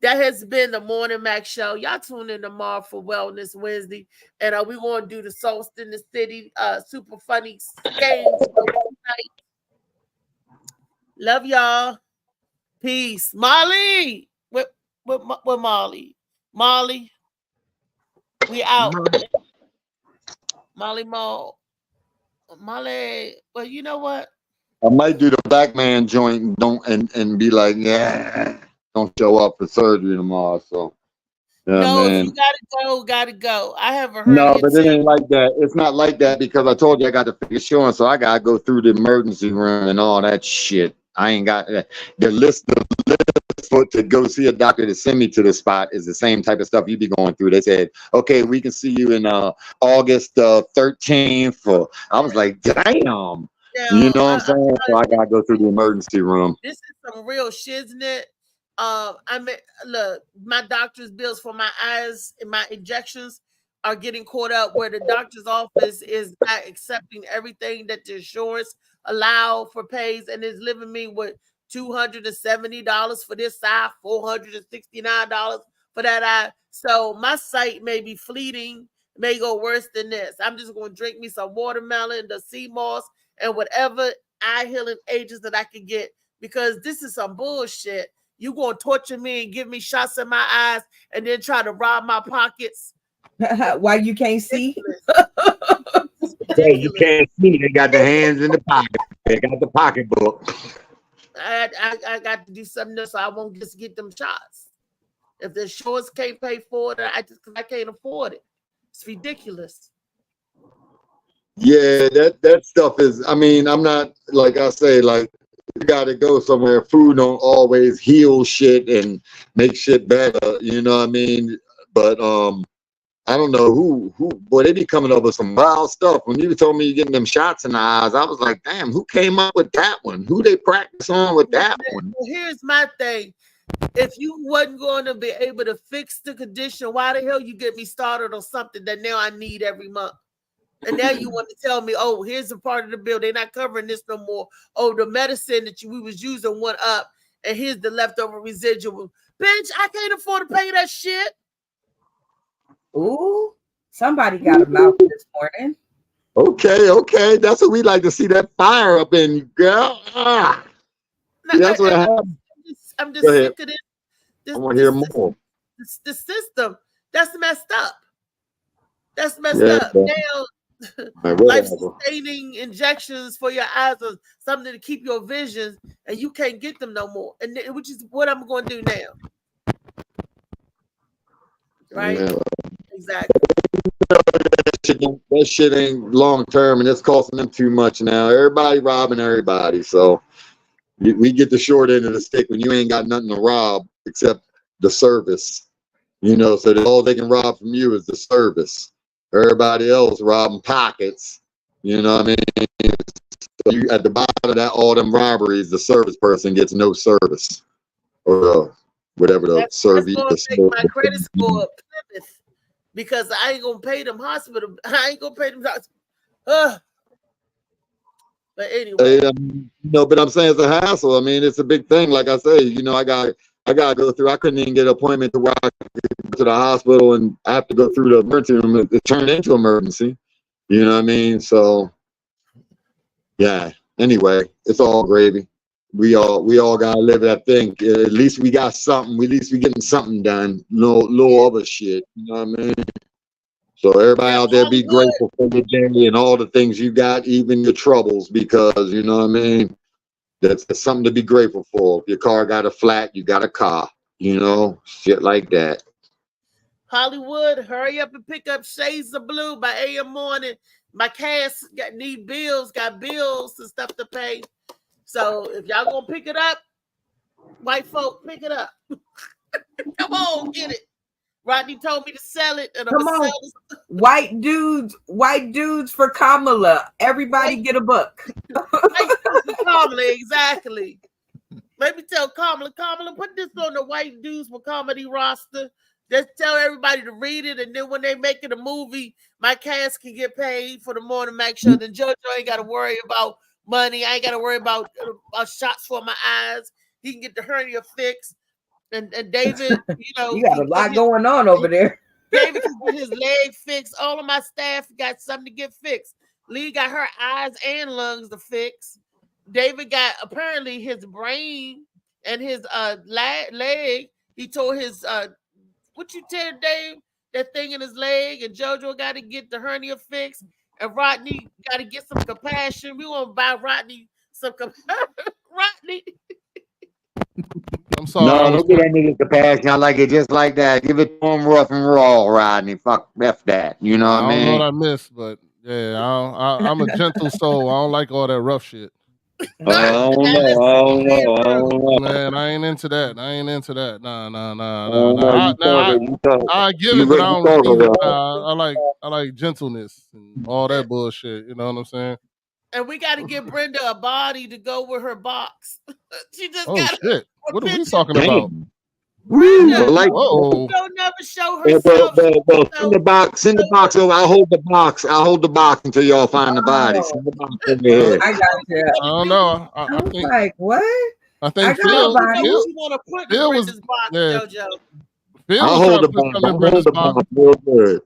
Speaker 3: that has been the Morning Mac Show. Y'all tune in tomorrow for Wellness Wednesday. And we're going to do the Soul in the City super funny games tonight. Love y'all. Peace. Molly. With Molly. Molly. We out. Molly. Well, you know what?
Speaker 11: I might do the black man joint and be like, yeah, don't show up for surgery tomorrow. So yeah,
Speaker 3: no,
Speaker 11: man.
Speaker 3: if you gotta go. I haven't heard
Speaker 11: No, but it ain't like that. It's not like that because I told you I got to fix insurance, so I gotta go through the emergency room and all that shit. I ain't got the list for to go see a doctor to send me to the spot is the same type of stuff you be going through. They said, okay, we can see you in August 13th. I was like, damn. You know what I'm saying? So I gotta go through the emergency room.
Speaker 3: This is some real shiznit. I mean, look, my doctor's bills for my eyes and my injections are getting caught up where the doctor's office is not accepting everything that the insurance allow for pays and is leaving me with $270 for this eye, $469 for that eye. So my sight may be fleeting, may go worse than this. I'm just going to drink me some watermelon, the sea moss, and whatever eye healing agents that I can get because this is some bullshit. You going to torture me and give me shots in my eyes and then try to rob my pockets?
Speaker 13: Why you can't see?
Speaker 11: Yeah, you can't see. They got the hands in the pocket. They got the pocketbook.
Speaker 3: I got to do something else so I won't just get them shots. If the insurance can't pay for it, I can't afford it. It's ridiculous.
Speaker 11: Yeah, that stuff is. I mean, I'm not like I say. Like you got to go somewhere. Food don't always heal shit and make shit better. You know what I mean? But I don't know who. Boy, they be coming up with some wild stuff. When you told me you're getting them shots in the eyes, I was like, damn, who came up with that one? Who they practice on with that one?
Speaker 3: Well, here's my thing. If you wasn't going to be able to fix the condition, why the hell you get me started on something that now I need every month? And now you want to tell me, oh, here's a part of the bill. They're not covering this no more. Oh, the medicine that we was using went up, and here's the leftover residual. Bitch, I can't afford to pay that shit.
Speaker 13: Ooh, somebody got a mouth this morning.
Speaker 11: Okay. That's what we like to see, that fire up in you, girl. That's what happened.
Speaker 3: I'm just sick of this.
Speaker 11: I want to hear more.
Speaker 3: The system, that's messed up. That's messed up.
Speaker 11: Bro.
Speaker 3: Now, life-sustaining injections for your eyes or something to keep your vision, and you can't get them no more. And which is what I'm going to do now. Right?
Speaker 11: Yeah.
Speaker 3: Exactly.
Speaker 11: That shit ain't long term, and it's costing them too much now. Everybody robbing everybody, so we get the short end of the stick when you ain't got nothing to rob except the service. You know, so all they can rob from you is the service. Everybody else robbing pockets. You know what I mean? So you, at the bottom of that, all them robberies, the service person gets no service or whatever the service.
Speaker 3: That's gonna make my credit score up because I ain't gonna pay them hospital. I ain't gonna pay them. But anyway,
Speaker 11: no, but I'm saying it's a hassle. I mean, it's a big thing. Like I say, you know, I gotta go through. I couldn't even get an appointment to walk to the hospital, and I have to go through the emergency room. It turned into emergency. You know what I mean? So, yeah. Anyway, it's all gravy. We all gotta live that thing. At least we got something. At least we getting something done. No other shit. You know what I mean? So everybody out there, be
Speaker 3: Hollywood.
Speaker 11: grateful for your day and all the things you got, even your troubles, because you know what I mean. That's something to be grateful for. If your car got a flat, you got a car. You know, shit like that.
Speaker 3: Hollywood, hurry up and pick up Shades of Blue by AM Morning. My cast got bills and stuff to pay. So if y'all gonna pick it up, white folk, pick it up. Come on, get it. Rodney told me to sell it, and I'm
Speaker 13: Come
Speaker 3: gonna
Speaker 13: on.
Speaker 3: sell it.
Speaker 13: White dudes for Kamala. Everybody get a book.
Speaker 3: Kamala, exactly. Let me tell Kamala, put this on the white dudes for comedy roster. Just tell everybody to read it, and then when they make it a movie, my cast can get paid for the Morning Mac show. Then JoJo ain't got to worry about money. I ain't got to worry about shots for my eyes. He can get the hernia fixed. And David, you know,
Speaker 13: You got a lot going on over there.
Speaker 3: David can get his leg fixed. All of my staff got something to get fixed. Lee got her eyes and lungs to fix. David got apparently his brain and his leg. He tore his what you tell Dave? That thing in his leg, and JoJo got to get the hernia fixed, and Rodney got to get some compassion. We want to buy Rodney some Rodney.
Speaker 7: I'm sorry.
Speaker 11: No, don't get that nigga compassion. I like it just like that. Give it to him rough and raw, Rodney. Fuck F that. You know what I
Speaker 7: I don't
Speaker 11: mean?
Speaker 7: know what I missed, but yeah, I'm a gentle soul. I don't like all that rough shit.
Speaker 11: I don't know.
Speaker 7: Man, I ain't into that. Nah. I give
Speaker 11: You
Speaker 7: it, but I
Speaker 11: ready to
Speaker 7: don't
Speaker 11: talk
Speaker 7: receive it.
Speaker 11: about
Speaker 7: I like gentleness and all that bullshit. You know what I'm saying?
Speaker 3: And we got to give Brenda a body to go with her box. She just
Speaker 7: Oh
Speaker 3: got
Speaker 7: shit! What are we talking about?
Speaker 11: But like,
Speaker 7: Whoa!
Speaker 3: Don't never show
Speaker 11: well,
Speaker 3: herself.
Speaker 11: send the box over. I'll hold the box until y'all find the body. Send the box over here.
Speaker 13: I got you.
Speaker 7: I don't know. I
Speaker 13: I'm
Speaker 7: think
Speaker 13: like, what?
Speaker 7: I think
Speaker 13: got a body.
Speaker 3: You want to put in
Speaker 7: Phil was
Speaker 3: Brenda's box,
Speaker 7: yeah.
Speaker 3: JoJo.
Speaker 7: Phil
Speaker 11: I'll
Speaker 7: was trying
Speaker 11: hold
Speaker 7: to
Speaker 11: the
Speaker 7: put
Speaker 11: box.
Speaker 7: something in
Speaker 11: I'll
Speaker 7: Brenda's
Speaker 11: hold the
Speaker 7: box.
Speaker 11: box real good.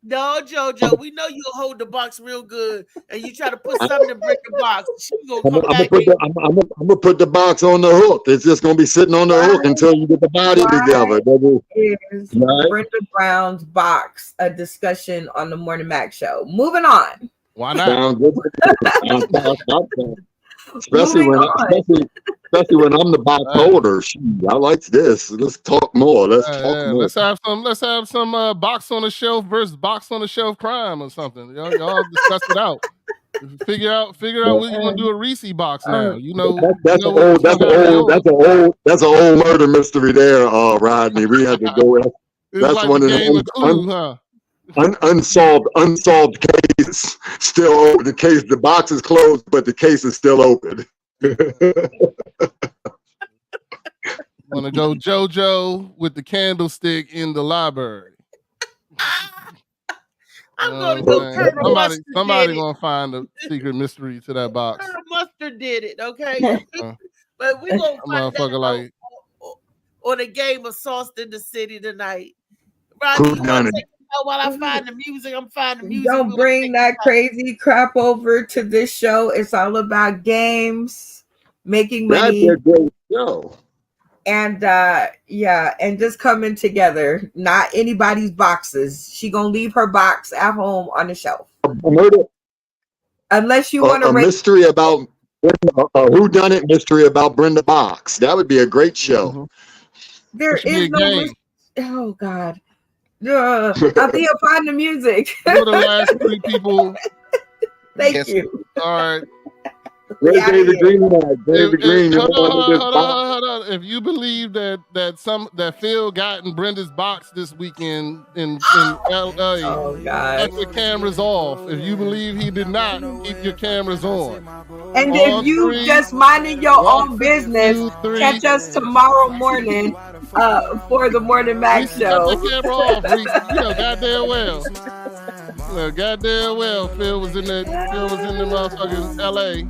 Speaker 3: No, JoJo, we know you'll hold the box real good, and you try to put something in Brenda's box. She gonna
Speaker 11: I'm
Speaker 3: come back.
Speaker 11: gonna put the box on the hook. It's just gonna be sitting on the hook until you get the body together.
Speaker 13: Is Brenda Brown's box a discussion on the Morning Mac show? Moving on.
Speaker 7: Why not?
Speaker 11: Sounds good. Especially when I'm the box holder. I like this. Let's talk more. Let's talk more.
Speaker 7: Let's have some box on the shelf versus box on the shelf crime or something. Y'all discuss it out. Figure out what you're gonna do a Reese box now. You know
Speaker 11: that's an old murder mystery there, Rodney. We had to go. That's
Speaker 7: like
Speaker 11: one
Speaker 7: the
Speaker 11: of
Speaker 7: game
Speaker 11: the
Speaker 7: of Clue, huh?
Speaker 11: unsolved case still open. The box is closed, but the case is still open.
Speaker 7: Want to go JoJo with the candlestick in the library?
Speaker 3: I'm gonna go. Colonel Mustard
Speaker 7: somebody
Speaker 3: did
Speaker 7: gonna find a secret mystery to that box.
Speaker 3: Colonel Mustard did it, okay? But we gonna find
Speaker 7: motherfucker
Speaker 3: out
Speaker 7: like
Speaker 3: on a game of Sauce in the City tonight. Rodney, you want to take it out while I find the music? I'm finding the music.
Speaker 13: Don't bring that crazy crap over to this show. It's all about games, making money.
Speaker 11: That's a great show.
Speaker 13: And and just coming together, not anybody's boxes. She gonna leave her box at home on the shelf. Unless you want to
Speaker 11: mystery about who done it mystery about Brenda Box. That would be a great show.
Speaker 13: There is no oh God. I'll be up on the music.
Speaker 7: Who are the last three people?
Speaker 13: Thank you.
Speaker 7: All right.
Speaker 11: Where's David Green at? David Green.
Speaker 7: Hold on. If you believe that Phil got in Brenda's box this weekend in LA, keep your cameras off. If you believe he did not, keep your cameras on.
Speaker 13: And if you just minding your own business, catch us tomorrow morning for the Morning Mac show.
Speaker 7: Cut the camera off, Reese. You know goddamn well. Phil was in the motherfucking LA.